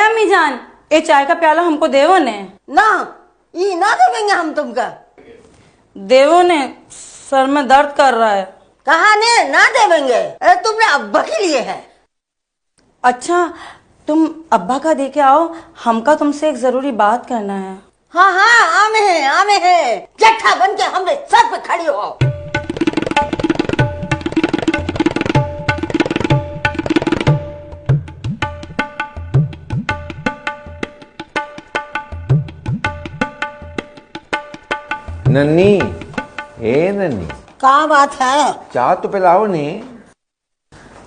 अम्मी जान, ये चाय का प्याला हमको देवो ने। ना ये ना देवेंगे हम तुमका। देवो ने, सर में दर्द कर रहा है। कहा ने ना देवेंगे, अरे तुमने अब्बा के लिए है। अच्छा तुम अब्बा का दे के आओ, हमका तुमसे एक जरूरी बात करना है। हाँ हाँ आमे है जट्ठा बन के हमरे सर पे खड़ी हो। नन्नी, ए नन्नी, क्या बात है? चाय तो पिलाओ ने।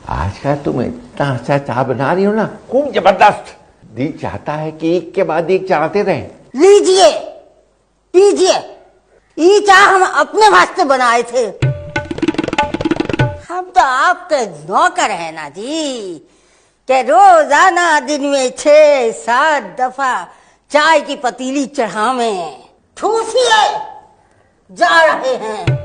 आज का तुम इतना अच्छा चाय बना रही हो ना, खूब जबरदस्त। दिल चाहता है कि एक के बाद एक चाहते रहे। लीजिए पीजिए, ये चाय हम अपने वास्ते बनाए थे। हम तो आपके नौकर है ना जी, के रोजाना दिन में 6-7 दफा चाय की पतीली चढ़ावे। ठूसिए, जा रहे हैं।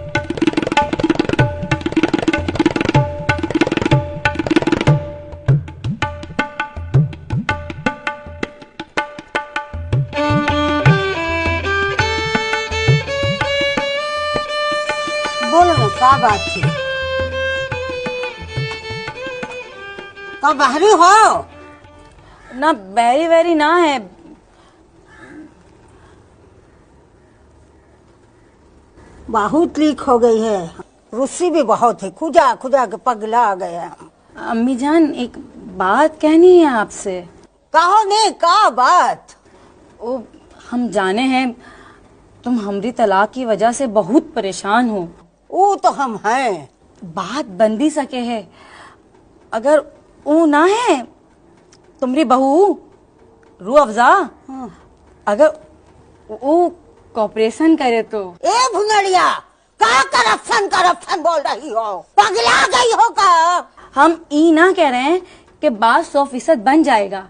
बोलो ना क्या बात थी? कब बाहरी हो? ना बैरी वैरी ना है। बहुत लीक हो गई है, रुस्सी भी बहुत है, खुजा खुजा के पगला आ गया। अम्मी जान, एक बात कहनी है आपसे। कहो ने का बात? ओ, हम जाने हैं तुम हमारी तलाक की वजह से बहुत परेशान हो। वो तो हम हैं। बात बन भी सके है, अगर वो ना है तुम्हारी बहू रू अफजा, अगर वो कॉपरेशन करे तो। ए भुनड़िया, का करप्शन बोल रही हो? पगला गई हो का? हम ई ना कह रहे हैं कि बात 100% बन जाएगा,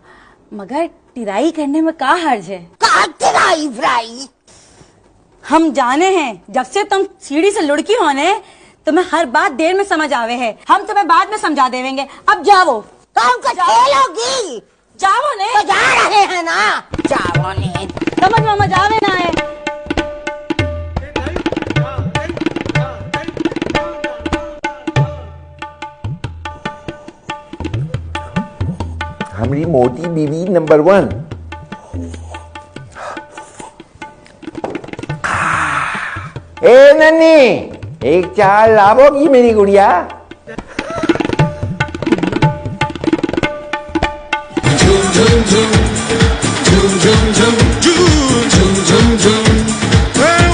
मगर टिराई करने में का हर्ज है? का टिराई व्राई? हम जाने हैं जब से तुम सीढ़ी से लुढ़की होने, तुम्हें हर बात देर में समझ आवे है। हम तुम्हें बाद में समझा देवेंगे। अब जाओ। काम का खेलोगी? जाओ ने। तो जा रहे हैं ना, जाओ ने। समझ में मजावे ना है। हमारी मोटी बीवी नंबर 1। ए नन्नी, एक चाय लाओगी मेरी गुड़िया? झूम झूम झूम झूम झूम झूम झूम झूम झूम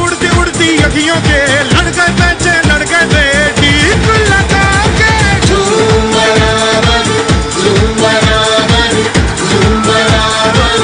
उड़ती उड़ती अखियों के लड़के पैसे लड़के दे ठीक लगा के झूम बराबर झूम बराबर झूम बराबर।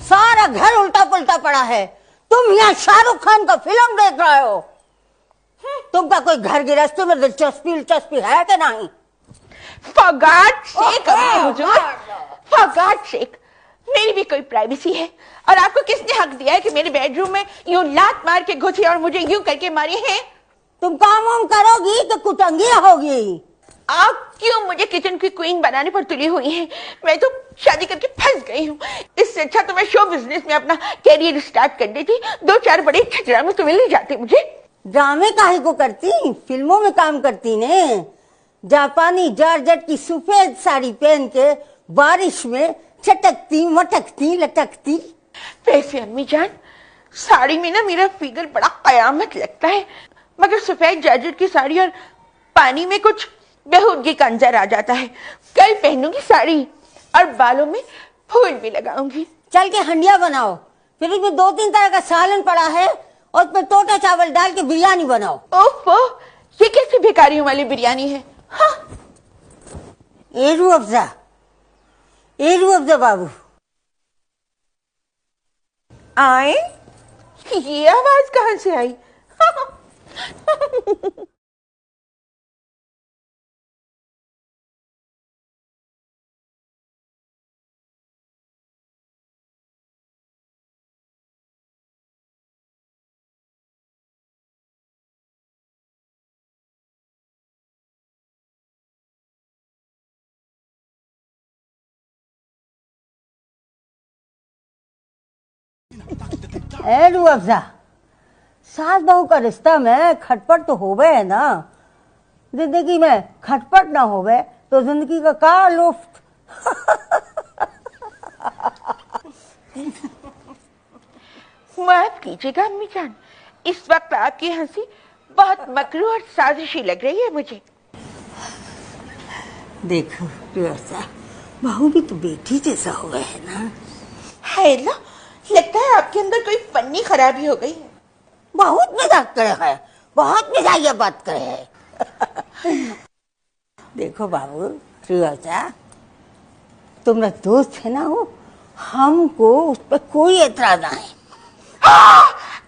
सारा घर उल्टा पुल्टा पड़ा है। तुम यहाँ शाहरुख खान का फिल्म देख रहे हो। तुमका कोई घर गृहस्थी में दिलचस्पी है कि नहीं? For God's sake, Hazur, for God's sake, मेरी भी कोई प्राइवेसी है। और आपको किसने हक दिया है कि मेरे बेडरूम में यूं लात मार के घुसे और मुझे यूं करके मारी है? तुम काम वाम करोगी तो कुटंगी होगी। आप क्यों मुझे किचन की क्वीन बनाने पर तुली हुई हैं? मैं तो शादी करके फंस गई हूँ। इससे अच्छा तो मैं शो बिजनेस में अपना कैरियर स्टार्ट कर देती। 2-4 बड़े छजरा में तो मिल ही जाते मुझे। ड्रामे काहे को करती, फिल्मों में काम करती ने। जापानी जॉर्जेट की सफेद साड़ी पहन के बारिश में चटकती मटकती लटकती। वैसे अम्मी जान, साड़ी में ना मेरा फिगर बड़ा कयामत लगता है, मगर सफेद जॉर्जेट की साड़ी और पानी में कुछ बेहूदगी का अंजर आ जाता है। कल पहनूंगी साड़ी और बालों में फूल भी लगाऊंगी। चल के हंडिया बनाओ, फिर उसमें 2-3 तरह का सालन पड़ा है और उसमें टोटा चावल डाल के बिरयानी बनाओ। ओफो, ये कैसी भिखारियों वाली बिरयानी है? हाँ। एरू अफजा बाबू आए, ये आवाज कहां से आई? एरू अफजा, सास बहू का रिश्ता में खटपट तो होवे है ना। जिंदगी में खटपट ना होवे तो जिंदगी का का लुफ्त। माफ कीजिएगा अम्मी जान, इस वक्त आपकी हंसी बहुत मकरू और साजिशी लग रही है मुझे। देखो प्रियसा, बहू भी तो बेटी जैसा हो गए है ना। है ना, लगता है आपके अंदर कोई फन्नी खराबी हो गई है। बहुत मजाक करे है, बहुत मजाकिया बात करे है। देखो बाबू प्रियसा, तुम्हारा दोस्त है ना वो, हमको उस पर कोई एतराज नहीं।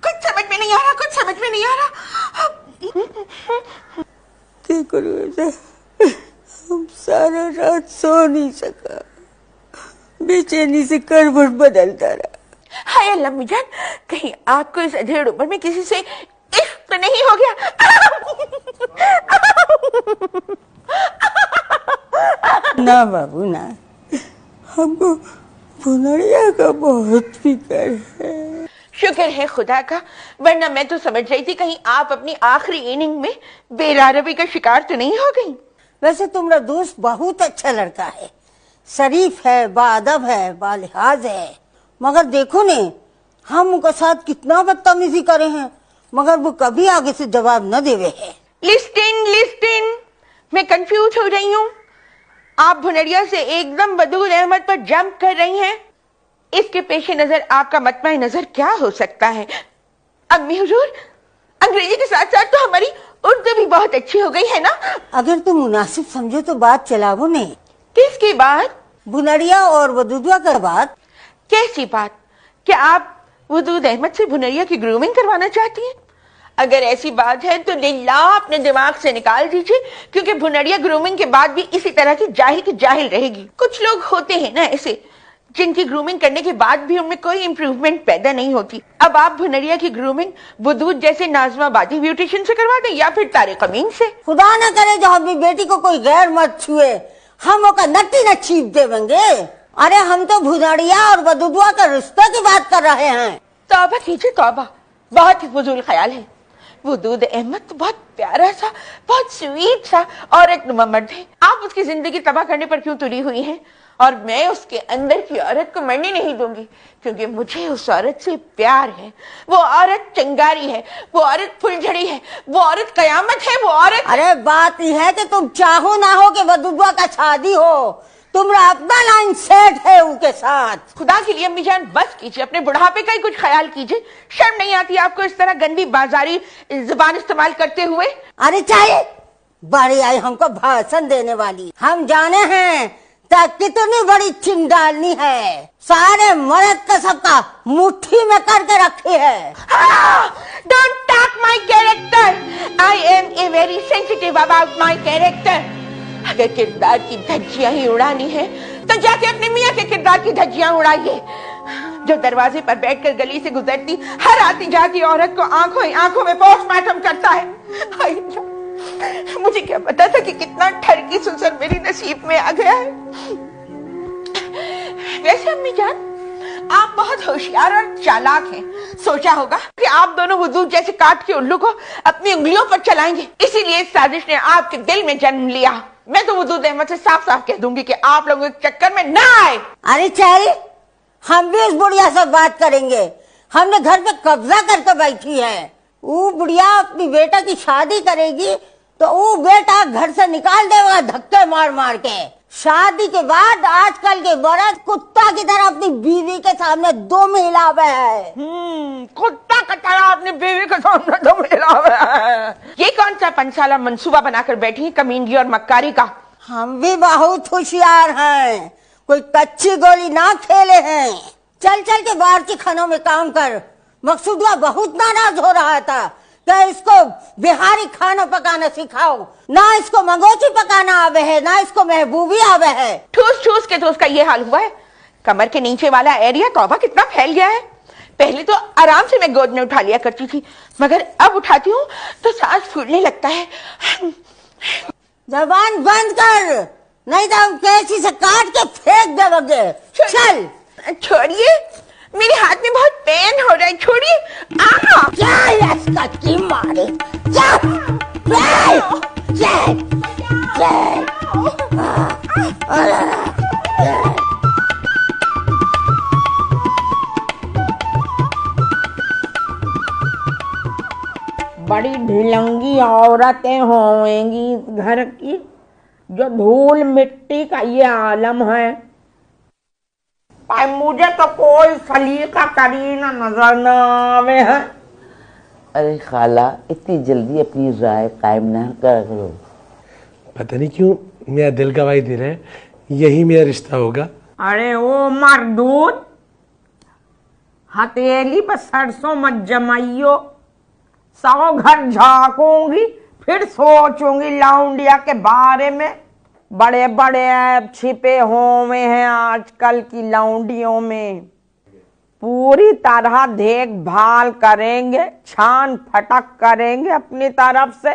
कुछ समझ में नहीं आ रहा, कुछ समझ में नहीं आ रहा। देखो हम सारा रात सो नहीं सका, बेचैनी से करवट बदलता रहा। हाय अल्लाह अम्मी जान, कहीं आपको इस अधेड़ उम्र में किसी से इश्क तो नहीं हो गया? ना बाबू ना, हमको भुनरिया का बहुत फिक्र है। शुक्र है खुदा का, वरना मैं तो समझ रही थी कहीं आप अपनी आखिरी इनिंग में बेरारबी का शिकार तो नहीं हो गई। वैसे तुम्हारा दोस्त बहुत अच्छा लड़का है, शरीफ है, बाअदब है, बालिहाज है, मगर देखो ने हम उनके साथ कितना बदतमीजी करे हैं, मगर वो कभी आगे से जवाब न देवे है। लिस्टिन, मैं कंफ्यूज हो रही हूँ। आप भुनरिया से एकदम वदूद अहमद पर जंप कर रही हैं। इसके पेशे नजर आपका मतमा नजर क्या हो सकता है? अम्मी हुजूर, अंग्रेजी के साथ साथ तो हमारी उर्दू भी बहुत अच्छी हो गई है ना? अगर तुम मुनासिब समझो तो बात चलावो नहीं। किसकी बात? भुनरिया और वदूदवा का बात। कैसी बात? क्या आप वदूद अहमद से भुनरिया की ग्रूमिंग करवाना चाहती हैं? अगर ऐसी बात है तो लिल्लाह अपने दिमाग से निकाल दीजिए, क्योंकि भुनरिया ग्रूमिंग के बाद भी इसी तरह की जाहिल रहेगी। कुछ लोग होते हैं ना ऐसे, जिनकी ग्रूमिंग करने के बाद भी उनमें कोई इंप्रूवमेंट पैदा नहीं होती। अब आप भुनरिया की ग्रूमिंग वदूद जैसे नाज़माबादी ब्यूटिशियन से करवा दें या फिर तारिक अमीन से। खुदा न करे जो अपनी बेटी को कोई गैर मत छुए, हम ओका नट्टी न छीप देवेंगे। अरे हम तो भुनरिया और वदूदवा का रिश्ते की बात कर रहे हैं। तौबा कीजिए तौबा, बहुत ही फजूल ख्याल है। वदूद अहमद तो बहुत प्यारा सा, बहुत स्वीट सा औरत नुमा मर्द है। आप उसकी जिंदगी तबाह करने पर क्यों तुली हुई हैं? और मैं उसके अंदर की औरत को मरने नहीं दूंगी, क्योंकि मुझे उस औरत से प्यार है। वो औरत चंगारी है, वो औरत फुलझड़ी है, वो औरत कयामत है, वो औरत। अरे बात यह है कि तुम चाहो ना हो कि वदूदवा का शादी हो, तुम्हारा अपना लाइन सेट है उनके साथ। खुदा के लिए अम्मी जान बस कीजिए, अपने बुढ़ापे का ही कुछ ख्याल कीजिए। शर्म नहीं आती आपको इस तरह गंदी बाजारी जुबान इस्तेमाल करते हुए? अरे चाहिए बड़ी आई हमको भाषण देने वाली। हम जाने हैं तक कितनी बड़ी चिंडालनी है, सारे मर्द का सबका मुट्ठी में करके रखी है। Don't talk my character. I am a very sensitive about my character. अगर किरदार की धज्जियां ही उड़ानी है तो जाके अपने मियाँ के किरदार की धज्जियां उड़ाइए, जो दरवाजे पर बैठकर गली से गुजरती हर आती जाती औरत को आंखों ही आंखों में पोस्टमार्टम करता है। मुझे क्या पता था कि कितना ठरकी सुसर मेरी नसीब में आ गया है। वैसे अम्मी जान, आप बहुत होशियार और चालाक हैं। सोचा होगा कि आप दोनों हुजूर जैसे काट के उल्लू को अपनी उंगलियों पर चलाएंगे, इसीलिए इस साजिश ने आपके दिल में जन्म लिया। मैं तो हुजूर अहमद से साफ साफ कह दूंगी कि आप लोगों के चक्कर में ना आए। अरे चल, हम भी इस बुढ़िया से बात करेंगे। हमने घर पे कब्जा करके बैठी है। वो बुढ़िया अपनी बेटा की शादी करेगी तो वो बेटा घर से निकाल देगा धक्के मार मार के। शादी के बाद आजकल के बड़े कुत्ता की तरह अपनी बीवी के सामने दुम हिलावे है। कुत्ता का तरह अपनी बीवी के सामने दुम हिलावे है। ये कौन सा पंसाला मंसूबा बनाकर बैठी है कमीनगी और मक्कारी का? हम भी बहुत होशियार हैं, कोई कच्ची गोली ना खेले हैं। चल चल के बाहर खानों में काम कर। मकसूदवा बहुत नाराज हो रहा था कि इसको बिहारी खाना पकाना सिखाओ, ना इसको मंगोची पकाना आवे है, ना इसको महबूबी आवे है। ठूस ठूस के तो उसका ये हाल हुआ है। कमर के नीचे वाला एरिया तौबा कितना फैल गया है। पहले तो आराम से मैं गोद में उठा लिया करती थी, मगर अब उठाती हूँ तो सांस फूलने लगता है। जबान बंद कर, नहीं तो हम कैसी से काट के फेंक देंगे। चल छोड़िए, मेरे हाथ में बहुत पेन हो रहा है। छोड़िए। चल इसका की मारे। चल चल चल बड़ी ढिलंगी औरतें होंगी इस घर की, जो धूल मिट्टी का ये आलम है। पर मुझे तो कोई सलीका करीना नजर न आवे है। अरे खाला, इतनी जल्दी अपनी राय कायम ना करो। पता नहीं क्यों मेरा दिल गवाही दे रहा है, यही मेरा रिश्ता होगा। अरे ओ मरदूद, हथेली पर सरसों मत जमाइयो। 100 घर झांकूंगी फिर सोचूंगी लौंडिया के बारे में। बड़े बड़े ऐप छिपे हुए हैं आजकल की लौंडियों में। पूरी तरह देखभाल करेंगे, छान फटक करेंगे अपनी तरफ से,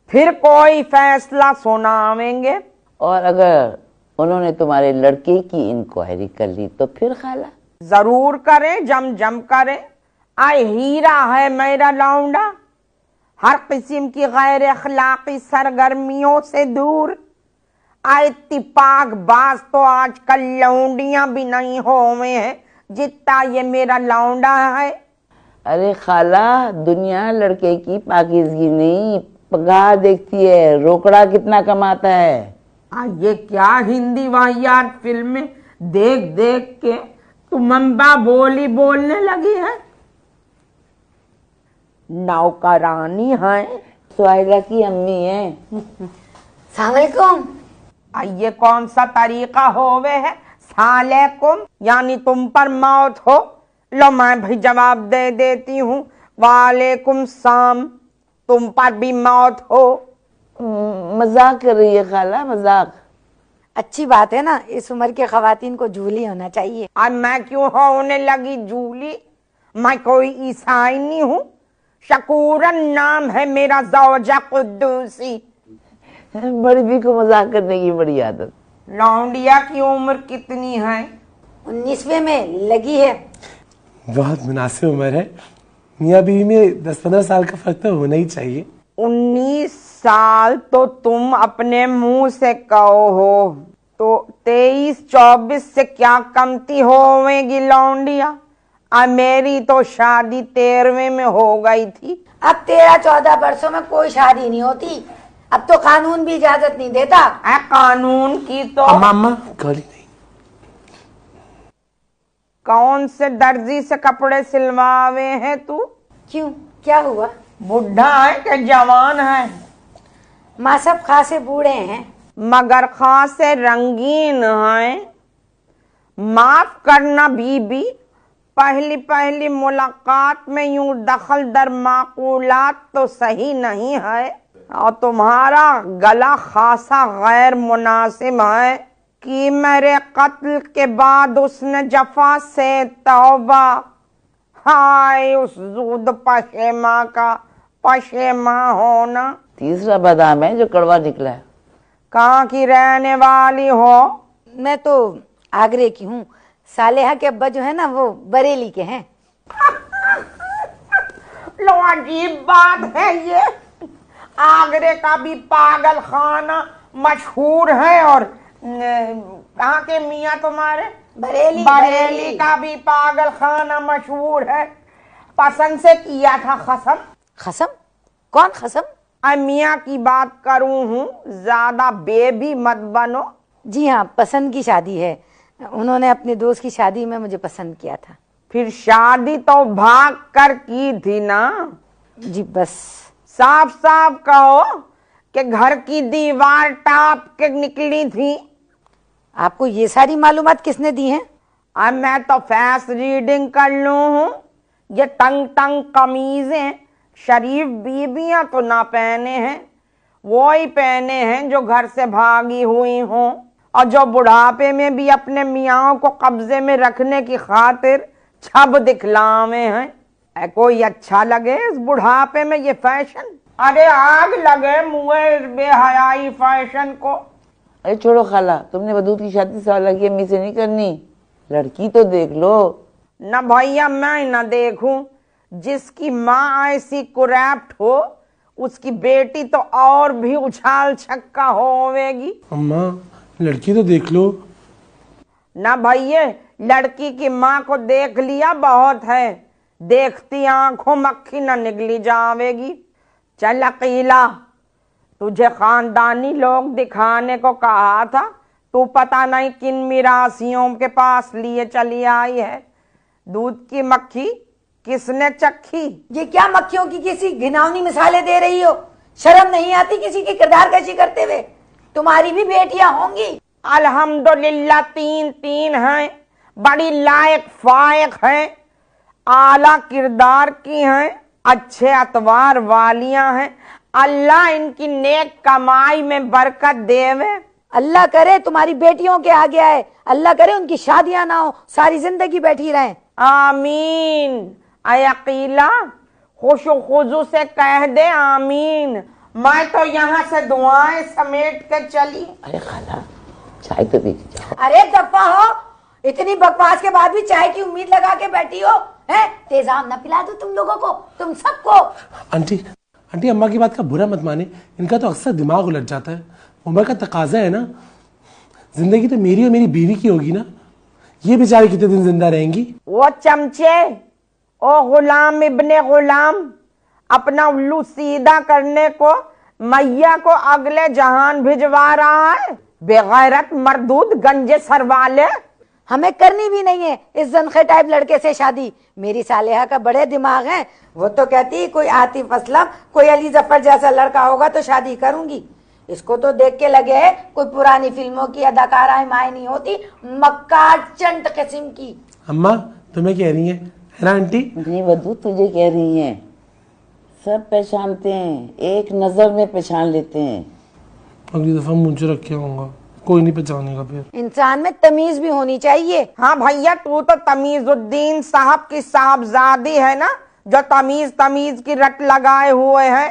फिर कोई फैसला सुनावेंगे। और अगर उन्होंने तुम्हारे लड़के की इंक्वायरी कर ली तो फिर खाला? जरूर करें, जम जम करें। आए हीरा है मेरा लौंडा, हर किस्म की गैर अखलाकी सरगर्मियों से दूर। आए तिपाक बाज तो आजकल लौंडियां भी नहीं होवे हैं जितना ये मेरा लौंडा है। अरे खाला, दुनिया लड़के की पाकिजगी नहीं पगार देखती है, रोकड़ा कितना कमाता है। ये क्या हिंदी वाहियात फिल्में देख देख के तुम अम्बा बोली बोलने लगी है। नौकरानी है, सुहाइला की अम्मी है। सलामकुम। ये कौन सा तरीका होवे है सालेकुम, यानी तुम पर मौत हो। लो मैं भी जवाब दे देती हूँ, वालेकुम सलाम, तुम पर भी मौत हो। मजाक कर रही है खाला, मजाक। अच्छी बात है ना, इस उम्र के खवातीन को झूली होना चाहिए। अब मैं क्यों होने लगी झूली? मैं कोई ईसाई नहीं हूँ। शकूरन नाम है मेरा, ज़ौजा कुद्दूसी। बड़ी भी को मजाक करने की बड़ी आदत। लौंडिया की उम्र कितनी है? 19वें में लगी है। बहुत मुनासिब उम्र है, मियाँ बीवी में 10-15 साल का फर्क तो होना ही चाहिए। 19 साल तो तुम अपने मुंह से कहो हो, तो 23-24 से क्या कमती होवेगी लौंडिया? मेरी तो शादी 13वें में हो गई थी। अब 13-14 वर्षों में कोई शादी नहीं होती, अब तो कानून भी इजाजत नहीं देता। कानून की तो मामा गाली नहीं। कौन से दर्जी से कपड़े सिलवावे हैं तू? क्यों, क्या हुआ? बुढ़ा है कि जवान है? माँ सब खासे बूढ़े हैं मगर खासे रंगीन हैं। माफ करना बीबी, पहली पहली मुलाकात में यूं दखल दर माकूलात तो सही नहीं है, और तुम्हारा गला खासा गैर मुनासिब है कि मेरे कत्ल के बाद उसने जफा से तौबा। हाय उस जूद पशेमा का पशेमा होना। तीसरा बादाम है जो कड़वा निकला है। कहाँ की रहने वाली हो? मैं तो आगरे की हूँ। सालेहा के अब्बा जो है ना वो बरेली के हैं। लो अजीब बात है ये, आगरे का भी पागल खाना मशहूर है और कहाँ के मियाँ तुम्हारे? बरेली का भी पागल खाना मशहूर है। पसंद से किया था खसम। खसम? कौन खसम? मियाँ की बात करूं हूँ, ज्यादा बेबी मत बनो। जी हाँ, पसंद की शादी है। उन्होंने अपने दोस्त की शादी में मुझे पसंद किया था। फिर शादी तो भाग कर की थी ना? जी बस। साफ साफ कहो कि घर की दीवार टाप के निकली थी। आपको ये सारी मालूमात किसने दी हैं? अब मैं तो फेस रीडिंग कर लूं हूँ। ये तंग तंग कमीजें शरीफ बीबियां तो ना पहने हैं, वो ही पहने हैं जो घर से भागी हुई हों और जो बुढ़ापे में भी अपने मियाँ को कब्जे में रखने की खातिर छब दिखलावे हैं। कोई अच्छा लगे इस बुढ़ापे में ये फैशन? अरे आग लगे मुँह बेहयाई फैशन को। अरे छोड़ो खाला, तुमने वधू की शादी साला की अम्मी से नहीं करनी, लड़की तो देख लो। न भैया मैं न देखूं, जिसकी माँ ऐसी कुरैप्ट हो उसकी बेटी तो और भी उछाल छक्का होवेगी। अम्मा लड़की तो देख लो। ना भैया, लड़की की माँ को देख लिया बहुत है, देखती आंखों मक्खी न निकली जावेगी। चल अकीला, तुझे खानदानी लोग दिखाने को कहा था, तू पता नहीं किन मिरासियों के पास लिए चली आई है। दूध की मक्खी किसने चखी? ये क्या मक्खियों की किसी घिनौनी मिसालें दे रही हो? शर्म नहीं आती किसी की किरदार कशी करते हुए? तुम्हारी भी बेटियां होंगी। अल्हम्दुलिल्लाह 3 हैं, बड़ी लायक फायक हैं, आला किरदार की हैं, अच्छे अतवार वालियां हैं। अल्लाह इनकी नेक कमाई में बरकत देवे। अल्लाह करे तुम्हारी बेटियों के आगे आए, अल्लाह करे उनकी शादियां ना हो, सारी जिंदगी बैठी रहें। आमीन। अकीला खुशो खुजू से कह दे आमीन। मैं तो यहाँ से दुआएं समेट के चली। अरे खाला चाय तो पी के जाओ। अरे दफा हो, इतनी बकवास के बाद भी चाय की उम्मीद लगा के बैठी हो हैं? तेजाब न पिला दो तुम लोगों को, तुम सबको। आंटी आंटी अम्मा की बात का बुरा मत माने, इनका तो अक्सर दिमाग उलट जाता है। उम्र का तकाजा है ना, जिंदगी तो मेरी और मेरी बीवी की होगी ना, ये बेचारी कितने दिन जिंदा रहेंगी? वो चमचे, ओ गुलाम इब्ने गुलाम, अपना उल्लू सीधा करने को मैया को अगले जहान भिजवा रहा है। बेगैरत मरदूद गंजे सर वाले। हमें करनी भी नहीं है इस जनखे टाइप लड़के से शादी। मेरी सालेहा का बड़े दिमाग है, वो तो कहती कोई आतिफ असलम, कोई अली जफर जैसा लड़का होगा तो शादी करूंगी। इसको तो देख के लगे है कोई पुरानी फिल्मों की अदाकारा माए नहीं होती, मक्कार चंट किस्म की। अम्मा तुम्हें कह रही है ना आंटी? नहीं वधू तुझे कह रही हैं, सब पहचानते हैं, एक नजर में पहचान लेते हैं। अगली दफा मुझे रख के आऊंगा, कोई नहीं पहचानेगा फिर। इंसान में तमीज भी होनी चाहिए। हाँ भैया, तू तो तमीजुद्दीन साहब की साहबजादी है ना, जो तमीज की रट लगाए हुए है।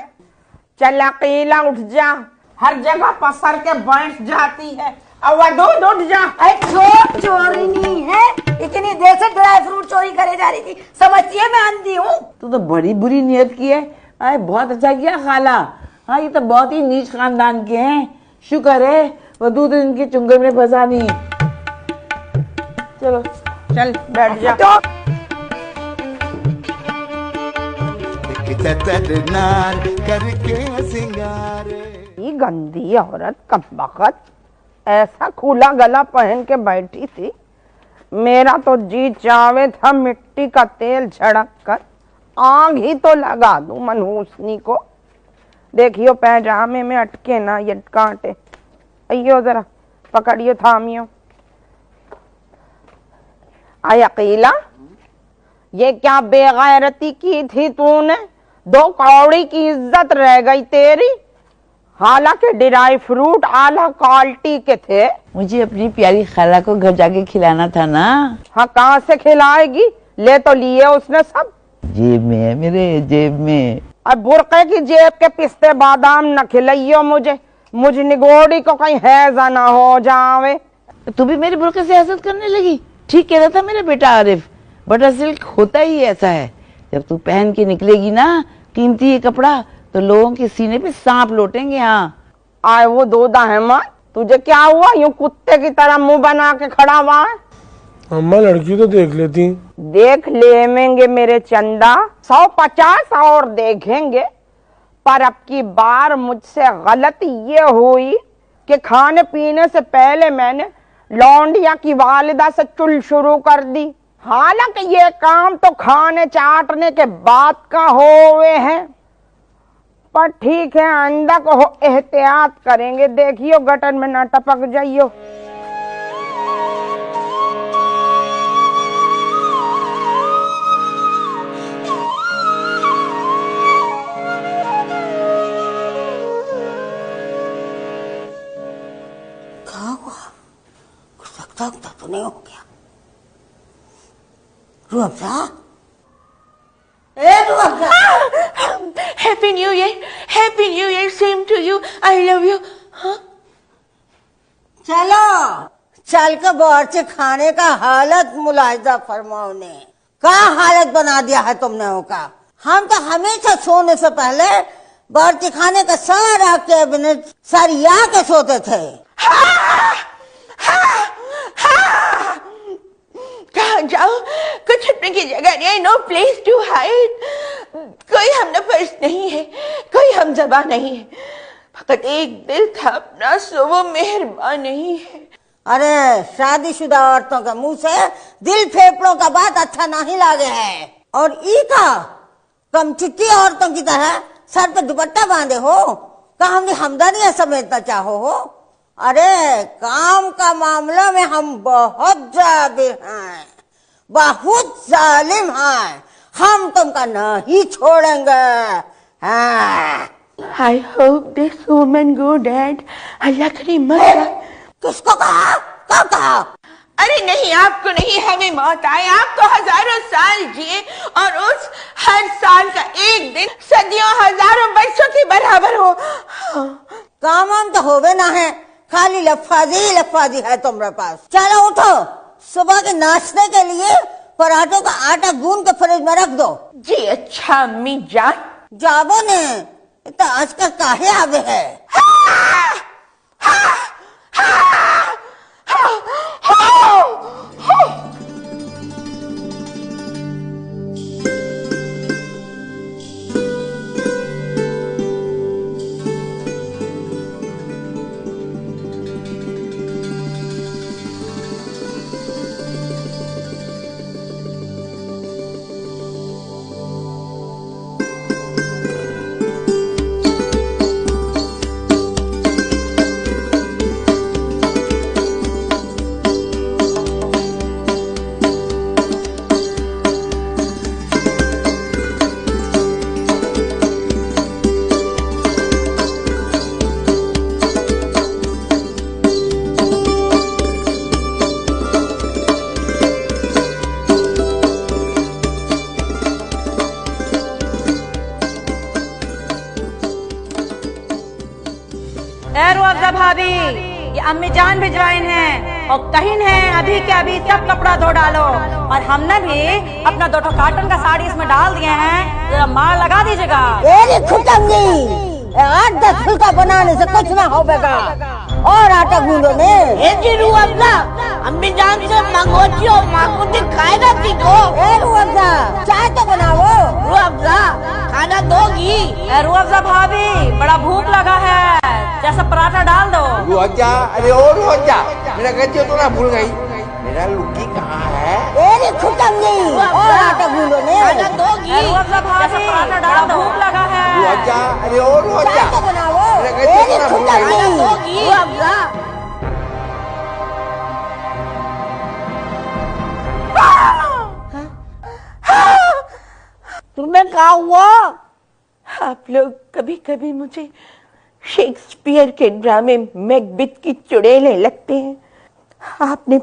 चल अकीला उठ जा, हर जगह पसर के बैठ जाती है। अवधूत उठ जा। चोर चोरी नहीं है, इतनी देर से ड्राई फ्रूट चोरी करे जा रही थी, समझती है मैं अंधी हूँ? तू तो बड़ी बुरी नियत की है। अरे बहुत अच्छा किया खाला। हाँ ये तो बहुत ही नीच खानदान के हैं, शुक्र है वधू तो इनके चुंगल में फंसा नहीं। चलो चल बैठ जा। करके सिंगार ये गंदी औरत कमबख्त ऐसा खुला गला पहन के बैठी थी। मेरा तो जी चावे था मिट्टी का तेल झड़क कर आग ही तो लगा दूं मनहूसनी को। देखियो पैजामे में अटके ना ये कांटे। अयो जरा पकड़ियो, थामियो। आय अकीला, ये क्या बेगैरती की थी तूने? 2 कौड़ी की इज्जत रह गई तेरी। हालांकि ड्राई फ्रूट आला क्वालिटी के थे। मुझे अपनी प्यारी खाला को घर जाके खिलाना था ना। हाँ कहाँ से खिलाएगी, ले तो लिए उसने सब। जेब में है मेरे, जेब में। अब बुरके की जेब के पिस्ते बादाम न खिलाइयो मुझ निगोड़ी को कहीं हैजा ना हो जावे। तू भी मेरे बुरके से हसद करने लगी। ठीक कह रहा था मेरा बेटा आरिफ, बटर सिल्क होता ही ऐसा है। जब तू पहन के निकलेगी ना कीमती ये कपड़ा, तो लोगों के सीने पे सांप लौटेंगे। हाँ आए वो दोदा है माँ, तुझे क्या हुआ यूं कुत्ते की तरह मुंह बना के खड़ा हुआ है? अम्मा लड़की तो देख लेती। देख लेंगे मेरे चंदा, 150 और देखेंगे, पर अब की बार मुझसे गलती ये हुई कि खाने पीने से पहले मैंने लौंडिया की वालिदा से चुल शुरू कर दी। हालांकि ये काम तो खाने चाटने के बाद का होवे है, पर ठीक है आइंदा को एहतियात करेंगे। देखियो गटर में न टपक जाइयो। क्या हुआ? कुछ लगता तो नहीं हो गया? Rooh Afza, happy new year, same to you, I love you. हाँ चलो चल के बावर्ची खाने का हालत मुलाहिजा फरमाओ ने। क्या हालत बना दिया है तुमने का? हम तो हमेशा सोने से पहले बावर्ची खाने का सारा कैबिनेट सरिया के सोते थे। कहाँ जाओ, कुछ छुपने की जगह नहीं है, नो प्लेस टू हाइड। कोई हमने पर्स नहीं है, कोई हम जबा नहीं है, फकत एक दिल था अपना, सो वो मेहरबान नहीं है। अरे शादीशुदा औरतों के मुंह से दिल फेफड़ों का बात अच्छा नहीं लागे है। और ई का कमचिक्की औरतों की तरह सर पे दुपट्टा बांधे हो, का हमने हमदर्दियां समेटना चाहो हो? अरे काम का मामला में हम बहुत जाबिर हैं, बहुत जालिम हैं, हम तुमका नहीं छोड़ेंगे। हाँ। I hope this woman go dead. अल्लाह करे मर जाए। किसको कहा? कब कहा? अरे नहीं, आपको नहीं, हमें मौत आए। आप तो हजारों साल जिए और उस हर साल का एक दिन सदियों हजारों वर्षों के बराबर हो। काम हम तो होवे ना है, खाली लफाजी है तुम्हारे पास। चलो उठो, सुबह के नाश्ते के लिए पराठों का आटा गूंद के फ्रिज में रख दो। जी अच्छा अम्मी जान। जाबो ने तो आजकल काहे आवे है? भाभी, ये अम्मी जान भिजवाइन है और कहीं है अभी के अभी सब कपड़ा धो डालो। और हमने भी अपना 2 कार्टन का साड़ी इसमें डाल दिए हैं, जरा मार लगा दीजिएगा। आठ 10 फुलका बनाने से कुछ ना होगा। और आटा गूंदो ने। रूह अफ़ज़ा, अम्मी जान से मांगोची और मांगो दिखाएगा तीको। रूह अफ़ज़ा, चाय तो बनाओ। रूह अफ़ज़ा, खाना दोगी? रूह अफ़ज़ा भाभी, बड़ा भूख लगा है, जैसा पराठा डाल दो। रूह अफ़ज़ा, अरे ओ रूह अफ़ज़ा, मेरा गच्ची तो ना भूल गई, मेरा लुक्की कहाँ है? और आटा गूंदो ने। खाना दोगी? रूह अफ़ज़ा भाभी, पराठा डाल दो, भूख लगा है। रूह अफ़ज़ा, अरे ओ रूह चाय अफ़ज़ा, तो बनाओ। मेरा गच्ची तो ना भूल गई। खाना दोगी? रूह अफ़ज़ा, तुम्हें क्या हुआ? आप लोग कभी कभी मुझे शेक्सपियर के ड्रामे मैकबेथ की चुड़ैलें लगते हैं। आपने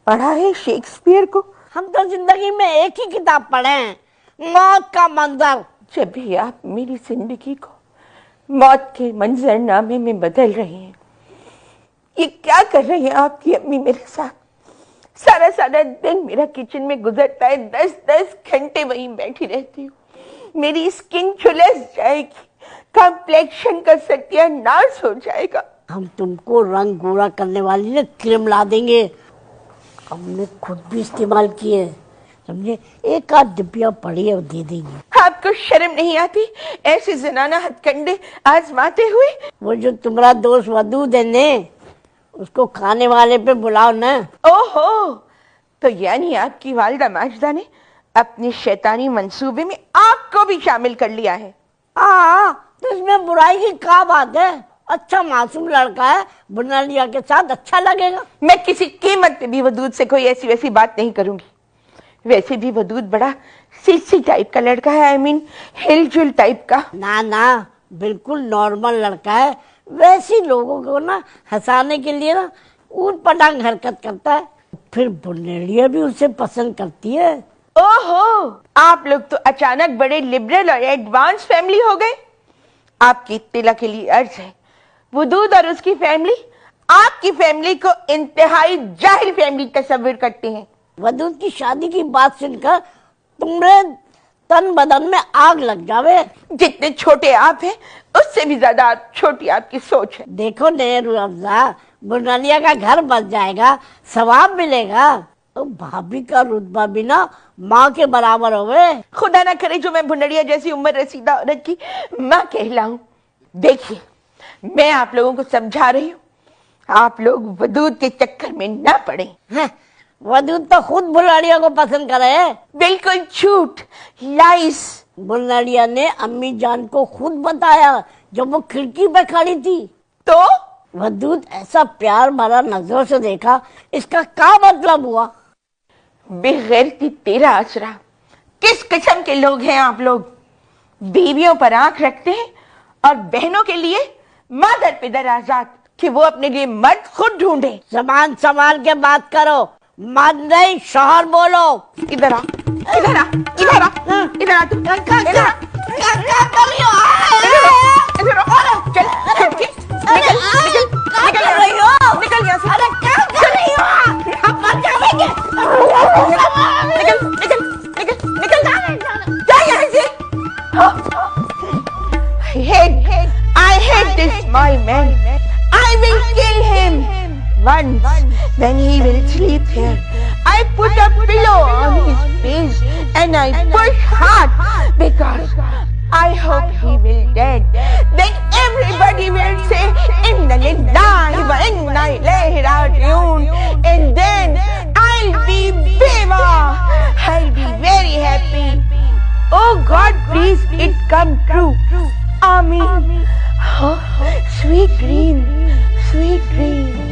पढ़ा है शेक्सपियर को? हम तो जिंदगी में एक ही किताब पढ़े हैं, मौत का मंजर। जब भी आप मेरी जिंदगी को मौत के मंजरनामे में बदल रहे हैं। ये क्या कर रही हैं आपकी अम्मी मेरे साथ? सारा सारा दिन मेरा किचन में गुजरता है, 10-10 घंटे वहीं बैठी रहती हूँ। मेरी स्किन झुलस जाएगी, कॉम्प्लेक्शन का सत्यानाश हो जाएगा। हम तुमको रंग गोरा करने वाली ना क्रीम ला देंगे, हमने खुद भी इस्तेमाल किए, समझे। एक आध डिब्बिया पड़ी है वो दे देंगे। आपको शर्म नहीं आती ऐसे जनाना हथकंडे आजमाते हुए? वो जो तुम्हारा दोस्त वदूद है ने, उसको खाने वाले पे बुलाओ ना। ओहो, तो यानी आपकी वालिदा माजिदा ने अपने शैतानी मंसूबे में आपको भी शामिल कर लिया है। तो इसमें बुराई की क्या बात है? अच्छा मासूम लड़का है, बुनालिया के साथ अच्छा लगेगा। मैं किसी कीमत पे भी वदूद से कोई ऐसी वैसी बात नहीं करूंगी। वैसे भी वदूद बड़ा सीसी टाइप का लड़का है, आई मीन हिलजुल टाइप का। ना ना, बिल्कुल नॉर्मल लड़का है। वैसी लोगों को ना हंसाने के लिए ना ऊट पटांग हरकत करता है, फिर बुनेड़िया भी उसे पसंद करती है। ओहो, आप लोग तो अचानक बड़े लिबरल और एडवांस फैमिली हो गए। आपकी इत्तला के लिए अर्ज है, वदूद और उसकी फैमिली आपकी फैमिली को इंतहाई जाहिल फैमिली तस्वीर करते हैं। वदूद की शादी की बात सुनकर तुम्हारे तन बदन में आग लग जावे। जितने छोटे आप हैं उससे भी ज्यादा छोटी आपकी सोच है। देखो नेहरू अफजा, बुनालिया का घर बच जाएगा, सवाब मिलेगा। तो भाभी का रुतबा भी ना माँ के बराबर होवे। खुदा ना करे जो मैं भुनड़िया जैसी उम्र रसीदा औरत की माँ कहलाऊं। देखिए, मैं आप लोगों को समझा रही हूँ, आप लोग वदूद के चक्कर में ना पड़े। वदूद तो खुद बुनालिया को पसंद करे है। बिल्कुल झूठ, लाइस। बुनालिया ने अम्मी जान को खुद बताया जब वो खिड़की पे खड़ी थी। तो वदूद ऐसा प्यार भरा नजरों से देखा, इसका क्या मतलब हुआ? बेगैरती तेरा आसरा। किस किस्म के लोग हैं आप लोग? बीवियों पर आंख रखते हैं और बहनों के लिए मादर पिदर आजाद कि वो अपने लिए मर्द खुद ढूंढे। जबान संभाल के बात करो, मर्द नहीं शोहर बोलो। इधर आ, इधर आ, इधर आ, इधर आ, तू इधर आ, इधर आ, चल, निकल, निकल यहाँ से। अरे क्या कर रही हो? हम मर जाएंगे। I hate this my man. I will kill him once. Then he will sleep here. I put a pillow on his face and I push hard because I hope he will dead. Then everybody will say Inna lillahi wa inna ilayhi raji'un, and then I'll be beva. I'll be very happy. Oh God, please it come true. Amin. Oh, sweet dream, sweet dream.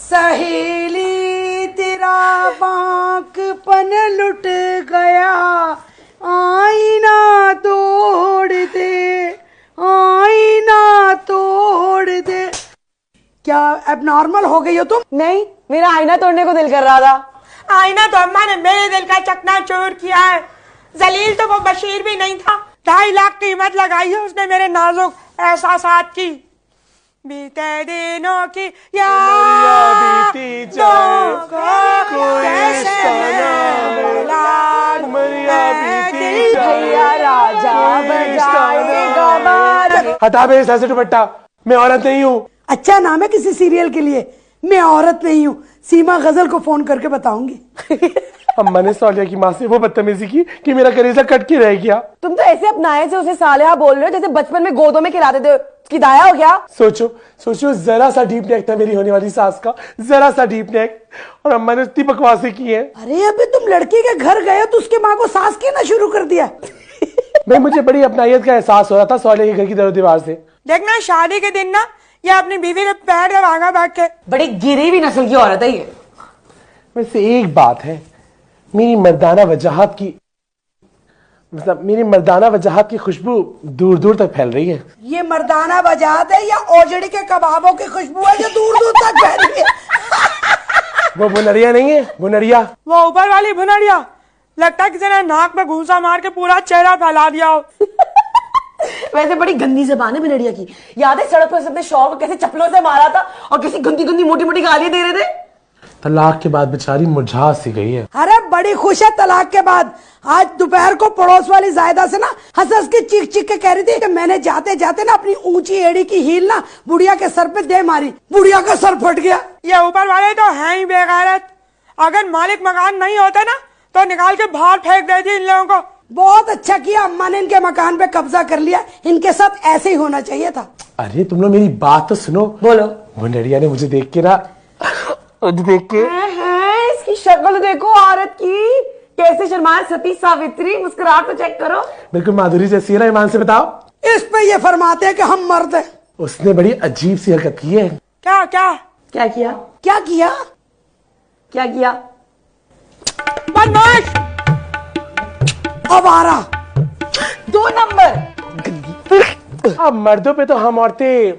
सहेली तेरा बांकपन लुट गया, आईना तोड़ दे, आईना तोड़ दे। क्या abnormal हो गई हो तुम? नहीं, मेरा आईना तोड़ने को दिल कर रहा था। आईना तो अम्मा ने मेरे दिल का चकनाचूर किया है। जलील तो वो बशीर भी नहीं था। 2.5 लाख कीमत लगाई है उसने मेरे नाजुक एहसासात की। बीते दिनों की याद भैया राजा बजाएगा बाजा। हटा मेरे सर से दुपट्टा, मैं औरत नहीं हूँ। अच्छा नाम है किसी सीरियल के लिए। मैं औरत नहीं हूँ, सीमा गजल को फोन करके बताऊंगी। अम्मा ने सालिया की माँ से वो बदतमीजी की कि मेरा कलेजा कट के रह गया। तुम तो ऐसे अपनाए से उसे सालिया बोल रहे हो जैसे बचपन में गोदों में खिलाते थे। उसकी दाया हो गया। सोचो सोचो, जरा सा डीप नेक था मेरी होने वाली सास का, जरा सा डीप नेक, और अम्मा ने इतनी बकवासें की है। अरे अभी तुम लड़की के घर गए तो उसके माँ को सास कहना शुरू कर दिया। भाई मुझे बड़ी अपनाइयत का एहसास हो रहा था सालिया के घर की दरो दीवार से। देखना शादी के दिन ना ये अपनी बीवी के पैर दबाएगा बैठ के। बड़ी गिरी हुई नस्ल की औरत है ये। वैसे एक बात है, मेरी मर्दाना वजाहत की, मतलब मेरी मर्दाना वजाहत की खुशबू दूर दूर तक फैल रही है। ये मर्दाना वजाहत है या ओजड़ी के कबाबों की खुशबू है जो दूर दूर तक फैल रही है? वो भुनरिया नहीं है, भुनरिया। वो ऊपर वाली भुनरिया, लगता है किसी ने नाक में घूंसा मार के पूरा चेहरा फैला दिया हो। वैसे बड़ी गंदी जबान है भिनरिया की। याद है सड़क पर सबने शौक को कैसे चप्पलों से मारा था और किसी गंदी गंदी मोटी मोटी गालियां दे रहे थे। तलाक के बाद बेचारी मुरझा सी गई है। अरे बड़ी खुश है तलाक के बाद। आज दोपहर को पड़ोस वाली जायदा से ना हंस हंस के चीख चीख के कह रही थी कि मैंने जाते जाते ना अपनी ऊंची एड़ी की हील ना बुढ़िया के सर पे दे मारी, बुढ़िया का सर फट गया। ये ऊपर वाले तो हैं ही बेगैरत। अगर मालिक मकान नहीं होते ना तो निकाल के बाहर फेंक देती इन लोगों को। बहुत अच्छा किया अम्मा ने इनके मकान पे कब्जा कर लिया, इनके साथ ऐसे ही होना चाहिए था। अरे तुम लोग मेरी बात तो सुनो। बोलो। भुनरिया ने मुझे देख के ना, देख के इसकी शक्ल देखो औरत की, कैसे शर्माए सती सावित्री। मुस्कुराहट तो चेक करो, बिल्कुल माधुरी जैसी है ना। ईमान से बताओ। इस पे ये फरमाते हैं कि हम मर्द हैं। उसने बड़ी अजीब सी हरकत की है। क्या क्या क्या किया? क्या किया? क्या किया? बदमाश। अब आ रहा 2 नंबर। अब मर्दों पे तो हम औरतें,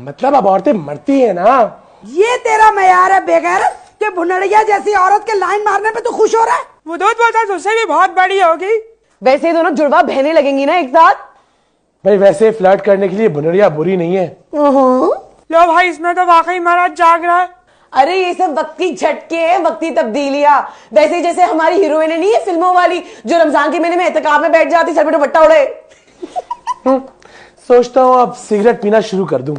मतलब अब औरतें मरती है ना। ये तेरा मयार है बेगैरत कि भुनरिया जैसी औरत के लाइन मारने पे तो खुश हो रहा है। वो दूध बोलता तो उससे भी बहुत बड़ी होगी। वैसे ही दोनों जुड़वा बहनें लगेंगी ना एक साथ। भाई वैसे फ्लर्ट करने के लिए भुनरिया बुरी नहीं है। लो भाई, इसमें तो वाकई महाराज जाग रहा है। अरे ये सब वक्ती झटके हैं, वक्ती तब्दीलियां। वैसे ही जैसे हमारी हीरोइन नहीं है फिल्मों वाली, जो रमजान के महीने में एहतिकाफ में बैठ जाती, सर पे दुपट्टा उड़े। सोचता हूँ अब सिगरेट पीना शुरू कर दूं।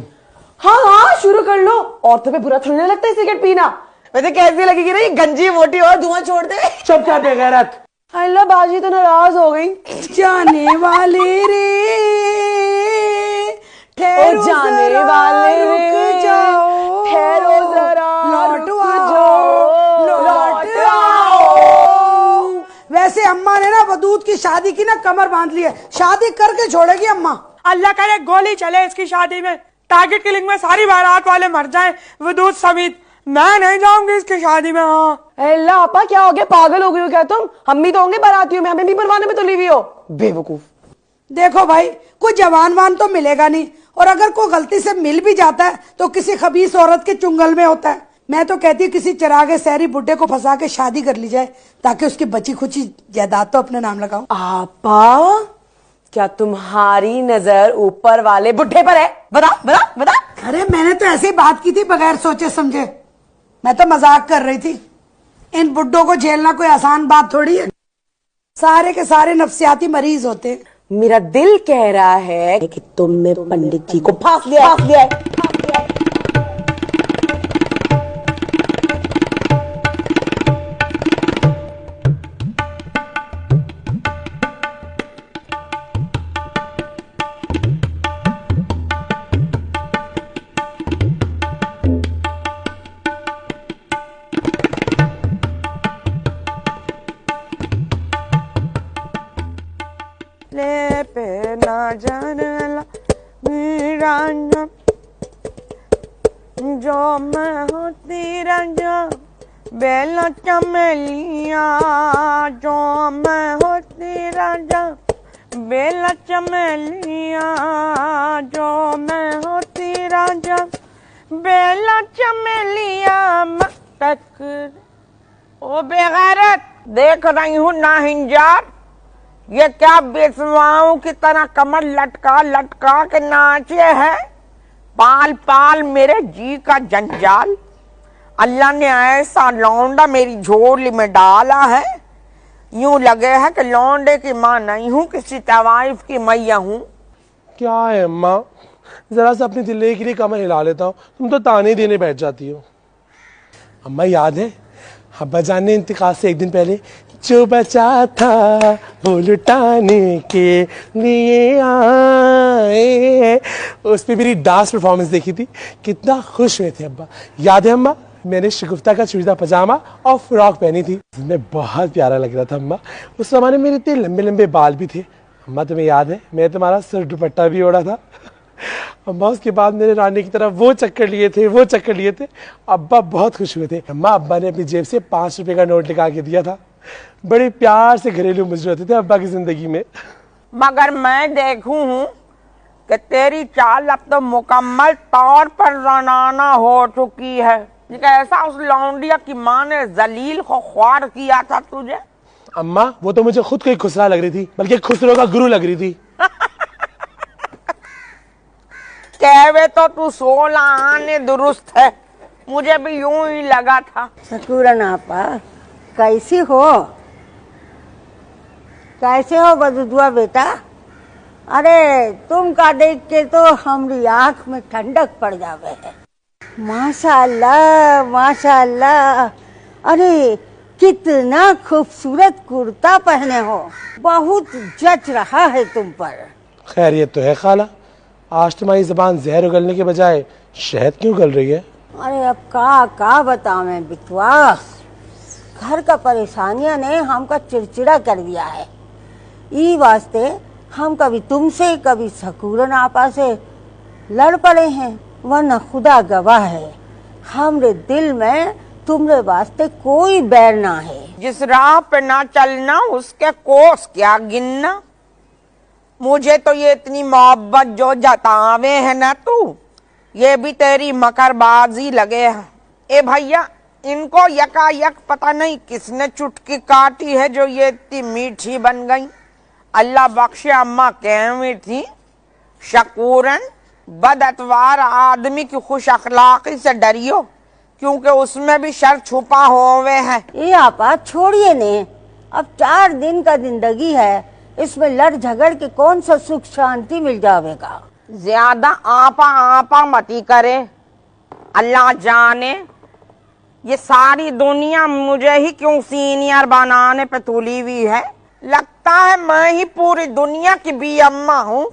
हाँ हाँ शुरू कर लो। औरतों पे बुरा थोड़ी ना लगता है सिगरेट पीना। वैसे कैसी लगेगी ना ये गंजी मोटी और धुआं छोड़ दे। चुप कर बेगैरत। अल्लाह बाजी तो नाराज हो गई। जाने वाले रे ठहरो जाने जरा, वाले रुक रे, जाओ, ठहरो जरा, लौट रुक आओ, जाओ, लौट लौट आओ। वैसे अम्मा ने ना वदूद की शादी की ना कमर बांध ली है, शादी करके छोड़ेगी अम्मा। अल्लाह करे गोली चले इसकी शादी में, टारगेट किलिंग में सारी बारात वाले मर जाएं, वदूद समेत। मैं नहीं जाऊंगी इसकी शादी में। हाँ अल्लाह आपा क्या हो गया, पागल हो गई हो क्या तुम? हम भी तो होंगे बारातियों में, हमें भी मरवाने में तो ली हुई हो बेवकूफ। देखो भाई कोई जवान वान तो मिलेगा नहीं, और अगर कोई गलती से मिल भी जाता है तो किसी खबीस औरत के चुंगल में होता है। मैं तो कहती हूँ किसी चिरागे सहरी बुड्ढे को फंसा के शादी कर ली जाए, ताकि उसकी बची खुची जायदाद तो अपने नाम लगाओ। आपा क्या तुम्हारी नजर ऊपर वाले बुढ़े पर है? बता बता बता। अरे मैंने तो ऐसे ही बात की थी बगैर सोचे समझे, मैं तो मजाक कर रही थी। इन बुड्ढों को झेलना कोई आसान बात थोड़ी है, सारे के सारे नफ्सियाती मरीज होते हैं। मेरा दिल कह रहा है कि तुमने पंडित जी को फांस लिया है। ले पे ना जाने ला मेरा जो मैं होती राजा बेला चमेलिया, जो मैं होती राजा बेला चमेलिया, जो मैं होती राजा बेला चमेलिया तक। ओ बेगैरत, देख रही हूँ ना हिंजार, ये क्या बेसवाओं की तरह कमर लटका लटका के नाचे है। पाल पाल मेरे जी का जंजाल, अल्लाह ने ऐसा लौंडा मेरी झोली में डाला है, यूं लगे है कि लौंडे की माँ नहीं हूँ, किसी तवाइफ की मैया हूँ। क्या है अम्मा, जरा सा अपनी दिल्ली के लिए कमर हिला लेता हूँ, तुम तो ताने देने बैठ जाती हो। अम्मा याद है अब्बा जान ने इंतकाल से एक दिन पहले जो बचा था वो लुटाने के लिए आए, उस पे मेरी डांस परफॉर्मेंस देखी थी, कितना खुश हुए थे अब्बा। याद है अम्मा, मैंने शगुफ्ता का चूड़ीदार पजामा और फ्रॉक पहनी थी, जिसमें बहुत प्यारा लग रहा था अम्मा। उस जमाने में मेरे इतने लंबे लंबे बाल भी थे अम्मा, तुम्हें याद है मैं तुम्हारा सर दुपट्टा भी ओढ़ा था अम्मा। उसके बाद मेरे रानी की तरफ वो चक्कर लिए थे। अब्बा बहुत खुश हुए थे अम्मा। अब्बा ने अपनी जेब से 5 रुपए का नोट निकाल के दिया था। बड़े प्यार से घरेलू मुजरे होते थे अब्बा की जिंदगी में। मगर मैं देखूं हूं कि तेरी चाल अब तो मुकम्मल तौर पर रनाना हो चुकी है। कैसा उस लौंडिया की माँ ने जलील को ख्वार किया था तुझे। अम्मा वो तो मुझे खुद को ही खुसरा लग रही थी, बल्कि खुसरो का गुरु लग रही थी। कहवे तो तू 16 आने दुरुस्त है, मुझे भी यूं ही लगा था। सकूरन आपा, कैसी हो? कैसे हो बदुदुआ बेटा? अरे तुम का देख के तो हमारी आंख में ठंडक पड़ जावे है। माशाअल्लाह माशाअल्लाह, अरे कितना खूबसूरत कुर्ता पहने हो, बहुत जच रहा है तुम पर। खैरियत तो है खाला, आज तुम्हारी जबान जहर उगलने के बजाय शहद क्यों उगल रही है? अरे अब का बतावें बिटवा, घर का परेशानियां ने हमका चिड़चिड़ा कर दिया है। ई वास्ते हम कभी तुमसे कभी सकूरन आपा से लड़ पड़े हैं, वरना खुदा गवाह है हमरे दिल में तुमरे वास्ते कोई बैर ना है। जिस राह पे ना चलना उसके कोस क्या गिनना। मुझे तो ये इतनी मोहब्बत जो जतावे है ना तू, ये भी तेरी मकरबाजी लगे है। ए भैया, इनको यकायक पता नहीं किसने चुटकी काटी है जो ये इतनी मीठी बन गई। अल्लाह बख्शे अम्मा कहवी थी, शकूरन बदअतवार आदमी की खुश अखलाकी से डरियो, क्योंकि उसमें भी शर छुपा होवे है। ये आपा छोड़िए ने, अब 4 दिन का जिंदगी है, इसमें लड़ झगड़ के कौन सा सुख शांति मिल जाएगा। ज्यादा आपा आपा मती करे, अल्लाह जाने ये सारी दुनिया मुझे ही क्यों सीनियर बनाने पे तुली हुई है। लगता है मैं ही पूरी दुनिया की भी अम्मा हूँ।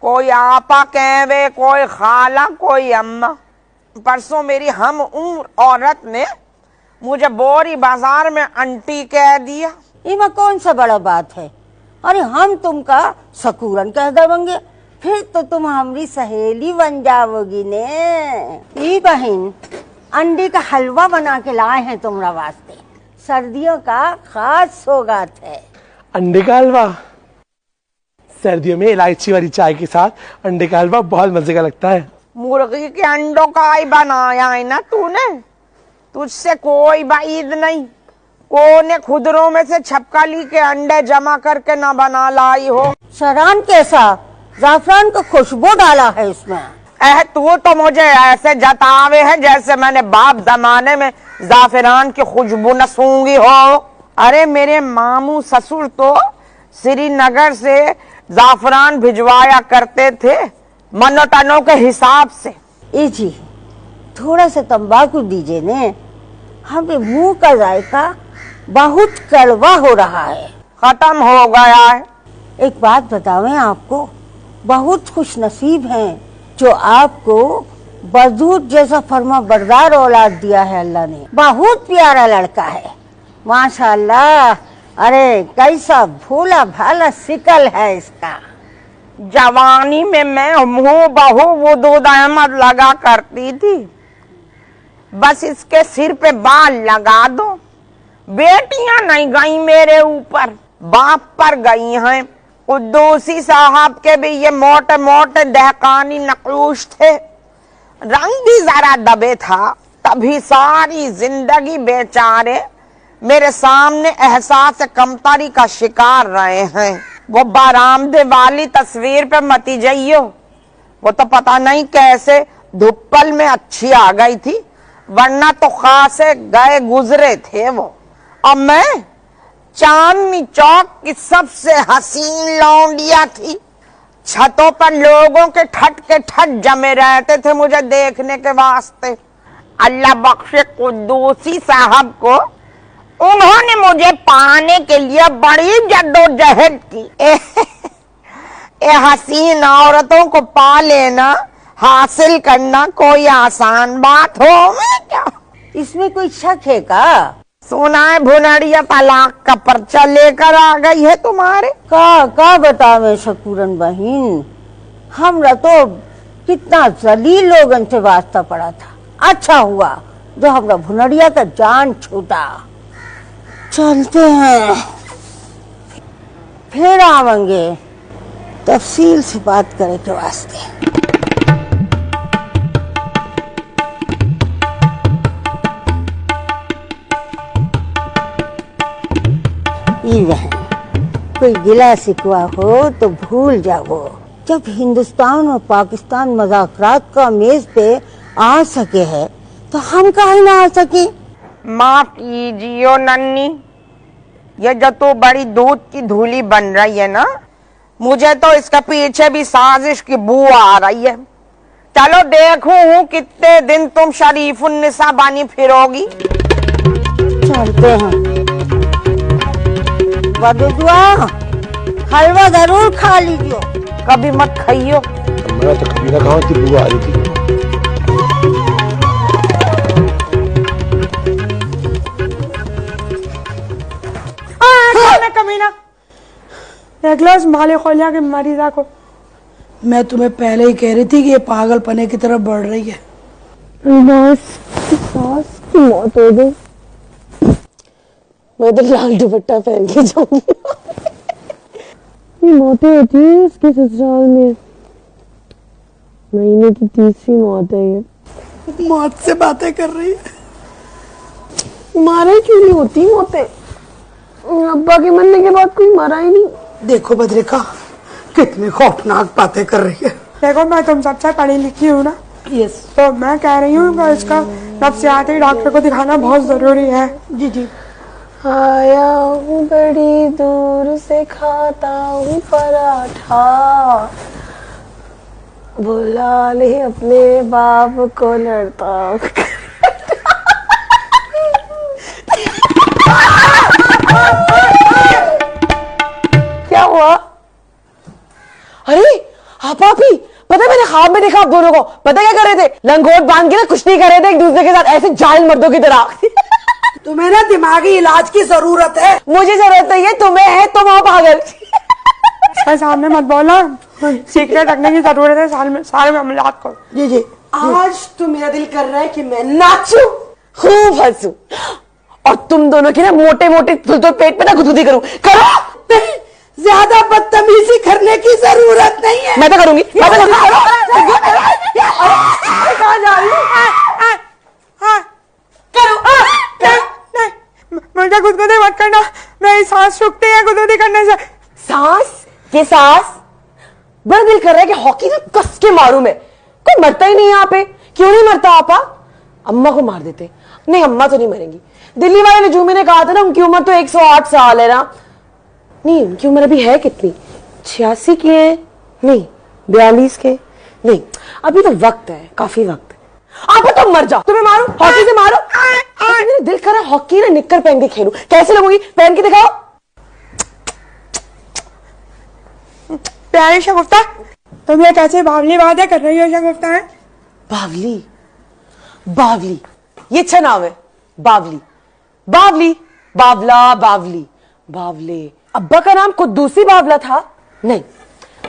कोई आपा कहवे, कोई खाला, कोई अम्मा। परसों मेरी हम उम्र औरत ने मुझे बोरी बाजार में आंटी कह दिया। इमा कौन सा बड़ा बात है? अरे हम तुमका सकूरन कह देंगे, फिर तो तुम हमारी सहेली बन जाओगी ने। ई बहन, अंडे का हलवा बना के लाए हैं तुम्हारा वास्ते, सर्दियों का खास सौगात है। अंडे का हलवा? सर्दियों में इलायची वाली चाय के साथ अंडे का हलवा बहुत मजे का लगता है। मुर्गी के अंडों का ही बनाया है ना तूने, तुझसे कोई बाईद नहीं। कोने खुदरों में से छपकली के अंडे जमा करके ना बना लाई हो। सरान कैसा? जाफरान का खुशबू डाला है इसमें। तू तो मुझे ऐसे जतावे है जैसे मैंने बाप जमाने में जाफरान की खुशबू न सूंघी हो। अरे मेरे मामू ससुर तो श्रीनगर से जाफरान भिजवाया करते थे मनोटनों के हिसाब से। ए जी, थोड़ा सा तंबाकू दीजिए ने, हमें मुंह का जायका बहुत कड़वा हो रहा है। खत्म हो गया है। एक बात बतावें आपको, बहुत खुश नसीब हैं जो आपको बजूद जैसा फर्मा बरदार औलाद दिया है अल्लाह ने। बहुत प्यारा लड़का है माशाल्लाह। अरे कैसा भोला भाला शिकल है इसका। जवानी में मैं मुंह बहू वुदूद अहमद लगा करती थी, बस इसके सिर पे बाल लगा दो। बेटियां नहीं गई मेरे ऊपर, बाप पर गई हैं। कुद्दूसी साहब के भी ये मोटे मोटे दहकानी नकूश थे, रंग भी जरा दबे था, तभी सारी जिंदगी बेचारे मेरे सामने एहसास कमतरी का शिकार रहे हैं। वो बारामदे वाली तस्वीर पे मती जाइयो, वो तो पता नहीं कैसे धुप्पल में अच्छी आ गई थी, वरना तो खासे गए गुजरे थे वो। और मैं चांदनी चौक की सबसे हसीन लौंडिया थी। छतों पर लोगों के ठट के ठट जमे रहते थे मुझे देखने के वास्ते। अल्लाह बख्शे कुद्दूसी साहब को, उन्होंने मुझे पाने के लिए बड़ी जद्दोजहद की। ए हसीन औरतों को पा लेना, हासिल करना कोई आसान बात हो मैं क्या? इसमें कोई शक है का? सुना है भुनड़िया तलाक का पर्चा लेकर आ गई है तुम्हारे। का बतावे शकूरन बहन, हमरा तो कितना जलील लोगन से वास्ता पड़ा था। अच्छा हुआ जो हमरा भुनड़िया का जान छूटा। चलते हैं, फिर आवेंगे तफसील से बात करे के वास्ते। ई बहन, कोई गिला शिकवा हो तो भूल जाओ। जब हिंदुस्तान और पाकिस्तान मुज़ाकरात का मेज पे आ सके है तो हम काहे ना आ सके। माफ कीजिए नन्नी, ये जो तो बड़ी दूध की धूली बन रही है ना, मुझे तो इसके पीछे भी साजिश की बू आ रही है। चलो देखूं कितने दिन तुम शरीफुन्निसा बानी फिरोगी। चलते हैं। बदुआ, हलवा जरूर खा लीजिए। कभी मत खाइयो। मैं तो कभी ना खाऊं, इतनी बुआ आ रही थी। कमीना, एक गिलास माले खोलिया के मरीजा को। मैं तुम्हें पहले ही कह रही थी कि ये पागलपने की तरफ बढ़ रही है। सास की मौत हो गई, मैं तो लाल दुपट्टा पहन के जाऊंगी। ये मौतें होती है इसके ससुराल में, महीने की 30वीं मौत है ये। मौत से बातें कर रही है। मारे क्यों नहीं होती मौतें? अब्बा के मरने के बाद कोई मरा ही नहीं। देखो बद्रिका, कितनी खौफनाक बातें कर रही है। देखो मैं तुम सबसे पढ़ी लिखी हूँ ना, यस, तो मैं कह रही हूँ कि इसका नफ्सियाती डॉक्टर को दिखाना बहुत जरूरी है। जी जी। आया हूँ बड़ी दूर से, खाता हूँ पराठा, बुला ले अपने बाप को लड़ता। क्या हुआ? अरे आपा भी पता है, मैंने ख्वाब में देखा आप दोनों को। पता क्या कर रहे थे? लंगोट बांध के ना कुश्ती कर रहे थे एक दूसरे के साथ, ऐसे जाहिल मर्दों की तरह। तुम्हें ना दिमागी इलाज की जरूरत है। मुझे जरूरत नहीं है, तुम्हें है, तुम हो पागल। सामने मत बोला, सीक्रेट रखने की जरूरत है सारे मामलात को। जी जी। आज तो मेरा दिल कर रहा है कि मैं नाचूं, खूब हंसूं, और तुम दोनों की ना मोटे मोटे तो पेट पे ना गुदगुदी करूं। करो। नहीं, ज्यादा बदतमीजी करने की जरूरत नहीं है। मैं तो करूंगी, मैं तो करूंगी। कहाँ जा रही हूँ? मुझे गुदगुदी मत करना, मेरी सांस रुकती है गुदगुदी करने से। सांस? ये सांस? बड़ा दिल कर रहा है कि हॉकी ना कस के मारूं मैं। कोई मरता ही नहीं है यहाँ पे। क्यों नहीं मरता आपा? अम्मा को मार देते। नहीं, अम्मा तो नहीं मरेंगी। दिल्ली वाले नजूमी ने कहा था ना, उनकी उम्र तो 108 साल है ना। नहीं, उनकी उम्र अभी है कितनी? 86 की है? नहीं, 42 के? नहीं, अभी तो वक्त है, काफी वक्त है। आप तो मर जाओ, तुम्हें मारो, हॉकी से मारो। मेरा दिल कर रहा है हॉकी ना निक्कर पहन के खेलूं। कैसे लगूंगी? पहन के दिखाओ। प्यारी शगुफ्ता, तुम ये कैसे बावली बातें कर रही हो शगुफ्ता? है बावली? बावली ये अच्छा नाम है। बावली, बावली, बावला, बावली, बावले। अब्बा का नाम कुद्दूसी बावला था? नहीं,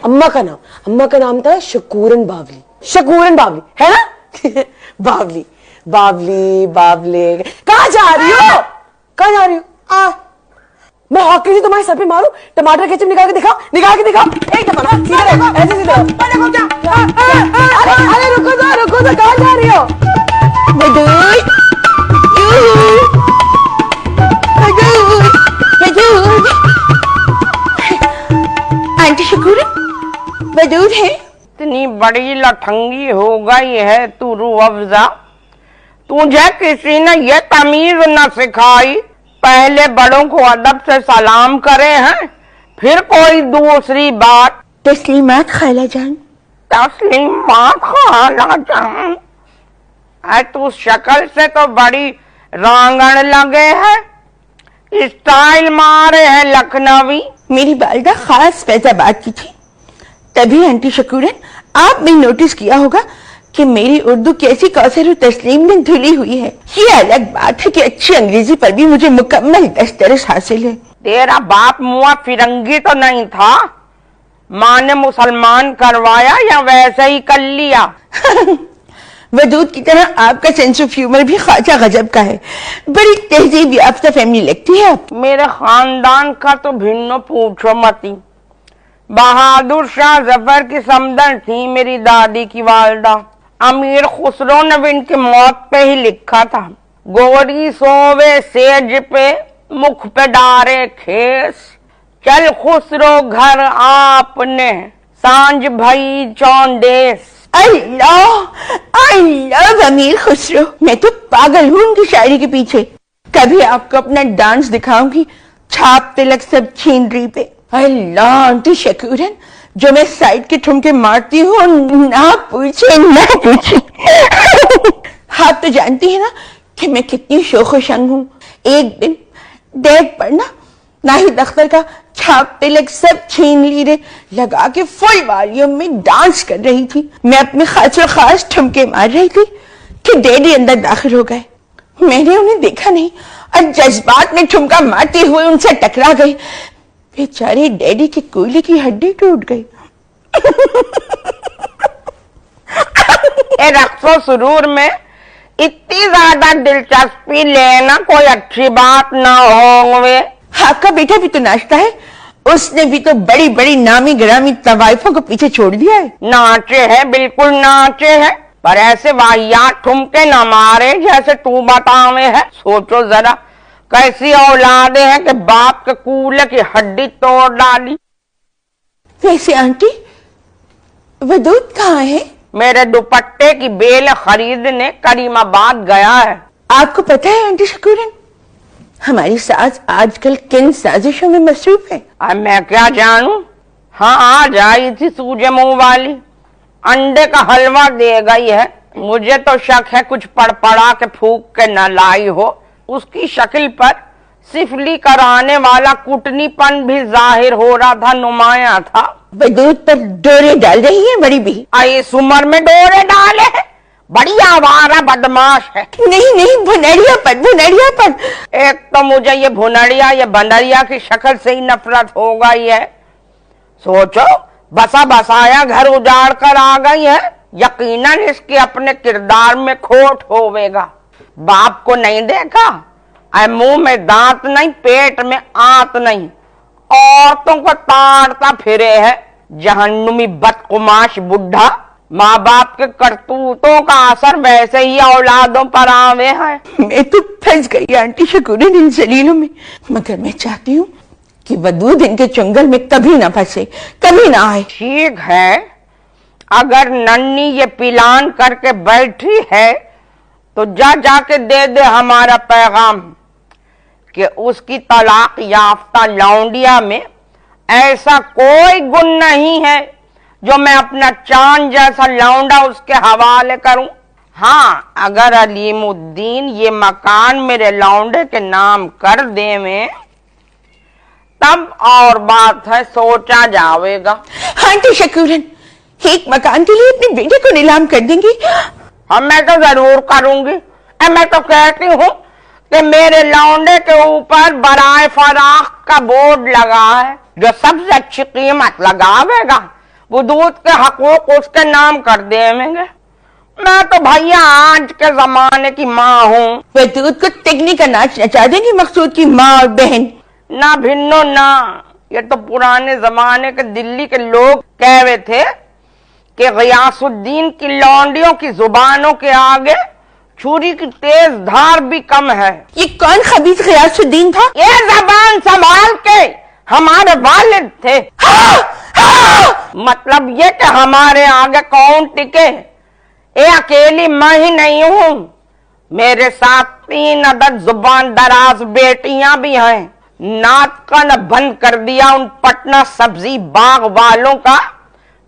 अम्मा का नाम था शकूरन बावली। शकूरन बावली है ना? बावली, बावली, बावले। कहाँ जा रही हो? कहाँ जा रही हो? मैं हॉकी से तुम्हारे सर पे मारूं? टमाटर केचप निकाल के दिखाओ, निकाल के दिखाओ। एक दफा ना सीधे रहो, ऐसे सीधे रहो। अरे रुको तो, कहाँ जा रही हो? आंटी शकूरन, वजूद है? इतनी बड़ी लठंगी हो गई है तू रूह अफ़ज़ा, तुझे किसी ने ये तमीज न सिखाई? पहले बड़ों को अदब से सलाम करे हैं, फिर कोई दूसरी बात। तस्लीमात खाला जान। तस्लीमात खाला जान? तू शक्ल से तो बड़ी रांगण लगे है, स्टाइल मारे है लखनवी। मेरी वालिदा खास फैजाबाद की थी। तभी आंटी शकूरन, आपने नोटिस किया होगा कि मेरी उर्दू कैसी कौसर और तस्लीम में धुली हुई है। ये अलग बात है कि अच्छी अंग्रेजी पर भी मुझे मुकम्मल दस्तरस हासिल है। तेरा बाप मुआ फिरंगी तो नहीं था? माँ ने मुसलमान करवाया या वैसे ही कर लिया? वजूद की तरह आपका सेंस ऑफ ह्यूमर भी ख्वाजा गजब का है। बड़ी तहजीब याफ्ता फैमिली लगती है आप। मेरे खानदान का तो भिन्न पूछो मती। बहादुर शाह जफर की समदन थी मेरी दादी की वालदा। अमीर खुसरो ने भी इनकी मौत पे ही लिखा था, गोरी सोवे सेज पे मुख पे डारे खेस, चल खुसरो घर आपने, सांझ भई चौंदेस। अल्लाह अमीर खुसरो, मैं तो पागल हूँ उनकी शायरी के पीछे। कभी आपको अपना डांस दिखाऊंगी छाप तिलक सब छीनरी पे। अल्लाह आंटी शकूरन, जो मैं साइड के ठुमके मारती हूँ, ना पूछे ना पूछे। आप तो जानती है ना कि मैं कितनी शोखोशंग हूँ। एक दिन डेट पर ना नाहिद अख्तर का छाप तिलक सब छीन ली रे लगा के फुल वॉल्यूम में डांस कर रही थी। मैं अपने खास ठुमके मार रही थी कि डैडी अंदर दाखिल हो गए। मैंने उन्हें देखा नहीं और जज्बात में ठुमका मारते हुए उनसे टकरा गई। बेचारे डैडी की कोयले की हड्डी टूट गई। रक्सो सुरूर में इतनी ज्यादा दिलचस्पी लेना कोई अच्छी बात ना होवे। आपका बेटा भी तो नाचता है, उसने भी तो बड़ी बड़ी नामी ग्रामी तवाइफों को पीछे छोड़ दिया है। नाचे है, बिल्कुल नाचे है, पर ऐसे वाहियात ठुमके न मारे जैसे तू बतावे है। सोचो जरा कैसी औलादे हैं कि बाप के कूले की हड्डी तोड़ डाली। वैसे आंटी वदूद कहाँ है? मेरे दुपट्टे की बेल खरीदने करीमाबाद गया है। आपको पता है आंटी शकूरन, हमारी सास आजकल किन साजिशों में मसरूफ है? अब मैं क्या जानूं। हाँ, आज आई थी सूजे मुंह वाली, अंडे का हलवा दे गई है। मुझे तो शक है कुछ पड़पड़ा के फूक के न लाई हो। उसकी शक्ल पर सिफली कराने वाला कुटनीपन भी जाहिर हो रहा था, नुमाया था। दूध पर डोरे डाल रही है बड़ी भी। इस उम्र में डोरे डाले है, बड़ी आवारा बदमाश है। नहीं, भुनरिया पर। एक तो मुझे ये भुनरिया ये बंदरिया की शक्ल से ही नफरत हो गई है। सोचो, बसा बसाया घर उजाड़ कर आ गई है। यकीनन इसके अपने किरदार में खोट होवेगा। बाप को नहीं देखा, मुंह में दांत नहीं, पेट में आंत नहीं, औरतों को ताड़ता फिरे है जहन्नुमी बदकुमाश बुढ़ा। माँ बाप के करतूतों का असर वैसे ही औलादों पर आवे है। मैं तो फंस गई आंटी शकूरन इन जलीलों में, मगर मैं चाहती हूँ कि वदूद इनके चंगल में कभी ना फंसे, कभी ना आए। ठीक है, अगर नन्नी ये पिलान करके बैठी है तो जाके दे दे हमारा पैगाम कि उसकी तलाक याफ्ता लौंडिया में ऐसा कोई गुण नहीं है जो मैं अपना चांद जैसा लौंडा उसके हवाले करूं। हाँ, अगर अलीमुद्दीन ये मकान मेरे लौंडे के नाम कर देवे तब और बात है, सोचा जावेगा। आंटी शकूरन, एक मकान के लिए अपने बेटे को नीलाम कर देंगी? हाँ, मैं तो जरूर करूंगी। मैं तो कहती हूँ कि मेरे लौंडे के ऊपर बराए फराख का बोर्ड लगा है, जो सबसे अच्छी कीमत लगावेगा वो दूध के हकूक उसके नाम कर देंगे। मैं तो भैया आज के जमाने की माँ हूँ। वह दूध को तिगनी का नाच नचा देंगी मकसूद की माँ और बहन। ना भिन्नो ना, ये तो पुराने जमाने के दिल्ली के लोग कह रहे थे कि गयासुद्दीन की लौंडियों की जुबानों के आगे छुरी की तेज धार भी कम है। ये कौन खबीज गयासुद्दीन था? ये जबान संभाल के हमारे वालिद थे। मतलब ये कि हमारे आगे कौन टिके। ये अकेली मैं ही नहीं हूँ, मेरे साथ 3 अदद जुबान दराज बेटियां भी हैं। नाक का न बंद कर दिया उन पटना सब्जी बाग वालों का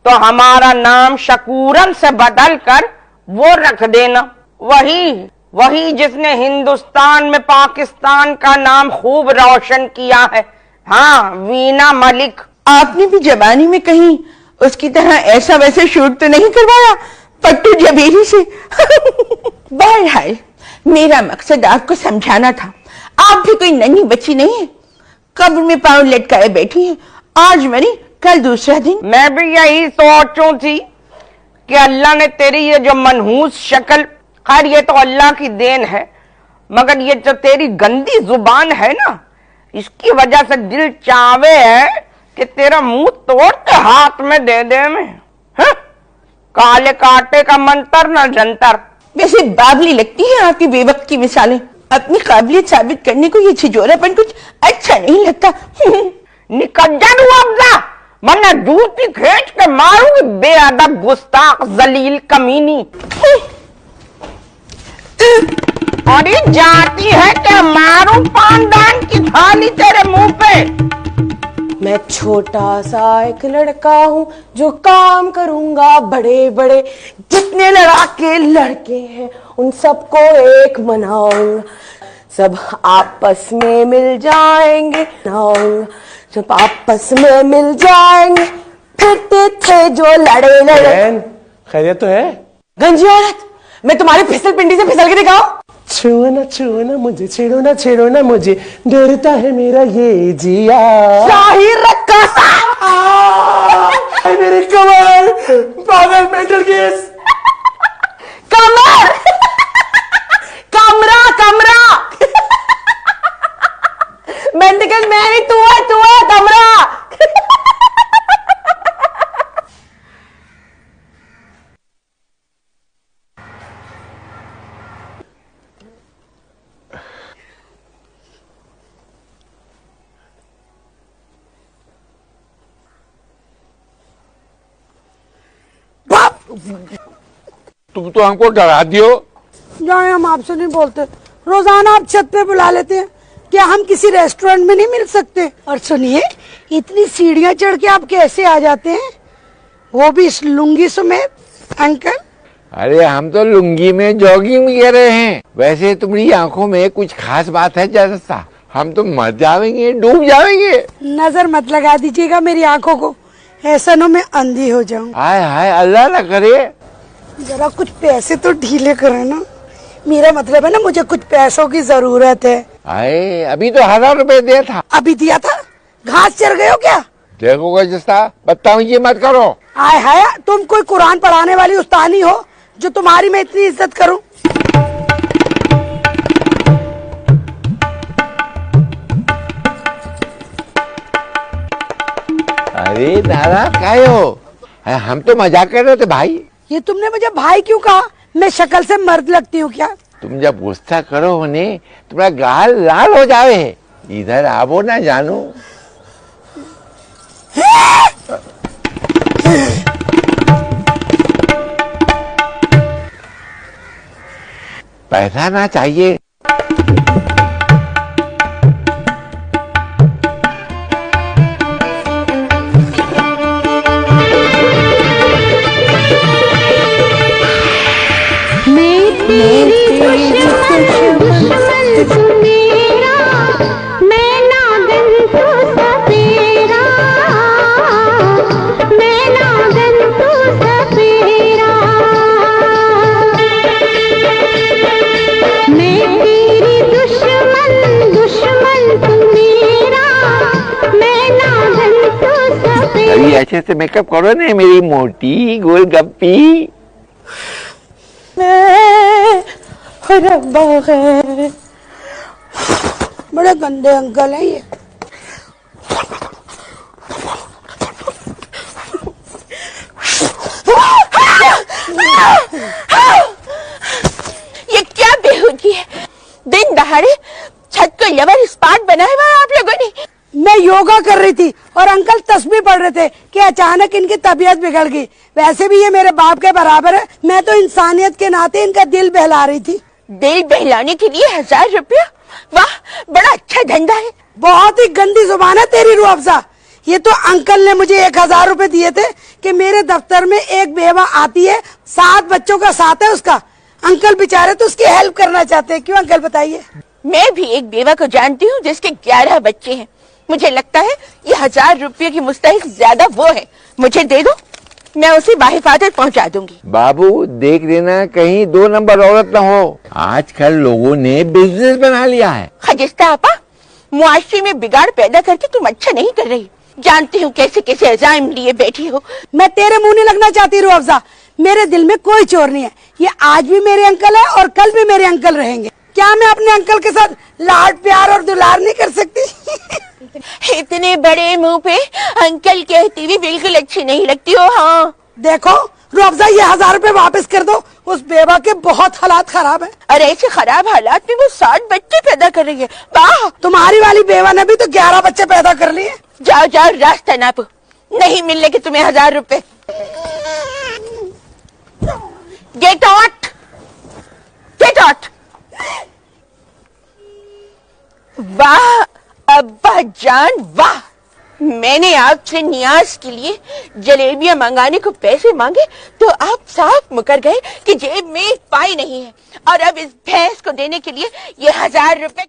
तो हमारा नाम शकूरन से बदल कर वो रख देना। वही जिसने हिंदुस्तान में पाकिस्तान का नाम खूब रोशन किया है। हाँ, वीना मलिक। आपने भी जवानी में कहीं उसकी तरह ऐसा वैसे शूट तो नहीं करवाया पट्टू जबेरी से? बहरहाल मेरा मकसद आपको समझाना था। आप भी कोई नन्ही बच्ची नहीं है, कब्र में पांव लटकाए बैठी है। आज मरी कल दूसरा दिन। मैं भी यही सोचूं थी कि अल्लाह ने तेरी ये जो मनहूस शक्ल, खैर ये तो अल्लाह की देन है, मगर ये जो तेरी गंदी जुबान है ना, इसकी वजह से दिल चावे है कि तेरा मुंह तोड़ के हाथ में दे दे मैं। काले काटे का मंतर न जंतर। वैसे बाबली लगती है आपकी बेवक्त की मिसालें। अपनी काबिलियत साबित करने को ये छिजोरापन कुछ अच्छा नहीं लगता। निकल जा रू अफजा, वरना जूती खींच के मारूंगी बेअदब गुस्ताख जलील कमीनी। अरे जाती है क्या मारूं पानदान की थाली तेरे मुंह पे। मैं छोटा सा एक लड़का हूँ जो काम करूंगा बड़े बड़े, जितने लड़ाके लड़के हैं उन सबको एक मनाऊंगा, सब आपस में मिल जाएंगे, सब आपस में मिल जाएंगे, फिरते थे जो लड़े लड़े। खैरियत तो है? गंजी औरत, मैं तुम्हारी फिसल पिंडी से फिसल के दिखाऊं? छुओ ना मुझे, छेड़ो ना मुझे, डरता है मेरा ये जिया। शाही रक्कासा, मेरे कमर, पागल मेंटल केस। कमर, कमरा मेंटल मैं नहीं, तू है कमरा। तुम तो हमको डरा दियो। जाए, हम आपसे नहीं बोलते, रोजाना आप छत पे बुला लेते हैं, क्या हम किसी रेस्टोरेंट में नहीं मिल सकते? और सुनिए, इतनी सीढ़ियां चढ़ के आप कैसे आ जाते हैं, वो भी इस लुंगी समेत? अंकल, अरे हम तो लुंगी में जॉगिंग कर रहे हैं। वैसे तुम्हारी आंखों में कुछ खास बात है जैसा, हम तो मर जाएंगे, डूब जाएंगे। नजर मत लगा दीजिएगा मेरी आंखों को, ऐसा न मैं अंधी हो जाऊं। हाय हाय, अल्लाह ना करे। जरा कुछ पैसे तो ढीले करें ना, मेरा मतलब है ना, मुझे कुछ पैसों की जरूरत है। आए, अभी तो 1000 रुपए दिया था। अभी दिया था? घास चढ़ गए हो क्या? देखो जस्ता, बदतमीजी मत करो। आय हाय, तुम कोई कुरान पढ़ाने वाली उस्तानी हो जो तुम्हारी मैं इतनी इज्जत करूं? अरे नारा क्या हो, हम तो मजाक कर रहे थे भाई। ये तुमने मुझे भाई क्यों कहा? मैं शक्ल से मर्द लगती हूँ क्या? तुम जब गुस्सा करो होने, तुम्हारा गाल लाल हो जावे। इधर आवो ना जानू। पैसा ना चाहिए। अभी अच्छे से मेकअप करो ना मेरी मोटी गोलगप्पी। बड़े गंदे अंकल हैं ये। ये क्या बेहूदी है, दिन दहाड़े छत को लवर स्पॉट बनाया हुआ है आप लोगों ने। मैं योगा कर रही थी और अंकल तस्बीह पढ़ रहे थे कि अचानक इनकी तबीयत बिगड़ गई। वैसे भी ये मेरे बाप के बराबर है, मैं तो इंसानियत के नाते इनका दिल बहला रही थी। दिल बहलाने के लिए 1000 रुपया? वाह, बड़ा अच्छा धंधा है। बहुत ही गंदी जुबान है तेरी रूह अफ़ज़ा। ये तो अंकल ने मुझे 1000 रुपए दिए थे कि मेरे दफ्तर में एक बेवा आती है, 7 बच्चों का साथ है उसका। अंकल बेचारे तो उसकी हेल्प करना चाहते हैं। क्यों अंकल बताइए? मैं भी एक बेवा को जानती हूँ जिसके 11 बच्चे हैं। मुझे लगता है ये 1000 रुपये की मुस्तहिक ज्यादा वो है। मुझे दे दो, मैं उसे बाहिफाजत पहुंचा दूंगी। बाबू देख लेना कहीं 2 नंबर औरत न हो। आजकल लोगों ने बिजनेस बना लिया है। खजिस्ता आपा, मुआशरे में बिगाड़ पैदा करके तुम अच्छा नहीं कर रही। जानती हूँ कैसे कैसे अज़ाइम लिए बैठी हो। मैं तेरे मुंह नहीं लगना चाहती रूह अफ़ज़ा, मेरे दिल में कोई चोर नहीं है। ये आज भी मेरे अंकल है और कल भी मेरे अंकल रहेंगे। क्या मैं अपने अंकल के साथ लाड प्यार और दुलार नहीं कर सकती? इतने बड़े मुंह पे अंकल कहती भी बिल्कुल अच्छी नहीं लगती हो। हाँ देखो रूह अफ़ज़ा, ये 1000 रुपए वापस कर दो उस बेवा के बहुत हालात खराब है। अरे ऐसे खराब हालात में वो 60 बच्चे पैदा कर रही है। वाह, तुम्हारी वाली बेवा ने भी तो 11 बच्चे पैदा कर लिए। जाओ जाओ रास्ता नापो, नहीं मिलेंगे तुम्हें 1000 रुपए। Get out, get out. वाह अब्बा जान वाह, मैंने आपसे न्याज के लिए जलेबियां मंगाने को पैसे मांगे तो आप साफ मुकर गए कि जेब में एक पाई नहीं है, और अब इस भैंस को देने के लिए ये 1000 रुपए।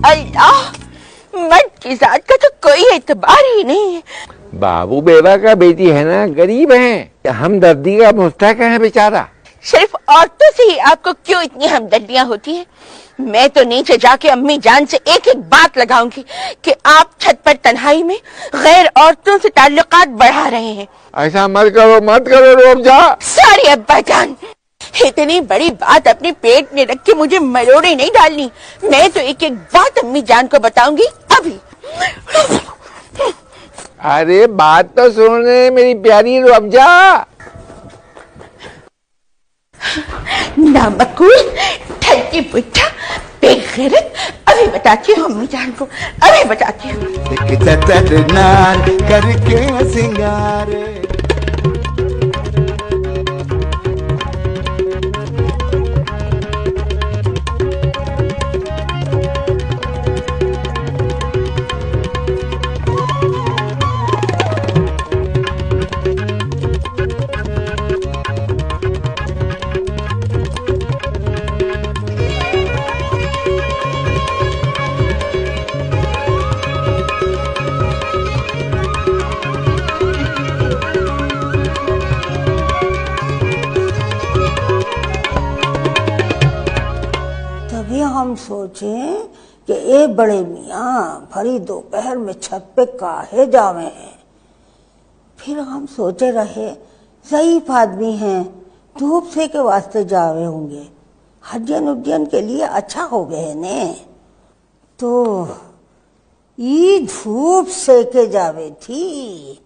अल्लाह, मर्द की जात का तो कोई एतबार ही नहीं है। बाबू बेवा का बेटी है ना, गरीब है, हमदर्दी का मुस्तहक है बेचारा। सिर्फ औरतों से ही आपको क्यों इतनी हमदर्दियां होती हैं? मैं तो नीचे जाके अम्मी जान से एक एक बात लगाऊंगी कि आप छत पर तन्हाई में गैर औरतों से ताल्लुकात बढ़ा रहे हैं। ऐसा मत करो रुअफ़ज़ा। सॉरी अब्बा जान, इतनी बड़ी बात अपने पेट में रख के मुझे मरोड़े नहीं डालनी। मैं तो एक एक बात अम्मी जान को बताऊंगी अभी। अरे बात तो सुन मेरी प्यारी रुअफ़ज़ा। नामकूल, ठगी बुढ़ा, बेगैरत। अभी बताती हूँ अम्मी जान को, अभी बताती हूँ। करके सिंगार हम सोचे कि ए बड़े मियाँ भरी दोपहर में छत पे काहे जावे हैं। फिर हम सोचे रहे ज़ईफ आदमी हैं, धूप से के वास्ते जावे होंगे, हड्डियन उड्डियन के लिए अच्छा हो गए ने। तो ई धूप से के जावे थी।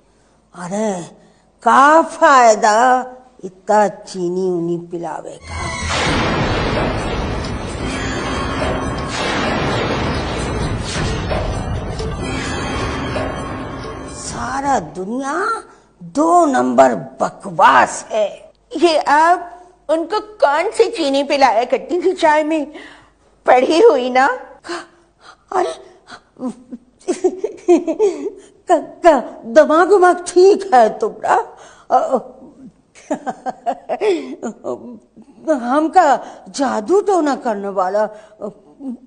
अरे का फायदा इतना चीनी उनी पिलावे का। सारा दुनिया 2 नंबर बकवास है। ये आप उनको कौन सी चीनी पिलाया करती थी चाय में? पढ़ी हुई ना? अरे दिमाग उमाग ठीक है तुम्हारा? हमका जादू टोना करने वाला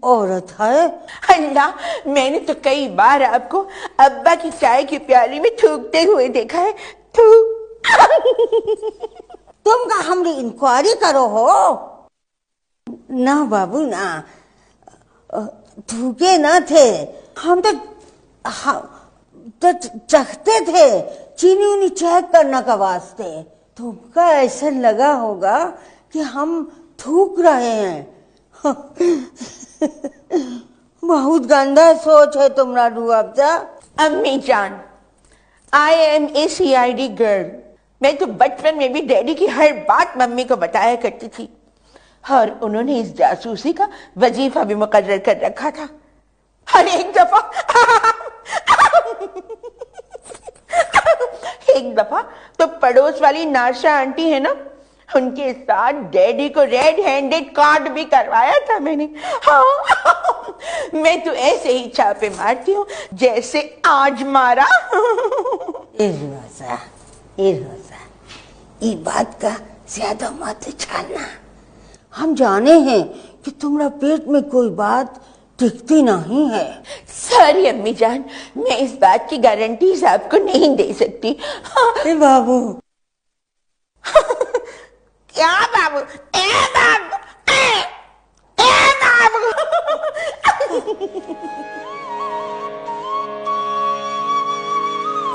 औरत है। अल्लाह, मैंने तो कई बार आपको अब्बा की चाय की प्याली में थूकते हुए देखा है। तुम का हमरी इंक्वायरी करो हो ना बाबू ना, थूके ना थे हम तो चखते थे चीनी उनी चेक करने का वास्ते। तुमका ऐसा लगा होगा कि हम थूक रहे हैं। बहुत गंदा सोच है तुम्हारा रुअफ़ज़ा। अम्मी जान, I am a CID girl. मैं तो बचपन में भी डैडी की हर बात मम्मी को बताया करती थी, और उन्होंने इस जासूसी का वजीफा भी मुकर्रर कर रखा था। और एक दफा तो पड़ोस वाली नाशा आंटी है ना, उनके साथ डैडी को रेड हैंडेड कार्ड भी करवाया था मैंने। हाँ, मैं तो ऐसे ही छापे मारती हूँ जैसे आज मारा। ये बात का ज्यादा मत छाना। हम जाने हैं कि तुम्हारा पेट में कोई बात टिकती नहीं है। सॉरी अम्मी जान, मैं इस बात की गारंटी आपको नहीं दे सकती। ए बाबू। क्या बाबू? ए बाबू, ए बाबू।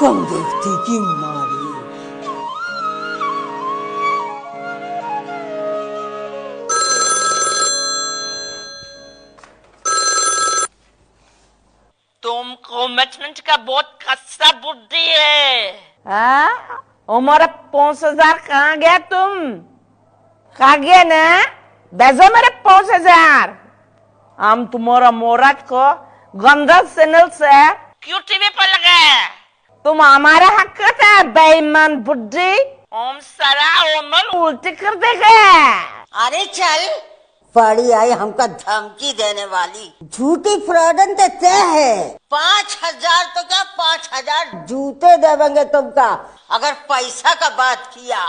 कम देखती की मारी। इन्वेस्टमेंट का बहुत खस्ता बुद्धि है। हमारा 5,000 कहाँ गया तुम? कहाँ गया ना? दे मेरे 5,000। हम तुम्हारा मोरत को गंदा चैनल से क्यों टीवी पर लगा? तुम हमारा हक है बेईमान बुद्धि। ओम सारा ओमल उल्टी कर देगा। अरे चल, पड़ी आई हमका धमकी देने वाली झूठी फ्रॉडन तो तय है। 5,000 तो क्या 5,000 जूते देवेंगे तुमका अगर पैसा का बात किया।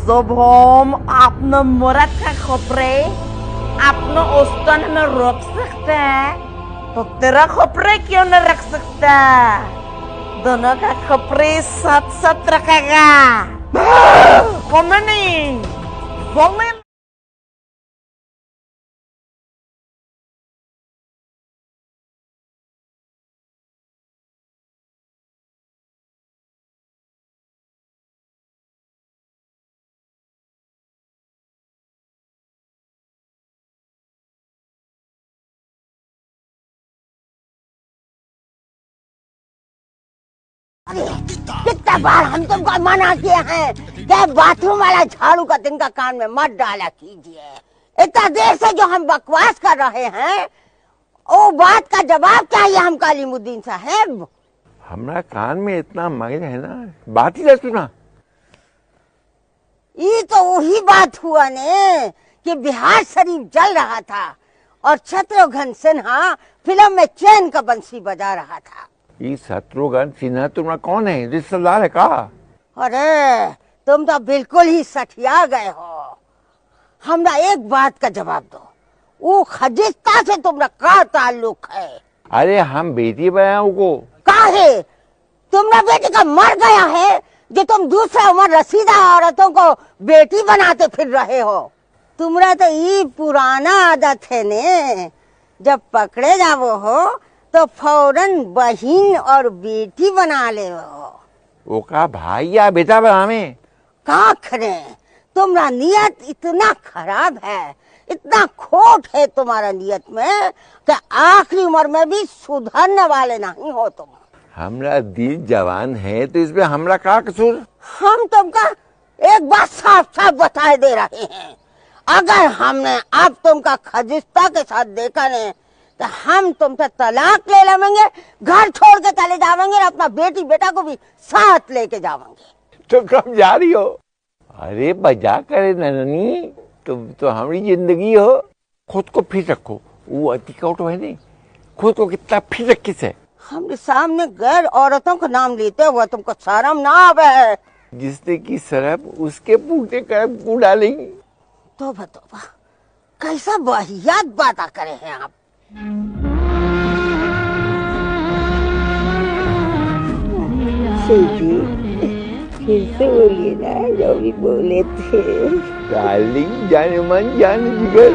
जब हम अपने मुराद का खोपरे अपने उस्तन में रोक सकते हैं तो तेरा खोपरे क्यों न रख सकता? दोनों का खोपरे साथ साथ रखेगा। नहीं बोलने कितना बार हम तुमको मना किए हैं कि बाथरूम वाला झाड़ू का दिन का कान में मत डाला कीजिए। इतना देर से जो हम बकवास कर रहे हैं वो बात का जवाब चाहिए हम कालीमुद्दीन साहब। हमारा कान में इतना मैल है ना, बात ही नहीं सुना। ये तो वही बात हुआ ने कि बिहार शरीफ जल रहा था और शत्रुघ्न सिन्हा फिल्म में चैन का बंसी बजा रहा था। ये शत्रुघ्न सिन्हा तुम्हारा कौन है? रिश्तेदार है का? अरे तुम तो बिल्कुल ही सठिया गए हो। हमरा एक बात का जवाब दो, वो खजिस्ता से तुम्हारा क्या ताल्लुक है? अरे हम बेटी बनाओ को काहे? तुम्हारा बेटी का मर गया है जो तुम दूसरे उम्र रसीदा औरतों को बेटी बनाते फिर रहे हो। तुम्हारा तो ये पुराना आदत है ने, जब पकड़े जाओ हो तो फौरन बहन और बेटी बना ले हो। वो का भाई या बेटा बनावे का करे? तुम्हारा नियत इतना खराब है, इतना खोट है तुम्हारा नियत में कि आखिरी उम्र में भी सुधरने वाले नहीं हो तुम। हमरा दिल जवान है तो इसमें हमरा का कसूर? हम तुमका एक बात साफ साफ बता दे रहे हैं, अगर हमने अब तुमका खजिस्ता के साथ देखा ने तो हम तुमसे तलाक ले लेंगे, घर छोड़ के चले जाएंगे और अपना बेटी बेटा को भी साथ लेके जाएंगे। तो कब जा रही हो? अरे बजा करे नननी, तुम तो हमारी जिंदगी हो। खुद को फिट रखो, वो अतिकौट है नहीं, खुद को कितना फिट रखी से। हमने सामने गैर औरतों का नाम लेते हुए तुमको शर्म ना आवे है? जिसने की शराब उसके बूटे कर को डालेंगी। तोबा तोबा, कैसा वाहियात बात करे हैं आप। फिर से बोलिए ना जो भी बोले थे। डार्लिंग जाने मन जान जिगर।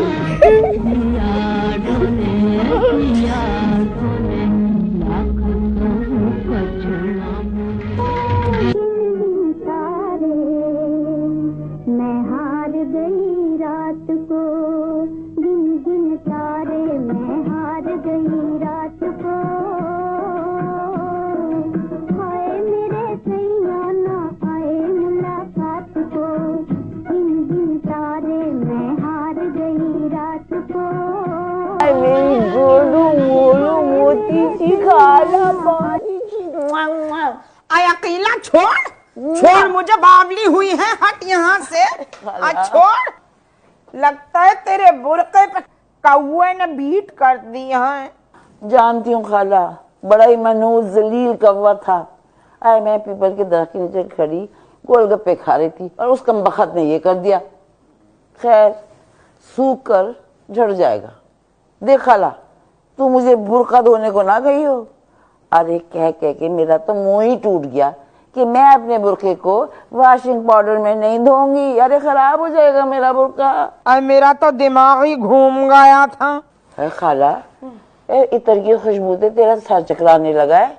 मैं हार गई रात को, गिन गिन तारे मैं हार गई रात को। हाय मेरे सैया ना आए मुलाकात को, गिन गिन तारे मैं हार गई रात को। मेरी गोलू मोलू मोती सी खाला पानी आय अकेला छोड़ छोड़, मुझे बावली हुई है, हट यहाँ से। छोड़, लगता है तेरे बुरके पे कौए ने बीट कर दी है। जानती हूँ खाला, बड़ा ही मनोज जलील कौवा था। आए मैं पीपल के दरख्त के नीचे खड़ी गोलगप्पे खा रही थी और उस कमबख्त ने ये कर दिया। खैर सूख कर झड़ जाएगा। देख खाला, तू मुझे बुरका धोने को ना गई हो। अरे कह कह के मेरा तो मुंह ही टूट गया कि मैं अपने बुरके को वॉशिंग पाउडर में नहीं धोऊंगी। अरे खराब हो जाएगा मेरा बुरका। अरे मेरा तो दिमाग ही घूम गया था। अरे खाला, इतर की खुशबू से तेरा सर चकराने लगा है।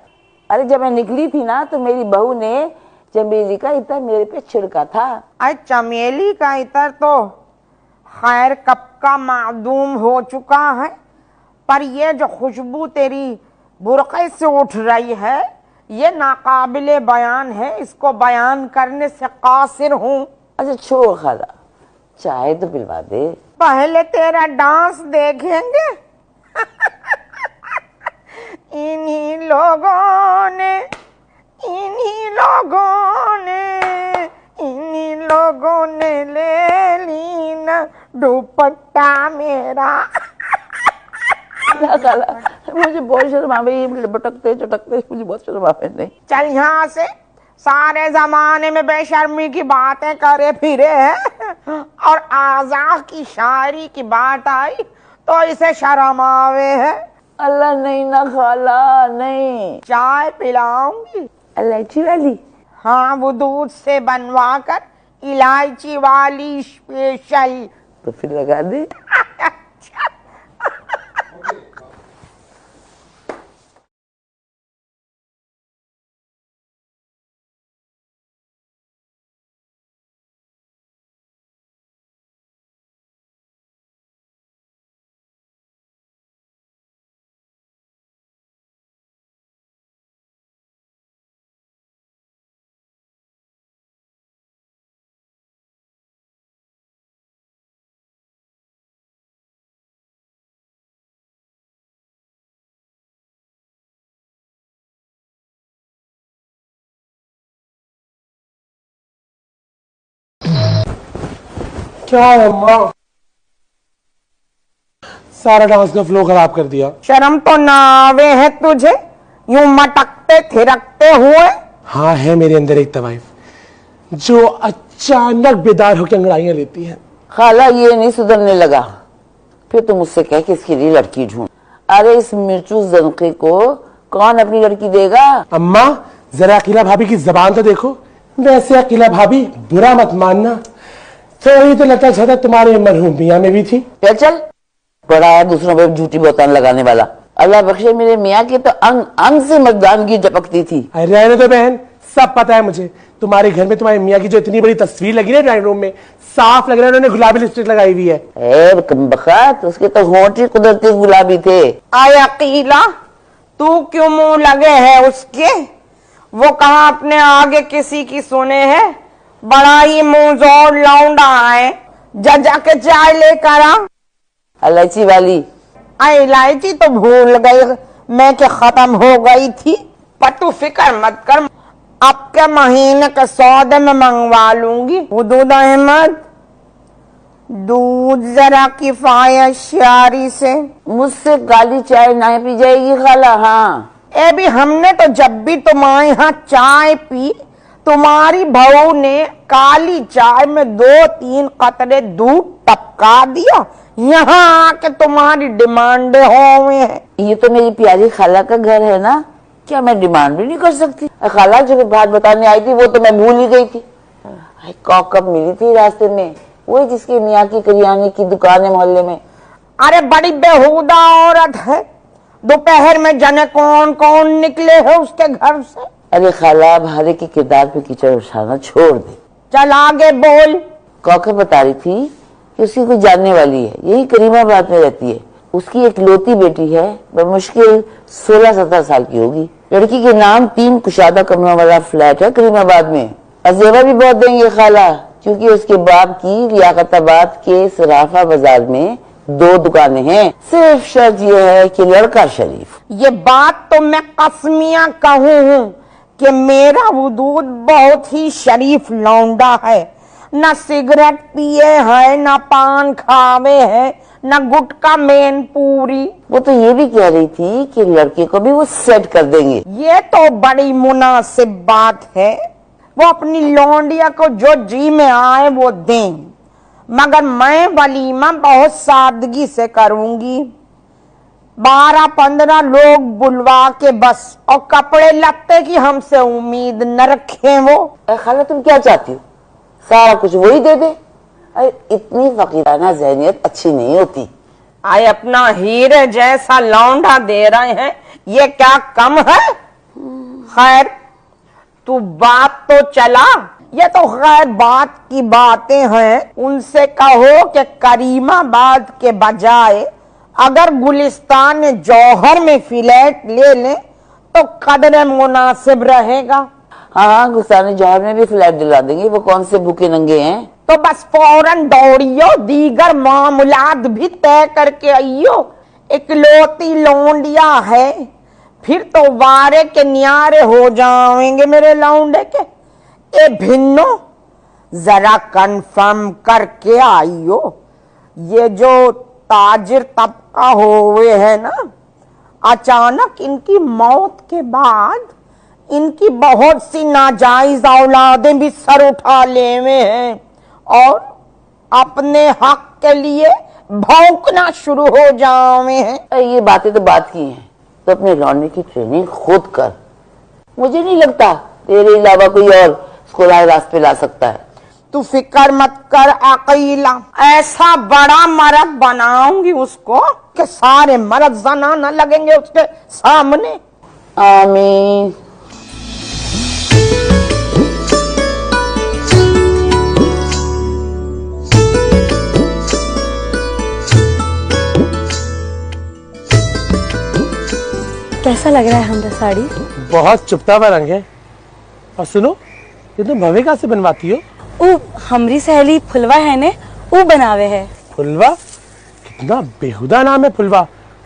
अरे जब मैं निकली थी ना तो मेरी बहू ने चमेली का इतना मेरे पे छिड़का था। अरे चमेली का इतर तो खैर कब का मालूम हो चुका है, पर ये जो खुशबू तेरी बुरक़े से उठ रही है ये नाकाबिले बयान है, इसको बयान करने से कासिर हूँ। अच्छा छोड़ खाला, चाय तो पिलवा दे। पहले तेरा डांस देखेंगे। इन्हीं लोगों ने ले ली ना दुपट्टा मेरा। खाला मुझे बहुत शर्म आ गई, भटकते चटकते मुझे बहुत शर्म आ गई। चल यहाँ से, सारे जमाने में बेशर्मी की बातें करे फिरे हैं और आज़ा की शायरी की बात आई तो इसे शर्म आवे है। अल्लाह नहीं ना खाला, नहीं। चाय पिलाऊंगी। इलायची वाली? हाँ, वो दूध से बनवा कर इलायची वाली स्पेशल। तो फिर लगा दे। क्या है अम्मा, सारा डांस का फ्लो खराब कर दिया। शर्म तो ना आवे है तुझे, यूं मटकते थिरकते हुए। हाँ, है मेरे अंदर एक तवाइफ जो अचानक बेदार होकर अंगड़ाइयां लेती है। खाला ये नहीं सुधरने लगा, फिर तुम मुझसे कह कि इसके लिए लड़की ढूंढ। अरे इस मिर्चू जनके को कौन अपनी लड़की देगा? अम्मा जरा अकीला भाभी की जबान तो देखो। वैसे अकीला भाभी बुरा मत मानना, थोड़ी तो लता छता तुम्हारे मरहूम मियां में भी थी। चल बड़ा है दूसरों पर झूठी बोतान लगाने वाला। अल्लाह बख्शे मेरे मियाँ की तो अंग अंग से मर्दानगी झपकती थी। अरे रहने दो बहन, सब पता है मुझे। तुम्हारे घर में तुम्हारे मियाँ की जो इतनी बड़ी तस्वीर लगी ना ड्राइंग रूम में, साफ लग रहा है उन्होंने गुलाबी लिपस्टिक लगाई हुई है। कमबख्त, उसके तो होंठ ही कुदरती गुलाबी थे। आय अकीला, तू क्यों मुंह लगे है उसके? वो कहाँ अपने आगे किसी की सुने है? बड़ा ही मुंह जोर लौंडा है। जा के चाय लेकर आ। इलायची वाली? इलायची तो भूल गई मैं कि खत्म हो गई थी, पर तू फिक्र मत कर, अब के महीने के सौदे में मंगवा लूंगी। दूध अहमद, दूध जरा किफायत शारी से। मुझसे काली चाय नहीं पी जाएगी खाला? हाँ। ए भी हमने तो जब भी तुम्हारे यहाँ चाय पी, तुम्हारी बहू ने काली चाय में 2-3 कतरे दूध टपका दिया। यहाँ आके तुम्हारी डिमांड हो हैं। ये तो मेरी प्यारी खाला का घर है ना, क्या मैं डिमांड भी नहीं कर सकती? खाला जो बात बताने आई थी वो तो मैं भूल ही गई थी। कब मिली थी रास्ते में, वही जिसकी मियाँ की करियाने की दुकान है मोहल्ले में। अरे बड़ी बेहुदा औरत है, दोपहर में जाने कौन कौन निकले है उसके घर से। अरे खाला भारे के किरदार पे कीचड़ उछालना छोड़ दे। चल आगे बोल। कौकर बता रही थी कि उसकी कोई जानने वाली है, यही करीमाबाद में रहती है। उसकी एक लौती बेटी है, बमुश्किल 16-17 साल की होगी। लड़की के नाम 3 कुशादा कमरों वाला फ्लैट है करीमाबाद में। अजेवा भी बहुत देंगे खाला, क्योंकि उसके बाप की लियाकताबाद के सराफा बाजार में 2 दुकानें हैं। सिर्फ शर्त यह है कि लड़का शरीफ। ये बात तो मैं कसमिया कहूँ हूँ कि मेरा वजूद बहुत ही शरीफ लौंडा है। न सिगरेट पिए है, न पान खावे है, न गुटखा मेन पूरी। वो तो ये भी कह रही थी कि लड़के को भी वो सेट कर देंगे। ये तो बड़ी मुनासिब बात है, वो अपनी लौंडिया को जो जी में आए वो दें, मगर मैं वलीमा बहुत सादगी से करूंगी। 12-15 लोग बुलवा के बस, और कपड़े लत्ते की हमसे उम्मीद न रखें। वो खाला तुम क्या चाहती हो? सारा कुछ वही दे दे? अरे इतनी फकीराना ज़हनियत अच्छी नहीं होती। आए अपना हीरे जैसा लौंडा दे रहे हैं, ये क्या कम है? खैर तू बात तो चला। ये तो खैर बात की बातें हैं। उनसे कहो कि करीमाबाद के बजाय अगर गुलिस्तान जौहर में फ्लैट ले लें तो कदर मुनासिब रहेगा। हाँ, गुस्तान जौहर में भी फ्लैट दिला देंगे। वो कौन से भूखे नंगे हैं? तो बस फौरन दौड़ियो, दीगर मामलात भी तय करके आइयो। इकलौती लौंडिया है, फिर तो वारे के न्यारे हो जाएंगे मेरे लौंडे के। ए भिन्नो, जरा कंफर्म करके आइयो। ये जो ताजिर तबका हुए है ना, अचानक इनकी मौत के बाद इनकी बहुत सी नाजायज औलादें भी सर उठा ले में हैं और अपने हक के लिए भौंकना शुरू हो जावे हैं। ये बातें तो बात की हैं, तो अपने लौंडे की ट्रेनिंग खुद कर। मुझे नहीं लगता तेरे अलावा कोई और इसको राह रास्ते पे ला सकता है। तू फिक्र मत कर अकीला, ऐसा बड़ा मर्द बनाऊंगी उसको कि सारे मर्द ज़नाना लगेंगे उसके सामने। आमीन। कैसा लग रहा है हमरा साड़ी? बहुत चुपता हुआ रंग है। और सुनो, ये तुम भवे कहाँ से बनवाती हो? ऊ हमरी सहेली फुलवा है ने, ऊ बनावे है। फुलवा? कितना बेहुदा नाम है फुलवा।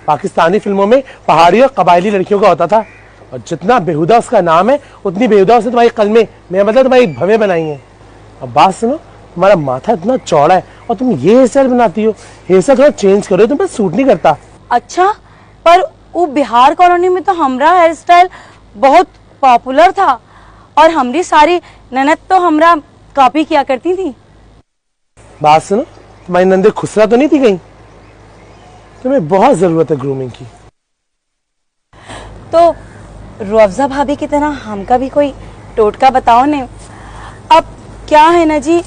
पाकिस्तानी फिल्मों में पहाड़ी और कबायली लड़कियों का होता था, और जितना बेहुदा उसका नाम है उतनी बेहुदा उसने तुम्हारी कलमे, मैं मतलब तुम्हारी भवे बनाई है। अब बात सुनो, तुम्हारा माथा इतना चौड़ा है और तुम ये हेयर स्टाइल बनाती हो। हेयर स्टाइल थोड़ा चेंज करो, तुम पे सूट नहीं करता। अच्छा, पर वो बिहार कॉलोनी में तो हमरा हेयर स्टाइल बहुत पॉपुलर था और हमरी सारी ननद तो हमरा कॉपी किया करती थी। बात सुनो, तुम्हारी नंदे खुसरा तो नहीं थी कहीं? तुम्हें बहुत जरूरत है ग्रूमिंग की। तो रुअफ़ज़ा भाभी की तरह हमका भी कोई टोटका बताओ ने। अब क्या है ना जी,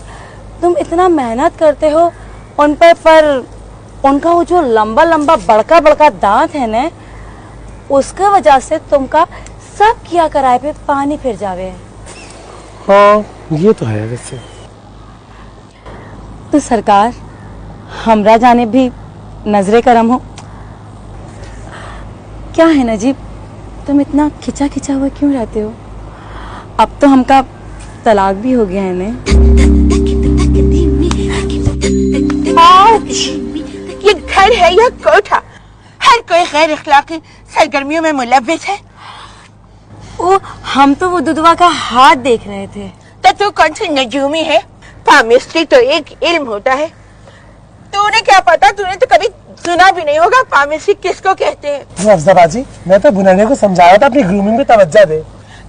तुम इतना मेहनत करते हो उन पर उनका वो जो लंबा लंबा बड़का बड़का दांत है ना, उसका वजह से तुमका सब किया कराए पे पानी फिर जावे है। हाँ, ये तो है वैसे। तो सरकार, हमरा जाने भी नजरे करम हो। क्या है ना जी, तुम इतना खिंचा खिंचा हुआ क्यों रहते हो? अब तो हमका तलाक भी हो गया है ने। ये घर है या कोठा? हर कोई गैर अखलाकी सरगर्मियों में मुलव्विस है। ओ, हम तो वो दुधवा का हाथ देख रहे थे। तो तू कौन सी नजूमी है? पामिस्ट्री तो एक इल्म होता है। तूने क्या पता, तूने तो कभी सुना भी नहीं होगा पामिस्ट्री किसको कहते हैं। अफजा बाजी, मैं तो बुनाने को समझाया था अपनी ग्रूमिंग पे तवज्जो दे।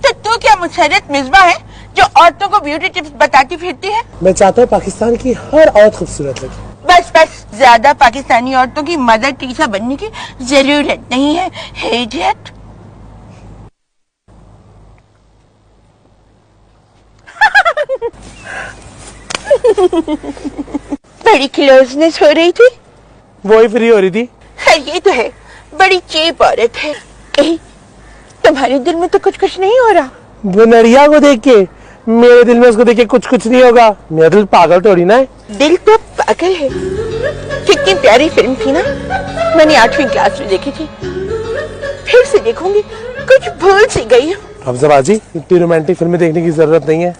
तो तू क्या मुसर्रत मिसबा है जो औरतों को ब्यूटी टिप्स बताती फिरती है? मैं चाहता हूँ पाकिस्तान की हर औरत खूबसूरत लगे। बस बस, ज्यादा पाकिस्तानी औरतों की मदर टीसा बनने की जरूरत नहीं है। इडियट। बड़ी क्लोजनेस हो रही थी। वो ही फ्री हो रही थी। खैर ये तो है, बड़ी चीप औरत है। तुम्हारे दिल में तो कुछ नहीं हो रहा। बुनरिया को देख के मेरे दिल में उसको देख के कुछ नहीं होगा। मेरा दिल पागल थोड़ी ना है। दिल तो पागल है। कितनी प्यारी फिल्म थी ना, मैंने 8वीं क्लास में देखी थी। फिर से देखूंगी, कुछ भूल सी गई हूँ। अफजा बाजी, इतनी रोमांटिक फिल्में देखने की जरूरत नहीं है।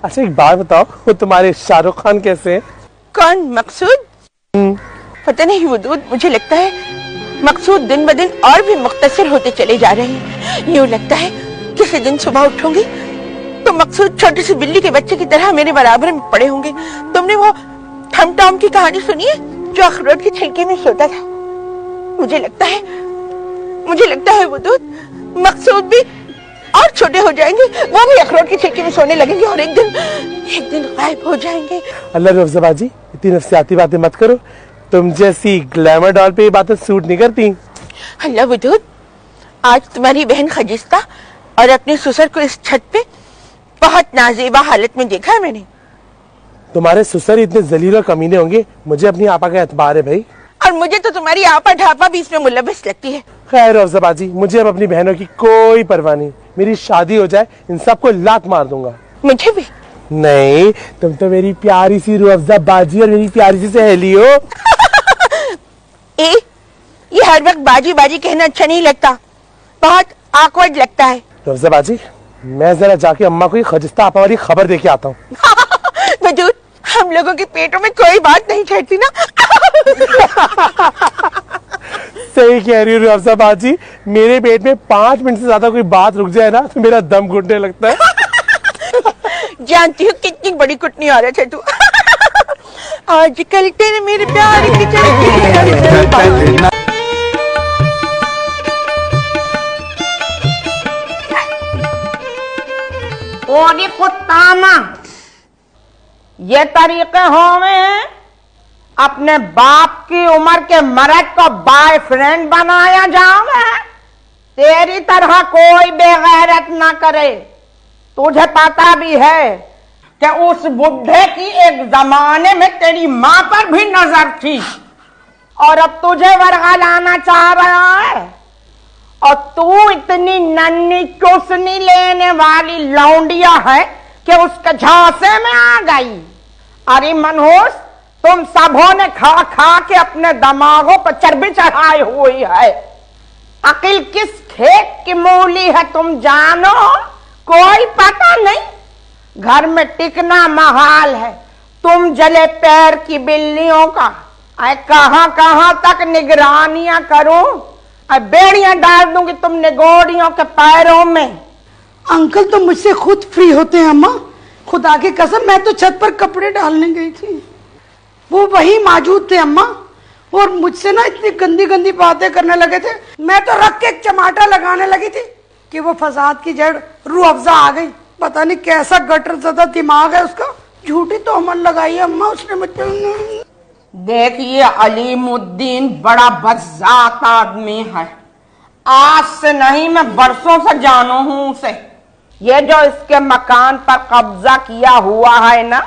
अच्छा एक बात बताओ, वो तुम्हारे शाहरुख खान कैसे हैं? कौन, मकसूद? पता नहीं वदूद, मुझे लगता है मकसूद दिन ब दिन और भी मुख्तसर होते चले जा रहे हैं। यूँ लगता है किसी दिन सुबह उठूंगी तो मकसूद छोटी सी बिल्ली के बच्चे की तरह मेरे बराबर में पड़े होंगे। तुमने वो थम टॉम की कहानी सुनी है जो अखरोट के छिलके में सोता था? मुझे लगता है वदूद, मकसूद भी और छोटे हो जाएंगे, वो भी अखरोट के छिलके में सोने लगेंगे और एक दिन गायब हो जाएंगे। अल्लाह अफजा बाजी, इतनी नफसियाती बातें मत करो। तुम जैसी ग्लैमर डॉल पे ये बातें सूट नहीं करती। अल्लाह वदूद, आज तुम्हारी बहन खजिस्ता और अपने ससुर को इस छत पे बहुत नाजेबा हालत में देखा है मैंने। तुम्हारे ससुर इतने जलील और कमीने होंगे, मुझे अपनी आपा का एतबार है भाई। और मुझे तो तुम्हारी आपा ढापा भी इसमें मुलव्वस लगती है। खैर अफजा बाजी, मुझे अब अपनी बहनों की कोई परवाह नहीं। मेरी शादी हो जाए इन सबको लात मार दूंगा। मुझे भी नहीं, तुम तो मेरी प्यारी सी रूह अफ़ज़ा बाजी और मेरी प्यारी सी सहेली हो। ये हर वक्त बाजी बाजी कहना अच्छा नहीं लगता, बहुत awkward लगता है। रूह अफ़ज़ा बाजी, मैं जरा जाके अम्मा को ये खजिस्ता आपा वाली खबर दे के आता हूँ। वजूद, हम लोगों के पेटों में कोई बात नहीं चढ़ती ना। सही कह रही हो रूह अफ़ज़ा बाजी, मेरे पेट में 5 मिनट से ज्यादा कोई बात रुक जाए ना तो मेरा दम घुटने लगता है। जानती हूँ कितनी बड़ी कुटनी औरत है तू। आजकल तेरे मेरे प्यार की चलती। ओरी कुत्ता मां, ये तरीके होवे हैं अपने बाप की उम्र के मर्द को बॉयफ्रेंड बनाया जावे। तेरी तरह कोई बेगैरत ना करे। तुझे पता भी है कि उस बुढ़े की एक जमाने में तेरी मां पर भी नजर थी और अब तुझे वर्गलाना चाह रहा है। और तू इतनी नन्ही चुसनी लेने वाली लौंडिया है कि उसके झांसे में आ गई। अरे मनहूस, तुम सबों ने खा खा के अपने दिमागों पर चर्बी चढ़ाई हुई है। अकिल किस खेत की मूली है तुम जानो, कोई पता नहीं। घर में टिकना महाल है। तुम जले पैर की बिल्लियों का कहां कहां तक निगरानियां करूं, बेड़ियां डाल दूंगी तुम निगोड़ियों के पैरों में। अंकल तो मुझसे खुद फ्री होते हैं अम्मा, खुदा की कसम। मैं तो छत पर कपड़े डालने गई थी, वो वही मौजूद थे अम्मा, और मुझसे ना इतनी गंदी गंदी बातें करने लगे थे। मैं तो रख के एक चमाटा लगाने लगी थी कि वो फसाद की जड़ रूह अफ़ज़ा आ गई। पता नहीं कैसा गटर ज़दा दिमाग है उसका, झूठी तोहमत लगाई है अम्मा उसने मुझे। देखिए, अलीमुद्दीन बड़ा बदजात आदमी है। आज से नहीं, मैं बरसों से जानू हूं उसे। ये जो इसके मकान पर कब्जा किया हुआ है ना,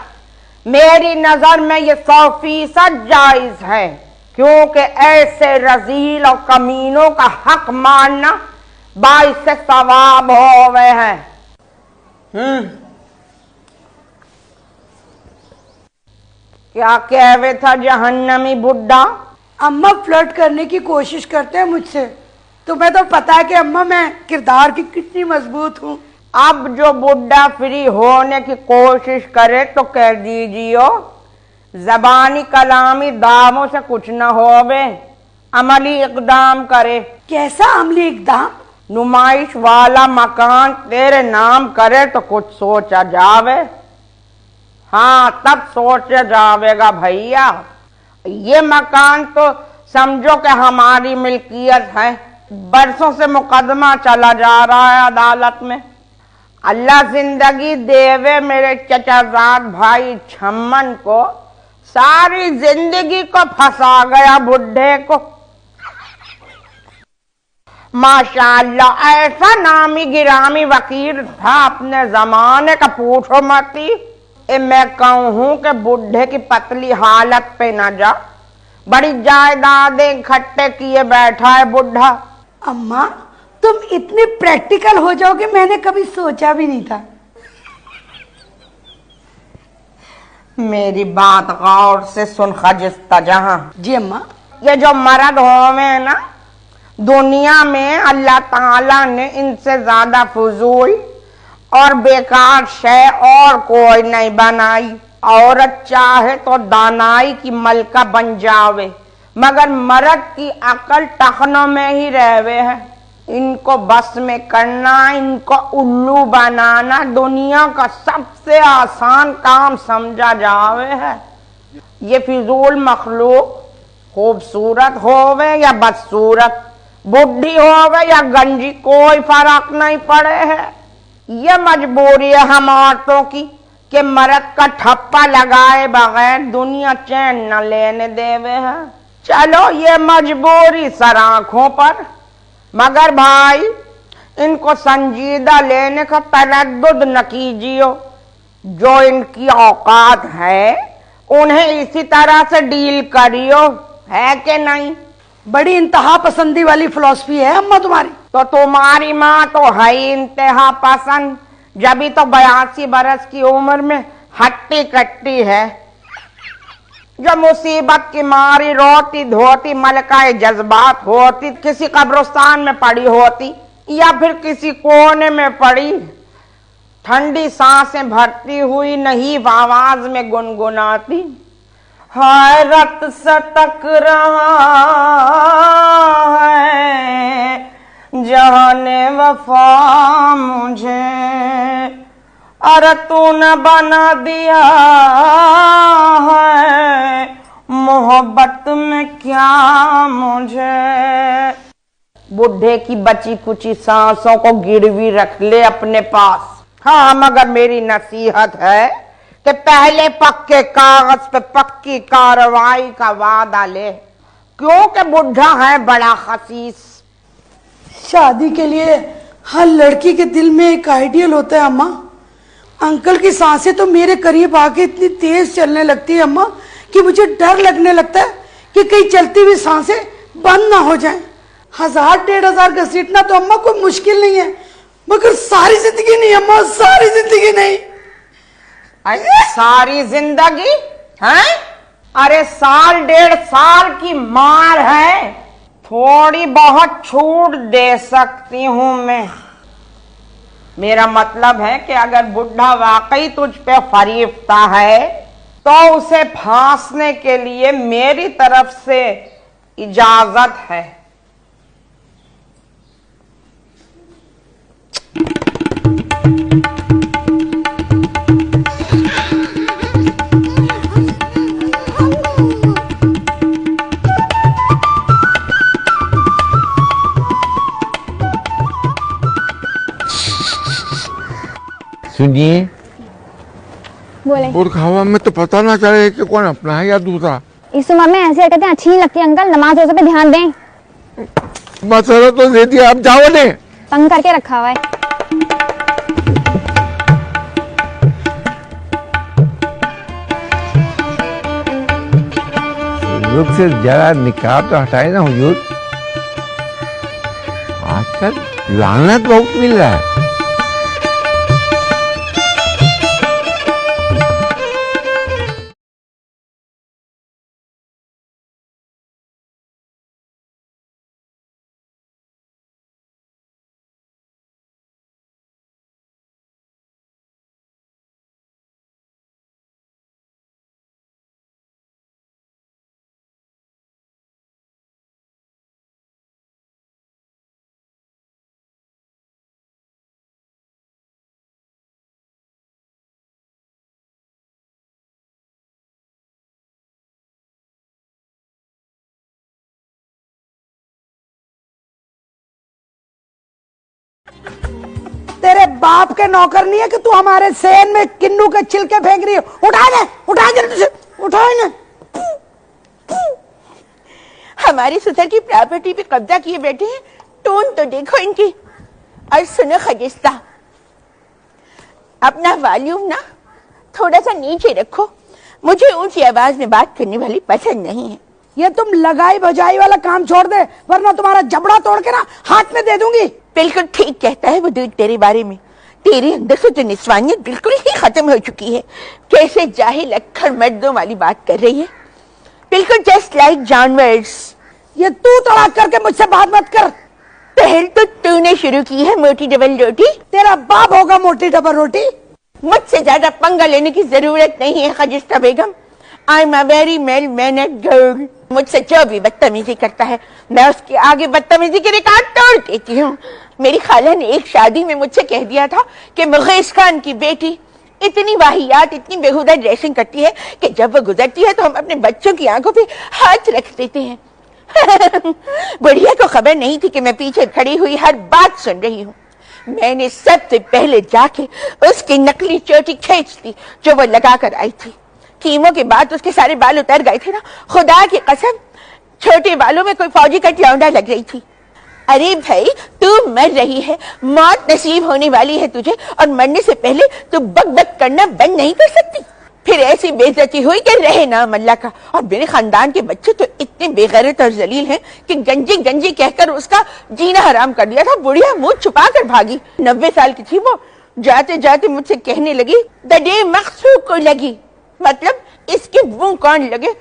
मेरी नजर में ये 100% जायज है, क्योंकि ऐसे रजील और कमीनों का हक मानना बाइस सवाब हो गए हैं। क्या कहवे था जहन्नमी बुड्ढा? अम्मा फ्लर्ट करने की कोशिश करते हैं मुझसे, तुम्हें तो पता है कि अम्मा मैं किरदार की कितनी मजबूत हूँ। अब जो बुड्ढा फ्री होने की कोशिश करे तो कह दीजिए, जबानी कलामी दामों से कुछ न होवे, अमली इकदाम करे। कैसा अमली इकदाम? नुमाइश वाला मकान तेरे नाम करे तो कुछ सोचा जावे। हाँ, तब सोचा जावेगा भैया। ये मकान तो समझो कि हमारी मिल्कियत है। बरसों से मुकदमा चला जा रहा है अदालत में। अल्लाह जिंदगी देवे मेरे चचाजाद भाई छम्मन को, सारी जिंदगी को फंसा गया बुढ़े को। माशाअल्लाह, ऐसा नामी गिरामी वकील था अपने जमाने का, पूछो मती। मैं कहूं कि बुढ़े की पतली हालत पे न जा, बड़ी जायदादें इकट्ठे किए बैठा है बुढ़ा। अम्मा, तुम इतनी प्रैक्टिकल हो जाओगे मैंने कभी सोचा भी नहीं था। मेरी बात गौर से सुन खजिस्ता जहां। जी अम्मा। ये जो मर्द होवे ना, दुनिया में अल्लाह ताला ने इनसे ज्यादा फजूल और बेकार शय और कोई नहीं बनाई। औरत चाहे तो दानाई की मलका बन जावे, मगर मर्द की अकल टखनों में ही रहवे है। इनको बस में करना, इनको उल्लू बनाना दुनिया का सबसे आसान काम समझा जावे है। ये फिजूल मखलूक खूबसूरत होवे या बदसूरत, बुढ़ी होवे या गंजी, कोई फर्क नहीं पड़े है। ये मजबूरी है हम औरतों की कि मर्द का ठप्पा लगाए बगैर दुनिया चैन न लेने देवे है। चलो ये मजबूरी सर आंखों पर, मगर भाई इनको संजीदा लेने का तरद्दुद न कीजिए। जो इनकी औकात है उन्हें इसी तरह से डील करियो, है कि नहीं? बड़ी इंतहा पसंदी वाली फिलॉसफी है अम्मा तुम्हारी। तो तुम्हारी माँ तो है ही इंतहा पसंद, जब तो 82 बरस की उम्र में हट्टी कट्टी है। जो मुसीबत की मारी रोती धोती मलकाए जज्बात होती, किसी कब्रिस्तान में पड़ी होती या फिर किसी कोने में पड़ी, ठंडी सांसें भरती हुई नहीब आवाज में गुनगुनाती, हैरत सटक रहा है जहाने वफा मुझे, अरे तूने बना दिया है मोहब्बत में क्या मुझे। बुढ़े की बची कुची सांसों को गिरवी रख ले अपने पास। हाँ, मगर मेरी नसीहत है कि पहले पक्के कागज पे पक्की कार्रवाई का वादा ले, क्योंकि बुढ़ा है बड़ा खसीस। शादी के लिए हर लड़की के दिल में एक आइडियल होता है अम्मा। अंकल की सांसें तो मेरे करीब आके इतनी तेज चलने लगती है अम्मा कि मुझे डर लगने लगता है कि कहीं चलती हुई सांसें बंद ना हो जाएं। 1000-1500 घसीटना तो अम्मा कोई मुश्किल नहीं है, मगर सारी जिंदगी नहीं अम्मा, सारी जिंदगी नहीं। सारी जिंदगी है? अरे 1.5 साल की मार है, थोड़ी बहुत छूट दे सकती हूं मैं। मेरा मतलब है कि अगर बुढ़ा वाकई तुझ पे फरीफ्ता है तो उसे फांसने के लिए मेरी तरफ से इजाजत है। सुनिए, बोले बुर्ख हवा में तो पता ना चले कि कौन अपना है या दूसरा। इस उम्र में ऐसी हरकतें अच्छी नहीं लगती अंकल, नमाज रोजे पे ध्यान दें। मसला तो दे दिया, आप जाओ ने। तंग करके रखा हुआ है। रुख से जरा निकाब तो हटाए ना हुजूर, आजकल लानत बहुत मिल रहा है। तेरे बाप के नौकर नहीं है कि तू हमारे सेन में किन्नू के छिलके फेंक रही हो। उठा जल्दी से, उठा ना। हमारी सुथर की प्रॉपर्टी पे कब्जा किए बैठे हैं, टोन तो देखो इनकी। और सुनो खजिस्ता, अपना वॉल्यूम ना थोड़ा सा नीचे रखो, मुझे ऊंची आवाज में बात करने वाली पसंद नहीं है। ये तुम लगाई बजाई वाला काम छोड़ दे, वरना तुम्हारा जबड़ा तोड़ के ना हाथ में दे दूंगी। बिल्कुल ठीक कहता है वो दूध तेरे बारे में। तेरे अंदर से तो निस्वानियत बिल्कुल ही खत्म हो चुकी है। कैसे जाहिल अक्खड़ मर्दों वाली बात कर रही है, बिल्कुल जस्ट लाइक जानवर्स। ये तू तड़ाक करके मुझसे बात मत कर। पहल तो तूने शुरू की है मोटी डबल रोटी। तेरा बाप होगा मोटी डबल रोटी। मुझसे ज्यादा पंगा लेने की जरूरत नहीं है Khujista Begum. I am a very well mannered girl. मुझसे जो भी बदतमीजी करता है मैं उसके आगे बदतमीजी के रिकॉर्ड तोड़ देती हूँ। मेरी खाला ने एक शादी में मुझसे कह दिया था कि मुगेज खान की बेटी इतनी वाहियात, इतनी बेहुदा ड्रेसिंग करती है कि जब वो गुजरती है तो हम अपने बच्चों की आंखों पे हाथ रख देते हैं। बुढ़िया को खबर नहीं थी कि मैं पीछे खड़ी हुई हर बात सुन रही हूँ। मैंने सबसे पहले जाके उसकी नकली चोटी खींच दी जो वो लगा कर आई थी। कीमों के बाद उसके सारे बाल उतर गए थे ना, खुदा की कसम छोटे बालों में कोई फौजी का लौंडा लग रही थी। अरे भाई, तू मर रही है, मौत नसीब होने वाली है तुझे, और मरने से पहले तू बक बक करना बंद नहीं कर सकती। फिर ऐसी बेइज्जती हुई कि रहे ना मल्ला का। और मेरे खानदान के बच्चे तो इतने बेगैरत और जलील हैं कि गंजी गंजी कहकर उसका जीना हराम कर दिया था। बुढ़िया मुंह छुपा कर भागी। 90 साल की थी वो। जाते जाते मुझसे कहने लगी द डे मकसूद को लगी, मतलब इसके मुंह कौन लगे।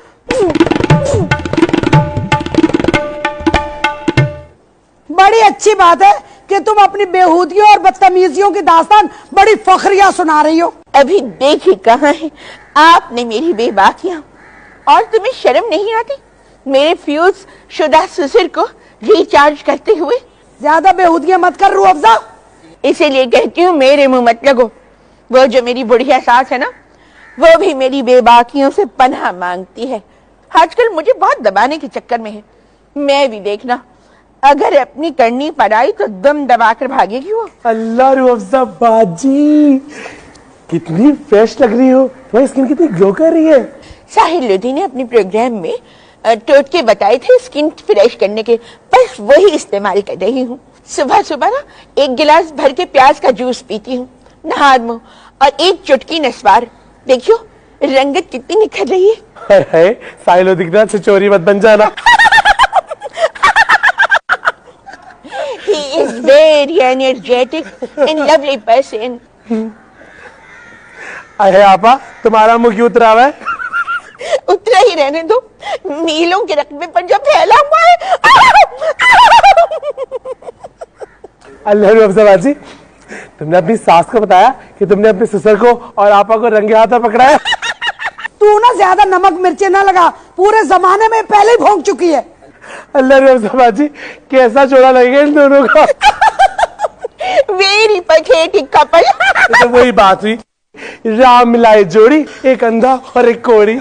बड़ी अच्छी बात है कि तुम अपनी बेहूदियों और बदतमीजियों की दास्तान बड़ी फखरिया सुना रही हो। अभी देखी कहाँ है आपने मेरी बेबाकियां, और तुम्हें शर्म नहीं आती मेरे फ्यूज शुदा ससुर को रिचार्ज करते हुए। ज्यादा बेहूदियां मत कर रूह अफ़ज़ा। इसीलिए कहती हूँ मेरे मुंह मत लगो। वो जो मेरी बुढ़िया सास है ना, वो भी मेरी बेबाकियों से पनाह मांगती है। आजकल मुझे बहुत दबाने के चक्कर में है। मैं भी देखना, अगर अपनी करनी पड़ाई तो दम दबाकर भागेगी वो। अल्लाह रूह अफ़ज़ा बाजी, कितनी फ्रेश लग रही हो, तुम्हारी स्किन कितनी ग्लो कर रही है। साहिल लोधी ने अपने प्रोग्राम में टोटके बताए थे स्किन फ्रेश करने के, बस वही इस्तेमाल कर रही हूँ। सुबह सुबह ना 1 गिलास भर के प्याज का जूस पीती हूँ, नहा मुंह, और 1 चुटकी नस्वार। देखियो रंगत कितनी निखर रही है। हाय साहिल लोधी की तरह चोरी मत बन जाना। He is very energetic and lovely person. अरे आपा, तुम्हारा मुंह क्यों उतरा हुआ है? उतरा ही रहने दो, मीलों के रकबे पर जो फैला हुआ है। अल्लाह रूह अफ़ज़ा बाजी, तुमने अपनी सास को बताया कि तुमने अपने ससुर को और आपा को रंगे हाथों पकड़ा है? तू ना ज्यादा नमक मिर्चे ना लगा, पूरे जमाने में पहले ही भोंक चुकी है। अल्लाह रूह अफ़ज़ा बाजी, कैसा जोड़ा लगेगा इन दोनों का। Very pathetic couple. तो वही बात हुई, राम मिलाए जोड़ी, एक अंधा और एक कोड़ी।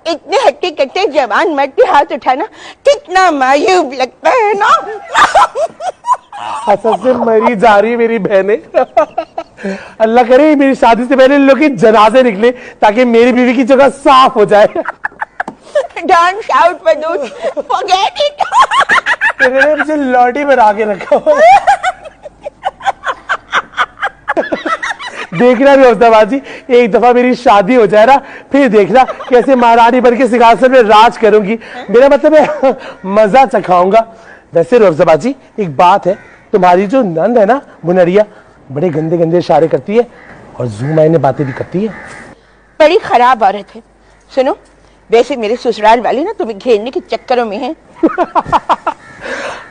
इतने हट्टे कट्टे जवान मर्द पे हाथ उठाना कितना मायूब लगता है ना। हसद से मरी जा रही मेरी बहने। अल्लाह करे मेरी शादी से पहले इन लोग के जनाजे निकले ताकि मेरी बीवी की जगह साफ हो जाए। Don't shout for those, forget it. तेरे मुझे लॉटी में आके रखा हुआ है। देखना भी अफ़ज़ा बाजी, एक दफा मेरी शादी हो जाए ना, फिर देखना कैसे महारानी बन के सिंहासन में राज करूंगी। मेरा मतलब है मजा चखाऊंगा। वैसे अफ़ज़ा बाजी एक बात है, तुम्हारी जो नंद है ना मुनरिया, बड़े गंदे गंदे इशारे करती है और जूम आईने बातें भी करती है। बड़ी खराब औरत है। सुनो, वैसे मेरे ससुराल वाले ना तुम्हें घेरने के चक्करों में हैं।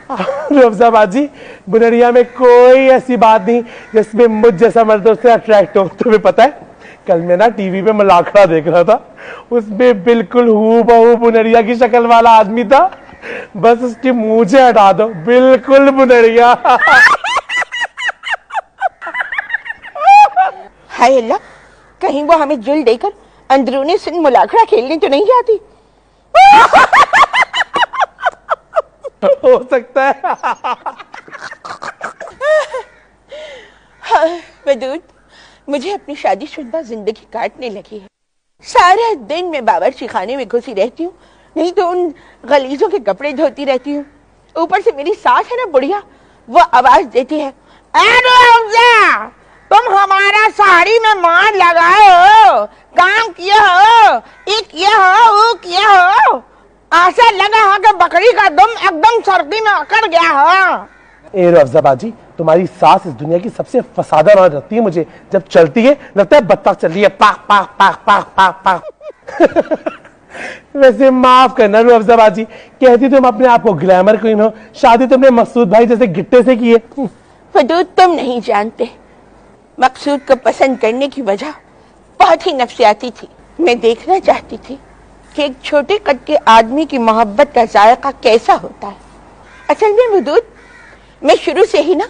अफ़ज़ा बाजी, बुनरिया में कोई ऐसी बात नहीं जिसमें मुझ जैसा मर्द उससे अट्रैक्ट हो। तुम्हें पता है, कल मैं ना टीवी पे मलाखड़ा देख रहा था, उसमें बिल्कुल हूबहू बुनरिया की शक्ल वाला आदमी था। बस उसकी मूंछें हटा दो, बिल्कुल बुनरिया। हाय अल्लाह, कहीं वो हमें जुल देकर अंदरूनी सिंध मुलाखड़ा खेलने तो नहीं आती। हो सकता है। वदूद, मुझे अपनी शादीशुदा जिंदगी काटने लगी है। सारा दिन मैं बावर्ची खाने में घुसी रहती हूँ, नहीं तो उन गलीजों के कपड़े धोती रहती हूँ। ऊपर से मेरी सास है ना बुढ़िया, वो आवाज देती है, अरे तुम हमारा साड़ी में मार लगाए हो, काम किया हो, ये किया हो, वो किया हो, ऐसा लगा हो कि बकरी का दम एकदम सर्दी में अकड़ गया हो। ए अफ़ज़ा बाजी, तुम्हारी सास इस दुनिया की सबसे फसादा औरत लगती है मुझे। जब चलती है लगता है बत्तख चल रही है, पाक पाक पाक पाक पाक पाक। वैसे माफ करना अफ़ज़ा बाजी, कहती तुम अपने आप को ग्लैमर क्वीन हो, शादी तुमने मकसूद भाई जैसे गिट्टे से की है। वदूद, तुम नहीं जानते, मकसूद को पसंद करने की वजह बहुत ही नफसियाती थी। मैं देखना चाहती थी कि एक छोटे कद के आदमी की मोहब्बत का जायका कैसा होता है। असल में वदूद, मैं शुरू से ही ना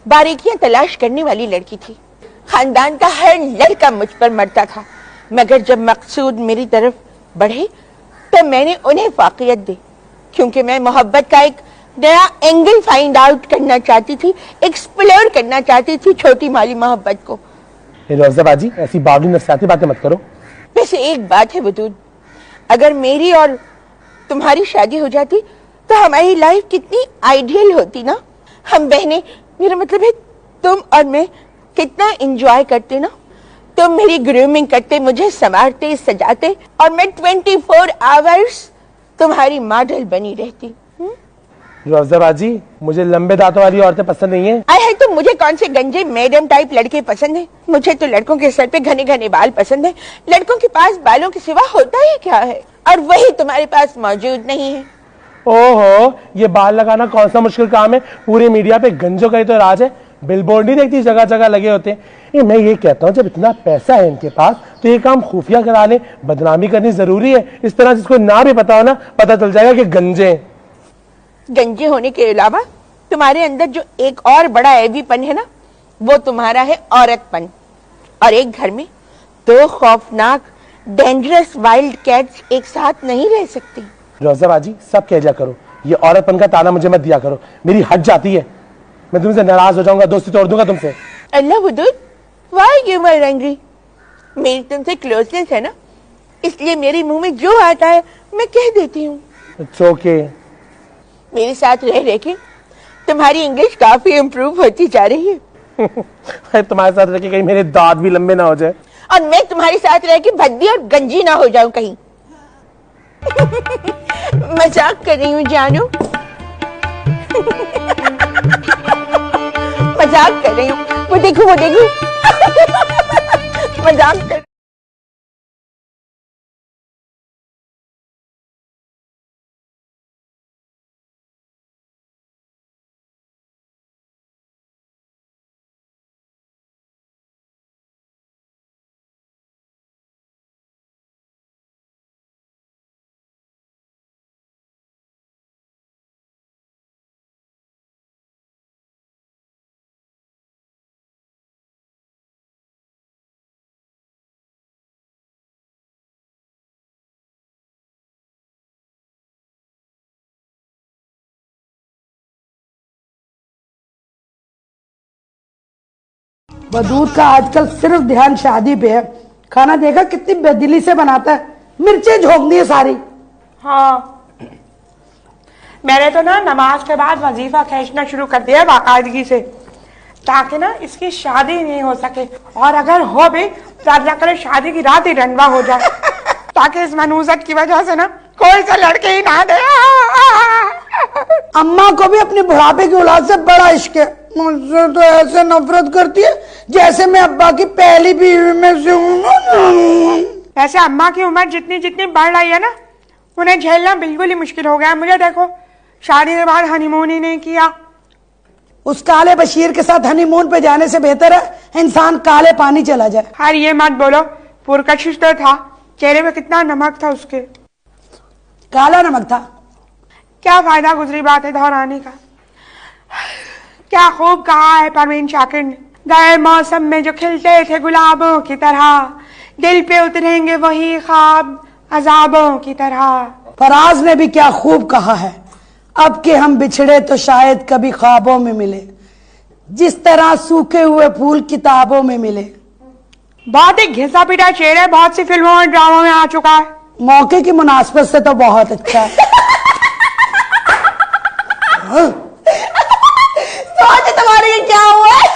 बारीकियां तलाश करने वाली लड़की थी। खानदान का हर लड़का मुझ पर मरता था, मगर जब मकसूद मेरी तरफ बढ़े तो मैंने उन्हें फाकियत दी, क्योंकि मैं मोहब्बत का एक नया एंगल फाइंड आउट करना चाहती थी, एक्सप्लोर करना चाहती थी छोटी माली मोहब्बत को। अफ़ज़ा बाजी, ऐसी बावली नफसियाती बातें मत करो। वैसे एक बात है वदूद, अगर मेरी और तुम्हारी शादी हो जाती तो हमारी लाइफ कितनी आइडियल होती ना। हम बहनें, मेरा मतलब है तुम और मैं कितना एंजॉय करते ना। तुम मेरी ग्रूमिंग करते, मुझे संवारते सजाते, और मैं 24 आवर्स तुम्हारी मॉडल बनी रहती। अफजा बाजी, मुझे लंबे दांतों वाली औरतें पसंद नहीं है। आए है तो मुझे कौन से गंजे मैडम टाइप लड़के पसंद है? मुझे तो लड़कों के सर पे घने घने बाल पसंद है। लड़कों के पास बालों के सिवा होता ही क्या है, और वही तुम्हारे पास मौजूद नहीं है। ओहो, ये बाल लगाना कौन सा मुश्किल काम है? पूरे मीडिया पे गंजों का ही तो राज है। बिलबोर्ड नहीं देखती, जगह जगह लगे होते हैं। मैं ये कहता हूँ, जब इतना पैसा है इनके पास तो ये काम खुफिया करा ले। बदनामी करनी जरूरी है। इस तरह जिसको ना भी पता हो ना, पता चल जाएगा कि गंजे हैं। गंजे होने के अलावा तुम्हारे अंदर जो एक और बड़ा ऐबीपन है ना, वो तुम्हारा है औरतपन। और एक घर में दो खौफनाक डेंजरस वाइल्ड कैट्स एक साथ नहीं रह सकती। रोजा बाजी, सब कह दिया करो, ये औरतपन का ताना मुझे मत दिया करो, मेरी हद जाती है। मैं तुमसे नाराज हो जाऊंगा, दोस्ती तोड़ दूंगा तुमसे। अल्लाह हुदूद, व्हाई यू आर एंग्री? मेरी तुमसे क्लोजनेस है ना, इसलिए मेरे मुंह में जो आता है मैं कह देती हूँ। It's okay. मेरे साथ रह रह के तुम्हारी इंग्लिश काफी इम्प्रूव होती जा रही है। तुम्हारे साथ रह के कहीं मेरे दांत भी लंबे ना हो जाए, और मैं तुम्हारे साथ रह के भद्दी और गंजी ना हो जाऊं कहीं। मजाक कर रही हूँ जानू, मजाक कर रही हूँ। वो देखो मजाक कर। बदूद का आजकल सिर्फ ध्यान शादी पे है। खाना देखा कितनी बेदिली से बनाता है, मिर्चें झोंक दी है सारी। हाँ, मैंने तो ना नमाज के बाद वजीफा खींचना शुरू कर दिया बाकायदगी से, ताकि ना इसकी शादी नहीं हो सके, और अगर हो भी तो अल्लाह करे शादी की रात ही रंडवा हो जाए, ताकि इस मनूजत की वजह से ना कोई सा लड़के ही ना दे। अम्मा को भी अपने बुढ़ापे की औलाद से बड़ा इश्क है। मुझसे तो ऐसे नफरत करती है जैसे मैं अब्बा की पहली बीवी में से हूँ। ऐसे अम्मा की उम्र जितनी जितनी बढ़ रही है ना, उन्हें झेलना बिल्कुल ही मुश्किल हो गया है। मुझे देखो, शादी के बाद हनीमून ही नहीं किया। उस काले बशीर के साथ हनीमून पे जाने से बेहतर है इंसान काले पानी चला जाए। यार ये मत बोलो, पुरकशिश तो था, चेहरे पे कितना नमक था उसके। काला नमक था। क्या फायदा गुजरी बात है दोहराने का। क्या खूब कहा है परवीन शाकिर ने, गए मौसम में जो खिलते थे गुलाबों की तरह, दिल पे उतरेंगे वही ख्वाब अजाबों की तरह। फराज ने भी क्या खूब कहा है, अब के हम बिछड़े तो शायद कभी ख्वाबों में मिले, जिस तरह सूखे हुए फूल किताबों में मिले। बहुत ही घिसा पिटा शेर है, बहुत सी फिल्मों और ड्रामों में आ चुका है। मौके की मुनासिबत से तो बहुत अच्छा है। सोच तुम्हारे लिए क्या हुआ है?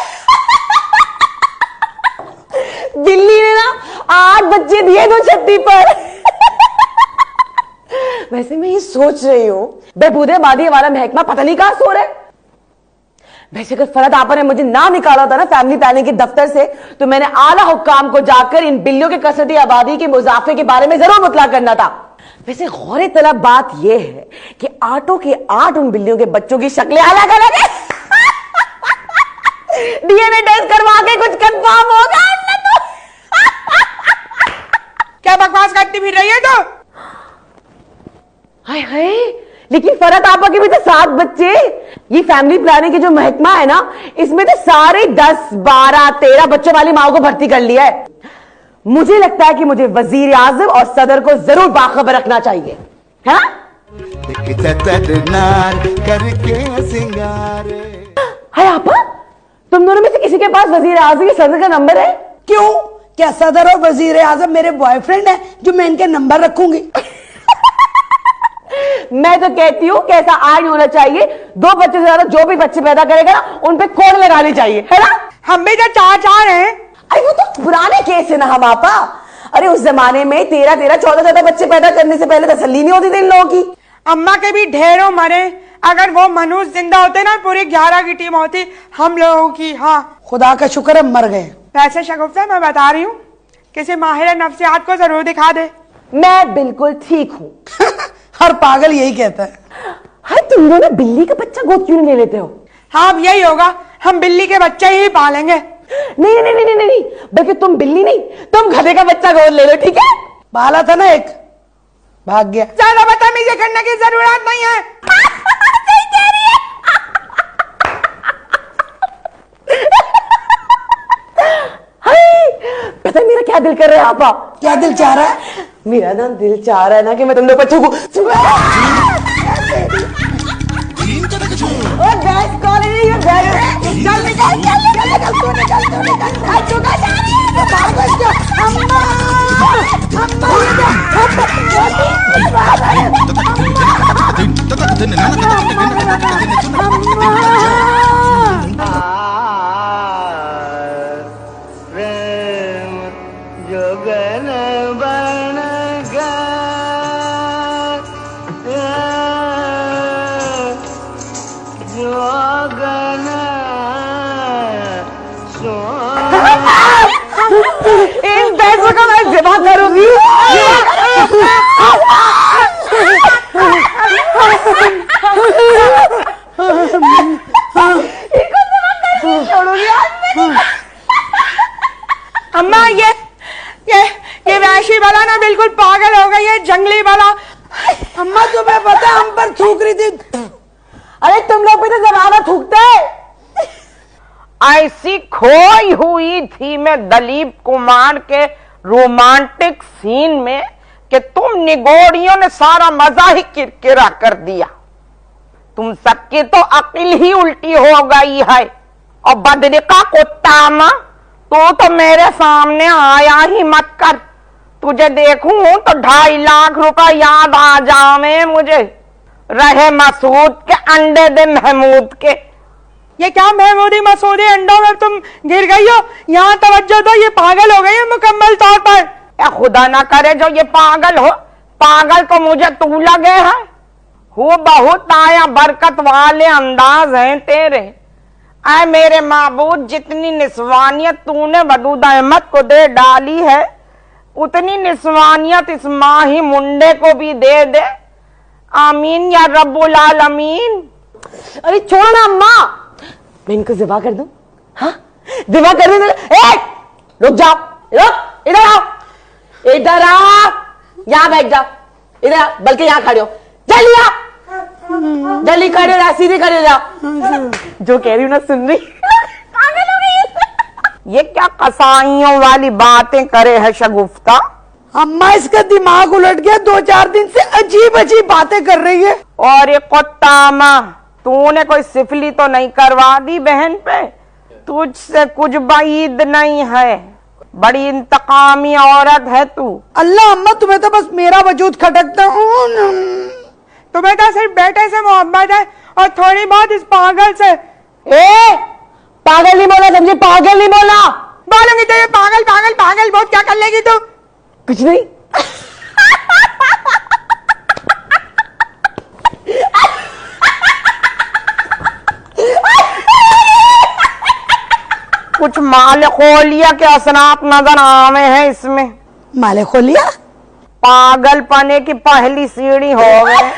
दिल्ली ने ना 8 बच्चे दिए दो छत्ती पर। वैसे मैं ये सोच रही हूँ, बेबूदे बादी वाला महकमा पता नहीं कहां सो रहा है। वैसे अगर फरहत आपा ने मुझे ना निकाला था ना फैमिली प्लानिंग के दफ्तर से, तो मैंने आला हुक्काम को जाकर इन बिल्लियों के कसरती आबादी के मुजाफे के बारे में जरूर मुतला करना था। वैसे गौर तलब बात यह है कि 8 के 8 उन बिल्लियों के बच्चों की शक्लें अलग अलग है। डीएनए टेस्ट करवा के कुछ कंफर्म होगा। क्या बकवास करती फिर रही है तो? हाय हाय, लेकिन फरहत आपा के भी तो 7 बच्चे। ये फैमिली प्लानिंग की जो महकमा है ना, इसमें तो सारे 10, 12, 13 बच्चों वाली माओ को भर्ती कर लिया है। मुझे लगता है कि मुझे वजीर आजम और सदर को जरूर बाखबर रखना चाहिए। हाँ? करके सिंगार। हाय आपा, तुम दोनों में से किसी के पास वजीर आजम या सदर का नंबर है? क्यों, क्या सदर और वजीर आजम मेरे बॉयफ्रेंड है जो मैं इनके नंबर रखूंगी? मैं तो कहती हूँ कि ऐसा आइन होना चाहिए, 2 बच्चे से ज्यादा जो भी बच्चे पैदा करेगा ना उन पे कोड लगानी चाहिए, है ना? हम भी तो 4 हैं। अरे वो तो पुराने केस है ना हम आपा। अरे उस जमाने में 13-13, 14-14 बच्चे पैदा करने से पहले तसल्ली नहीं होती थी इन लोगों की। अम्मा के भी ढेरों मरे, अगर वो मनुष्य जिंदा होते ना पूरी 11 की टीम होती हम लोगों की। हाँ खुदा का शुक्र है मर गए। वैसे शगुफ्ता मैं बता रही हूँ, किसी माहिर नफ्सियात को जरूर दिखा दे। मैं बिल्कुल ठीक हूँ। हर पागल यही कहता है। हाय तुम दोनों बिल्ली का बच्चा गोद क्यों नहीं ले लेते हो? हाँ अब यही होगा, हम बिल्ली के बच्चे ही पालेंगे। नहीं नहीं नहीं नहीं, बल्कि तुम बिल्ली नहीं, तुम गधे का बच्चा गोद ले लो, ठीक है? पाला था ना एक, भाग गया। ज्यादा बदतमीजी करने की जरूरत नहीं है। सही कह रही है। पता है मेरा क्या दिल कर रहा है आपा? क्या दिल चाह रहा है? मेरा ना दिल चाह रहा है ना कि मैं तुम लोग बच्चों को गैस कॉलोनी में चल निकल चल निकल निकल तू निकल तू निकल भाग चुका जा रही है पागल क्या? अम्मा जोगन बन जोगन इन पैसों का मैं जिबा करूंगी। अम्मा ये वैशी वाला ना बिल्कुल पागल हो गई है, जंगली वाला। अम्मा तुम्हें पता हम पर थूक रही थी। अरे तुम लोग भी तो जमाना थूकते। ऐसी खोई हुई थी मैं दिलीप कुमार के रोमांटिक सीन में कि तुम निगोड़ियों ने सारा मजा ही किरकिरा कर दिया। तुम सबकी तो अक्ल ही उल्टी हो गई है। और बदरिका कुत्ता मां, तू तो मेरे सामने आया ही मत कर। तुझे देखूं तो 2.5 लाख रुपए याद आ जावे मुझे, रहे मसूद के अंडे दे महमूद के। ये क्या महमूदी मसूदी अंडों में तुम गिर गई हो? यहाँ तवज्जो दो, ये पागल हो गई है मुकम्मल तौर पर। या खुदा ना करे जो ये पागल हो। पागल तो मुझे तू लगे है। वो बहुत आया बरकत वाले अंदाज हैं तेरे। ऐ मेरे माबूद, जितनी निस्वानियत तूने वदूद अहमद को दे डाली है, उतनी निस्वानियत इस माही मुंडे को भी दे दे। आमीन या रब्बुल आलमीन। अरे छोड़ो ना अम्मा, मैं इनको ज़िबा कर दूं? हाँ ज़िबा कर दूं? रुक जाओ, रुक, इधर आओ, इधर आओ, यहाँ बैठ जाओ, इधर आओ, बल्कि यहाँ खड़े हो, जल्दी आओ, जल्दी खड़े हो, सीधे खड़े हो जाओ। जो कह रही हूँ ना सुन रही? पागल हो गई। ये क्या कसाईयों वाली बातें करे है शगुफ्ता? अम्मा इसका दिमाग उलट गया, 2-4 दिन से अजीब अजीब बातें कर रही है। और ये कुत्ता मां, तूने कोई सिफली तो नहीं करवा दी बहन पे? तुझसे कुछ बाईद नहीं है, बड़ी इंतकामी औरत है तू। अल्लाह अम्मा तुम्हें तो बस मेरा वजूद खटकता हूँ। तुम्हें तो सिर्फ बेटे से मोहब्बत है और थोड़ी बहुत इस पागल से। पागल नहीं बोला समझे, पागल नहीं बोला। बोलूंगी तो ये पागल पागल पागल बहुत क्या कर लेगी तू? कुछ नहीं। कुछ माल खोलिया के असरात नजर आवे हैं इसमें। माले खोलिया? पागलपने की पहली सीढ़ी हो गए।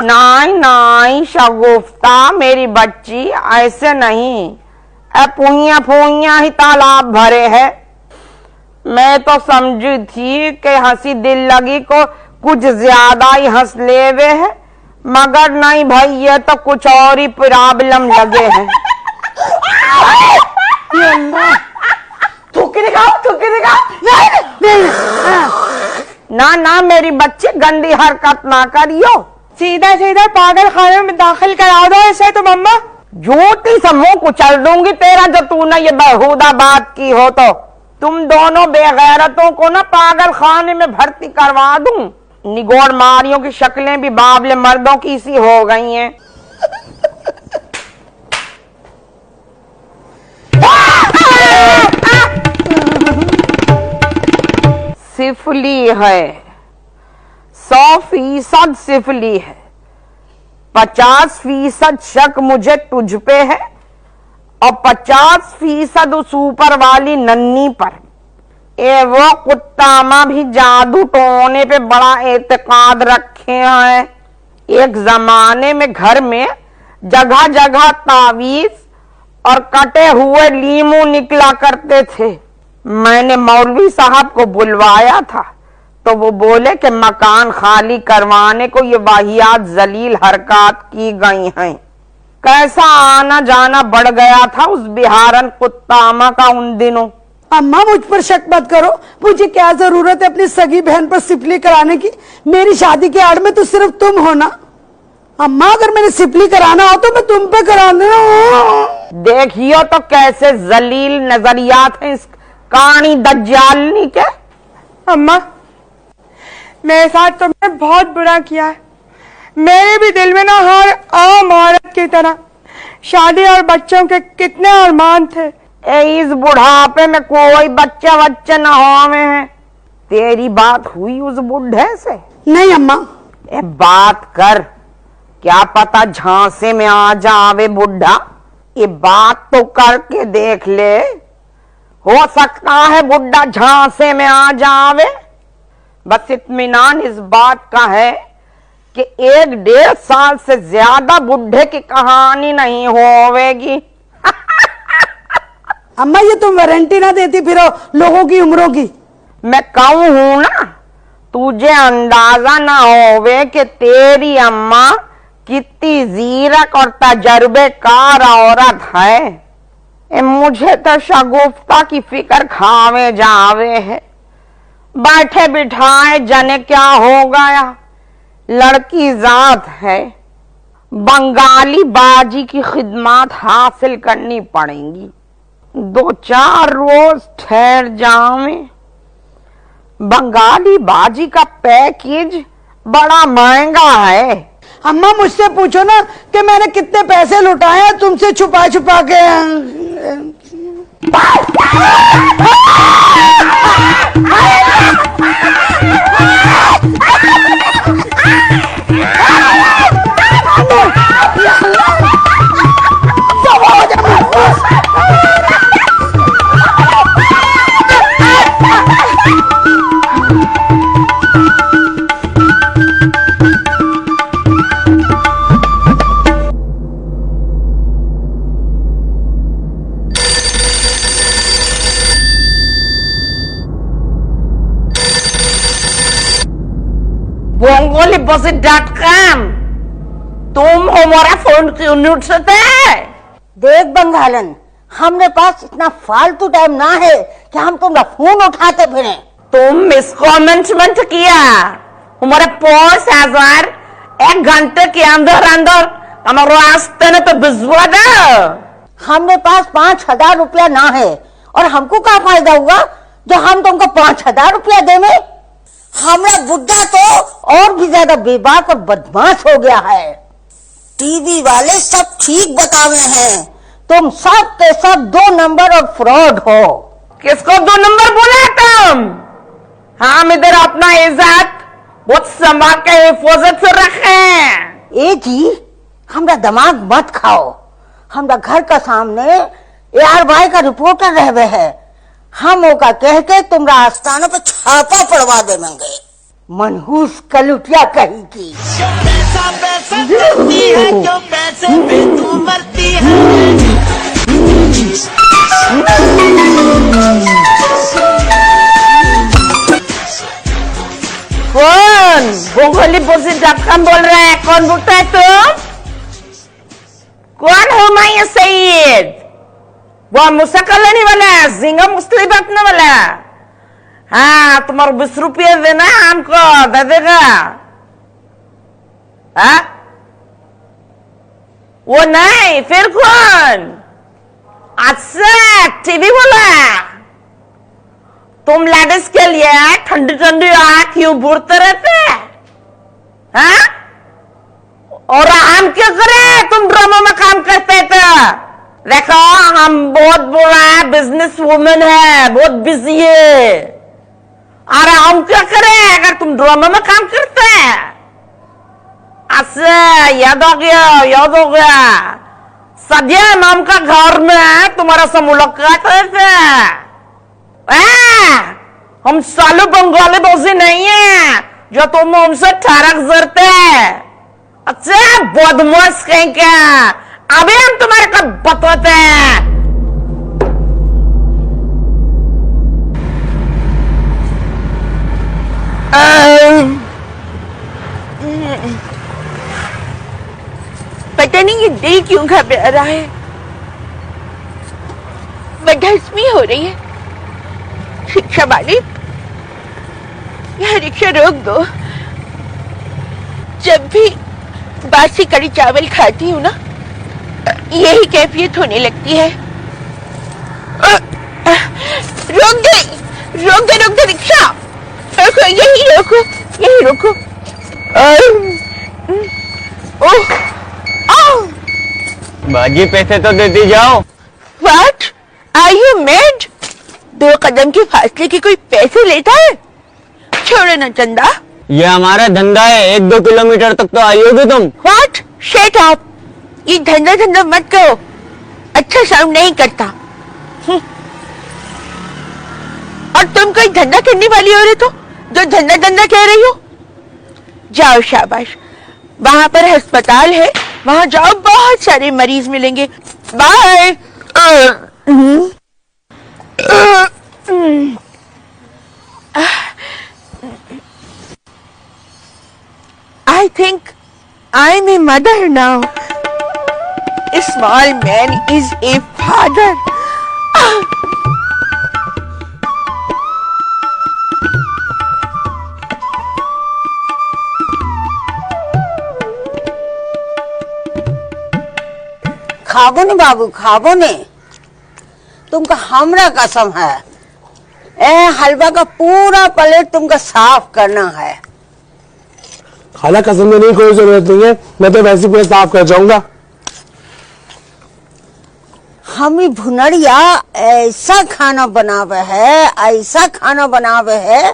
नहीं शगुफ्ता मेरी बच्ची, ऐसे नहीं। पुइया फुइया ही तालाब भरे है। मैं तो समझी थी कि हंसी दिल लगी को कुछ ज्यादा ही हंस लेवे है, मगर नहीं भाई, ये तो कुछ और ही प्रॉब्लम लगे हैं। थूक के दिखाओ, थूक के दिखाओ। ना मेरी बच्ची, गंदी हरकत ना करियो। सीधा सीधा पागल खाने में दाखिल करा दो इसे तुम अम्मा। झूठी से मुंह कुचल दूंगी तेरा, जो तूने ये बेहुदा बात की हो तो। तुम दोनों बेगैरतों को ना पागल खाने में भर्ती करवा दूं। निगोड़ मारियों की शक्लें भी बाबले मर्दों की सी हो गई हैं। सिफली है, 100% सिफली है, 50% शक मुझे तुझ पे है और 50% उस ऊपर वाली नन्नी पर। वो कुत्तामा भी जादू टोने पे बड़ा एतकाद रखे हैं। एक जमाने में घर में जगह जगह तावीज और कटे हुए लीमू निकला करते थे। मैंने मौलवी साहब को बुलवाया था तो वो बोले कि मकान खाली करवाने को ये वाहियात जलील हरकत की गई हैं। कैसा आना जाना बढ़ गया था उस बिहारन कुत्तामा का उन दिनों। अम्मा मुझ पर शक मत करो, मुझे क्या जरूरत है अपनी सगी बहन पर सिपली कराने की। मेरी शादी के आड़ में तो सिर्फ तुम हो ना। अम्मा अगर मैंने सिपली कराना हो तो मैं तुम पे करा दूं। देखियो तो कैसे जलील नजरियात हैं इस कहानी दज्जालनी के। अम्मा मेरे साथ तुमने बहुत बुरा किया है। मेरे भी दिल में ना हर आम औरत की तरह शादी और बच्चों के कितने अरमान थे। इस बुढ़ापे में कोई बच्चे न होवे हैं। तेरी बात हुई उस बुढ़े से? नहीं अम्मा। बात कर, क्या पता झांसे में आ जावे बुढ़ा। ये बात तो करके देख ले, हो सकता है बुढ़ा झांसे में आ जावे। बस इत्मीनान इस बात का है कि 1-1.5 साल से ज्यादा बुढ़े की कहानी नहीं होवेगी। अम्मा ये तुम वारंटी ना देती फिरो लोगों की उम्रों की। मैं कहूं हूं ना, तुझे अंदाजा ना होवे कि तेरी अम्मा कितनी जीरक और तजर्बेकार औरत है। मुझे तो शगुफ्ता की फिक्र खावे जावे है। बैठे बिठाए जने क्या हो गया, लड़की जात है, बंगाली बाजी की खिदमत हासिल करनी पड़ेगी। 2-4 रोज ठहर जावे। बंगाली बाजी का पैकेज बड़ा महंगा है। अम्मा मुझसे पूछो ना कि मैंने कितने पैसे लुटाए हैं तुमसे छुपा छुपा के। Bongoliposit.com, तुम हो मोरा फोन क्यों नहीं उठाते? देख बंगालन, हमरे पास इतना फालतू टाइम ना है कि हम तुमरा फोन उठाते फिरे। तुम मिसकमेंट किया हमारे 5,000 1 घंटे के अंदर अंदर हमारे रास्ते ने तो भिजवा दो। हमरे पास 5,000 रुपया ना है और हमको क्या फायदा हुआ जो हम तुमको 5,000 रुपया देवे। हमरा बुड्ढा तो और भी ज्यादा बेबाक और बदमाश हो गया है। टीवी वाले सब ठीक बतावे हैं, तुम सब के सब 2 नंबर और फ्रॉड हो। किसको 2 नंबर बोला तुम? हम इधर अपना इज्जत बहुत संभाल के हिफाजत से रखे। ए जी हमरा दिमाग मत खाओ। हमरा घर का सामने AR भाई का रिपोर्टर रहवे है। हम ओका कह के तुमरा आस्थानों पे छापा पड़वा देंगे। मनहूस कलुटिया कही की। पैसा पैसा करती है, क्यों पैसे पे तू मरती है। कौन? Bongoliposit.com बोल रहे हैं। कौन बोलता है तुम? कौन हो मैं ये सईद? वो मुस्तकल लेने वाला, जिंगा मुस्तली बांटने वाला। हाँ, तुम्हारे 20 रुपये देना हमको, दे देगा। हाँ? वो नहीं, फिर कौन? अच्छा, टीवी वाला। तुम लेडीज के लिए ठंडी ठंडी आँख क्यों बुरते रहते? हाँ? और हम क्या करें? तुम ड्रामा में काम करते थे। देखो हम बहुत बड़ा बिजनेस वुमेन है, बहुत बिजी है। अरे हम क्या करें अगर तुम ड्रामा में काम करते हैं? अच्छा याद हो गया सदिया नाम का घर में तुम्हारा से मुलाकात हुए थे। हम सालू बंगाली दोषी नहीं है जो तुम हमसे ठरक जरते। अच्छा बदमाश कहीं क्या, अभी हम तुम्हारे को बताते हैं। पता नहीं ये दिल क्यों घबरा रहा है, बदहजमी हो रही है। रिक्शा वाले, यह रिक्शा रोक दो। जब भी बासी कड़ी चावल खाती हूँ ना, यही कैफियत होने लगती है। रोक दे रिक्शा, यही रोको। बाजी पैसे तो देती जाओ। What? Are you mad? 2 कदम के फासले के कोई पैसे लेता है? छोड़ो ना चंदा। ये हमारा धंधा है, 1-2 किलोमीटर तक तो आई होगी तुम। What? Shut up! ये धंधा मत करो, अच्छा साउंड नहीं करता। और तुम कोई धंधा करने वाली औरत हो जो धंधा कह रही हो? जाओ शाबाश, वहां पर अस्पताल है, वहां जाओ, बहुत सारे मरीज मिलेंगे। Bye. I think I'm a mother now. A small man is a father. खाबो ने बाबू, खाबो ने, तुमका हमरा कसम है। हलवा का पूरा प्लेट तुमका साफ करना है। खाला कसम देने की कोई जरूरत नहीं है, मैं तो वैसे पूरा साफ कर जाऊंगा। हमी भुनरिया ऐसा खाना बनावे है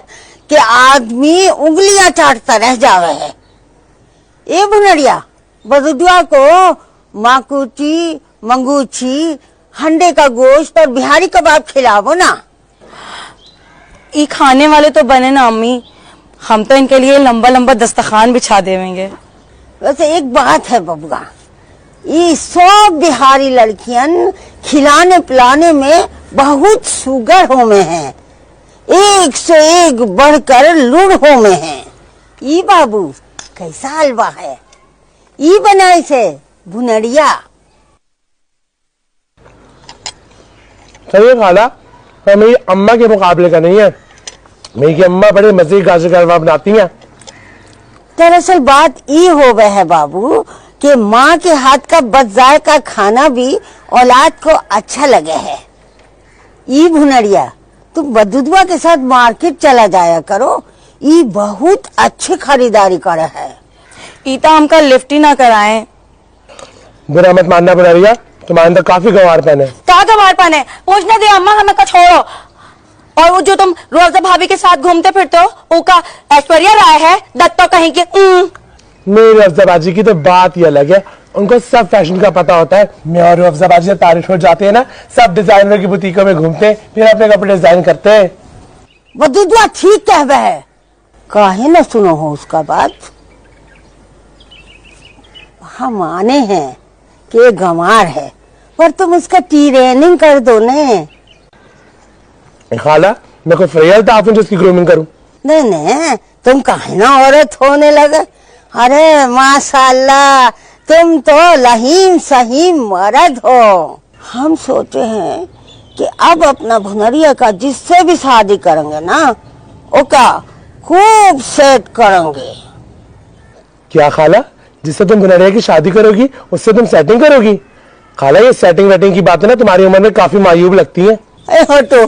कि आदमी उंगलियां चाटता रह जावे है। ये भुनरिया बदुआ को माकुची, मंगूची, हंडे का गोश्त और बिहारी कबाब खिलावो ना। ये खाने वाले तो बने ना अम्मी, हम तो इनके लिए लंबा दस्तरखान बिछा देंगे। वैसे एक बात है बबुआ, ये सब बिहारी लड़कियन खिलाने पिलाने में बहुत सुगर हो में है, एक से एक बढ़कर लुढ़ हो में है। ये बाबू कैसा हलवा है, ये बनाई से भुनरिया। सही खाला, पर मेरी अम्मा के मुकाबले का नहीं है। मेरी अम्मा बड़े मजे की गाजर का हलवा बनाती हैं। दरअसल बात ये हो गए है बाबू कि माँ के हाथ का बदजायका खाना भी औलाद को अच्छा लगे है। ये भुनरिया तुम बदुदुआ के साथ मार्केट चला जाया करो, ये बहुत अच्छी खरीदारी करे है। ईता हमका लिफ्ट ही ना कराएं। बुरा मत मानना भुनरिया, तुम्हारे अंदर काफी गंवारपन है। क्या गंवारपन है? पूछने दे अम्मा, हमें का छोड़ो। और वो जो तुम रोजा भाभी के साथ घूमते फिरते हो, वो का ऐश्वर्या राय है, दत्तो कहीं के। मेरी अफजाबाजी की तो बात ही अलग है, उनको सब फैशन का पता होता है। मैं और अफजाबाजी से तारीफ हो जाते हैं ना, सब डिजाइनर की बुटीकों में घूमते हैं, फिर अपने कपड़े डिजाइन करते हैं। बदुदुआ ठीक कहवे है, काहे न सुनो हो उसका बात। हम माने हैं कि गंवार है, पर तुम उसका ट्रेनिंग कर दो ने। खाला मैं कोई फरियाद था आपने जिसकी ग्रूमिंग करूं? नहीं, तुम काहे ना औरत होने लगे। अरे माशाल्लाह, तुम तो लहीम सहीम मर्द हो। हम सोचे हैं कि अब अपना भुनरिया का जिससे भी शादी करेंगे ना, ओका खूब सेट करेंगे। क्या खाला, जिससे तुम भुनरिया की शादी करोगी उससे तुम सेटिंग करोगी? खाला ये सेटिंग वेटिंग की बातें ना तुम्हारी उम्र में काफी मायूब लगती हैं। हो तो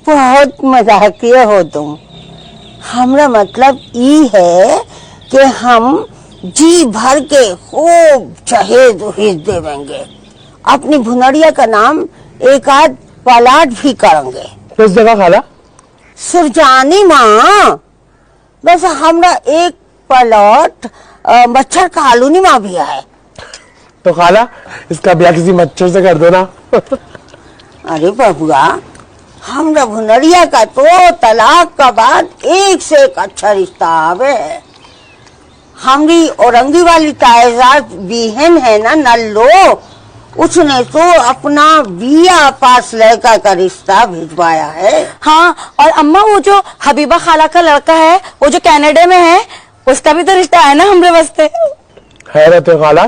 बहुत मजाकिया हो तुम। हमरा मतलब ई है कि हम जी भर के खूब चहेज उहेज देवेंगे, अपनी भुनरिया का नाम एक आध पलाट भी करेंगे। किस जगह खाला? सुरजानी माँ, बस हमरा एक प्लॉट मच्छर कॉलोनी में भी है। तो खाला इसका ब्याह किसी मच्छर से कर दो ना। अरे बबुआ, हमरा भुनरिया का तो तलाक का बाद एक से एक अच्छा रिश्ता आवे है। हमरी औरंगी वाली तायजाद बीहन है ना नल्लो, उसने तो अपना बिया पास लड़का का रिश्ता भिजवाया है। हाँ, और अम्मा वो जो हबीबा खाला का लड़का है, वो जो कनाडा में है, उसका भी तो रिश्ता है ना हमरे वास्ते। हैरत है खाला,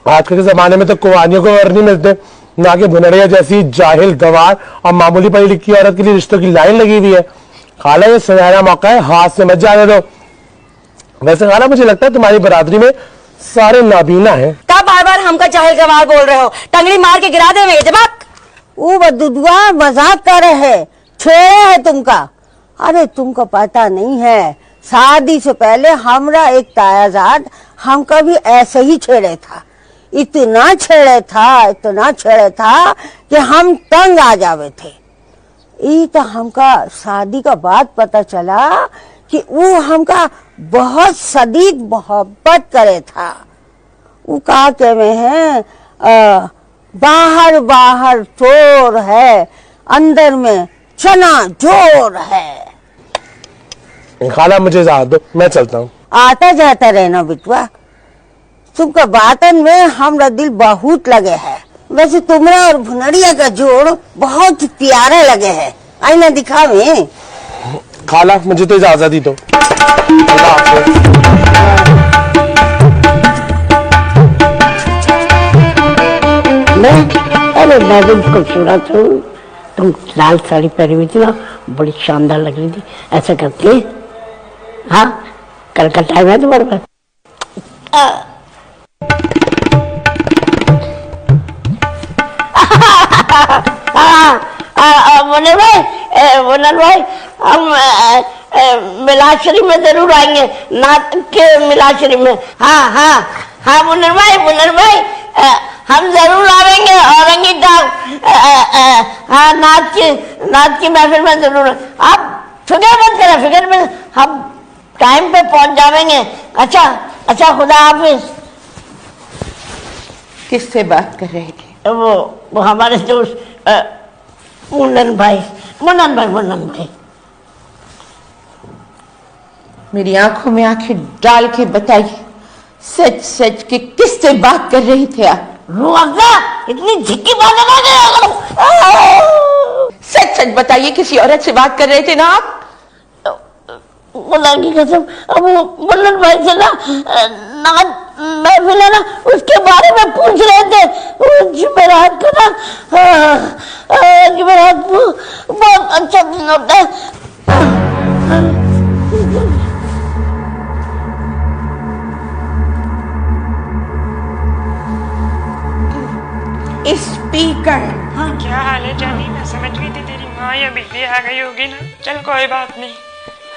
आजकल के जमाने में तो कुंवारियों को और नहीं मिलते, ना कि भुनरिया जैसी जाहिल गवार और मामूली पढ़ी लिखी औरत के लिए रिश्तों की लाइन लगी हुई है। खाला ये सुनहरा मौका है, हाथ से मत जाने दो। वैसे खाला मुझे लगता है तुम्हारी बरादरी में सारे नाबीना हैं। क्या बार बार हमका जाहिल गवार बोल रहे हो? टंगड़ी मार के गिरा देंगे जबाक। वो बदुदुआ मजाक कर रहे है, छेड़े है तुमका। अरे तुमको पता नहीं है, शादी से पहले हमरा एक तायाजाद हमका भी ऐसे ही छेड़े था। इतना छेड़े था कि हम तंग आ जावे थे। ये तो हमका शादी का बाद पता चला कि वो हमका बहुत सदीक मोहब्बत करे था। वो का के में है, बाहर बाहर चोर है, अंदर में चना जोर है। खाला मुझे इजाजत दो, मैं चलता हूँ। आता जाता रहना बिटवा, तुमका बातन में हमरा दिल बहुत लगे है। वैसे तुम्हारा और भुनरिया का जोड़ बहुत प्यारा लगे है। आईना दिखावे। खाला मुझे तो इजाजत ही दो। अरे मैं भी खूबसूरत हूँ, तुम लाल साड़ी पहनी हुई थी ना, बड़ी शानदार लग रही थी। ऐसा करती, हाँ कल का टाइम है तुम्हारे पास? मुन्नन भाई, हम मिलाशरी में जरूर आएंगे, नात के मिलाशरी में। हाँ हाँ हाँ मुन्नन भाई, हम जरूर आएंगे औरंगी टाउन। हाँ नात की महफिल में जरूर। आप फिक्र मत करें, हम टाइम पे पहुंच जाएंगे। अच्छा खुदा हाफिज। किससे बात कर रहे थे? वो हमारे दोस्त मुन्नन भाई। मेरी आंखों में आंखें डाल के बताइए, सच सच कि किससे बात कर रही थे आप? रुआजा, इतनी झिक्की बातें ना करो। सच सच बताइए, किसी औरत से बात कर रहे थे ना आप? खुदा की कसम, अब वो मुन्नन भाई से ना महफिल है ना, उसके बारे में पूछ रहे थे। जुमेरात को ना, जुमेरात बहुत अच्छा दिन होता है। स्पीकर। हाँ क्या हाल है जानी? मैं समझ गई थी तेरी माँ या बीवी आ गई होगी ना। चल कोई बात नहीं,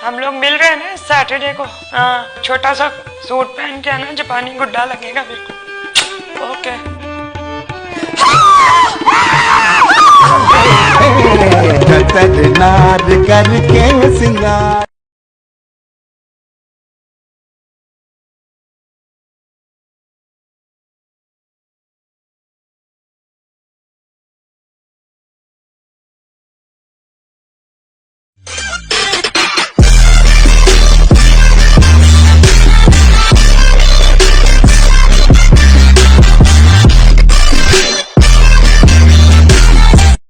हम लोग मिल रहे हैं ना सैटरडे को। हाँ, छोटा सा सूट पहन के आना, जापानी गुड्डा लगेगा बिल्कुल। ओके। नार करके सिंगार।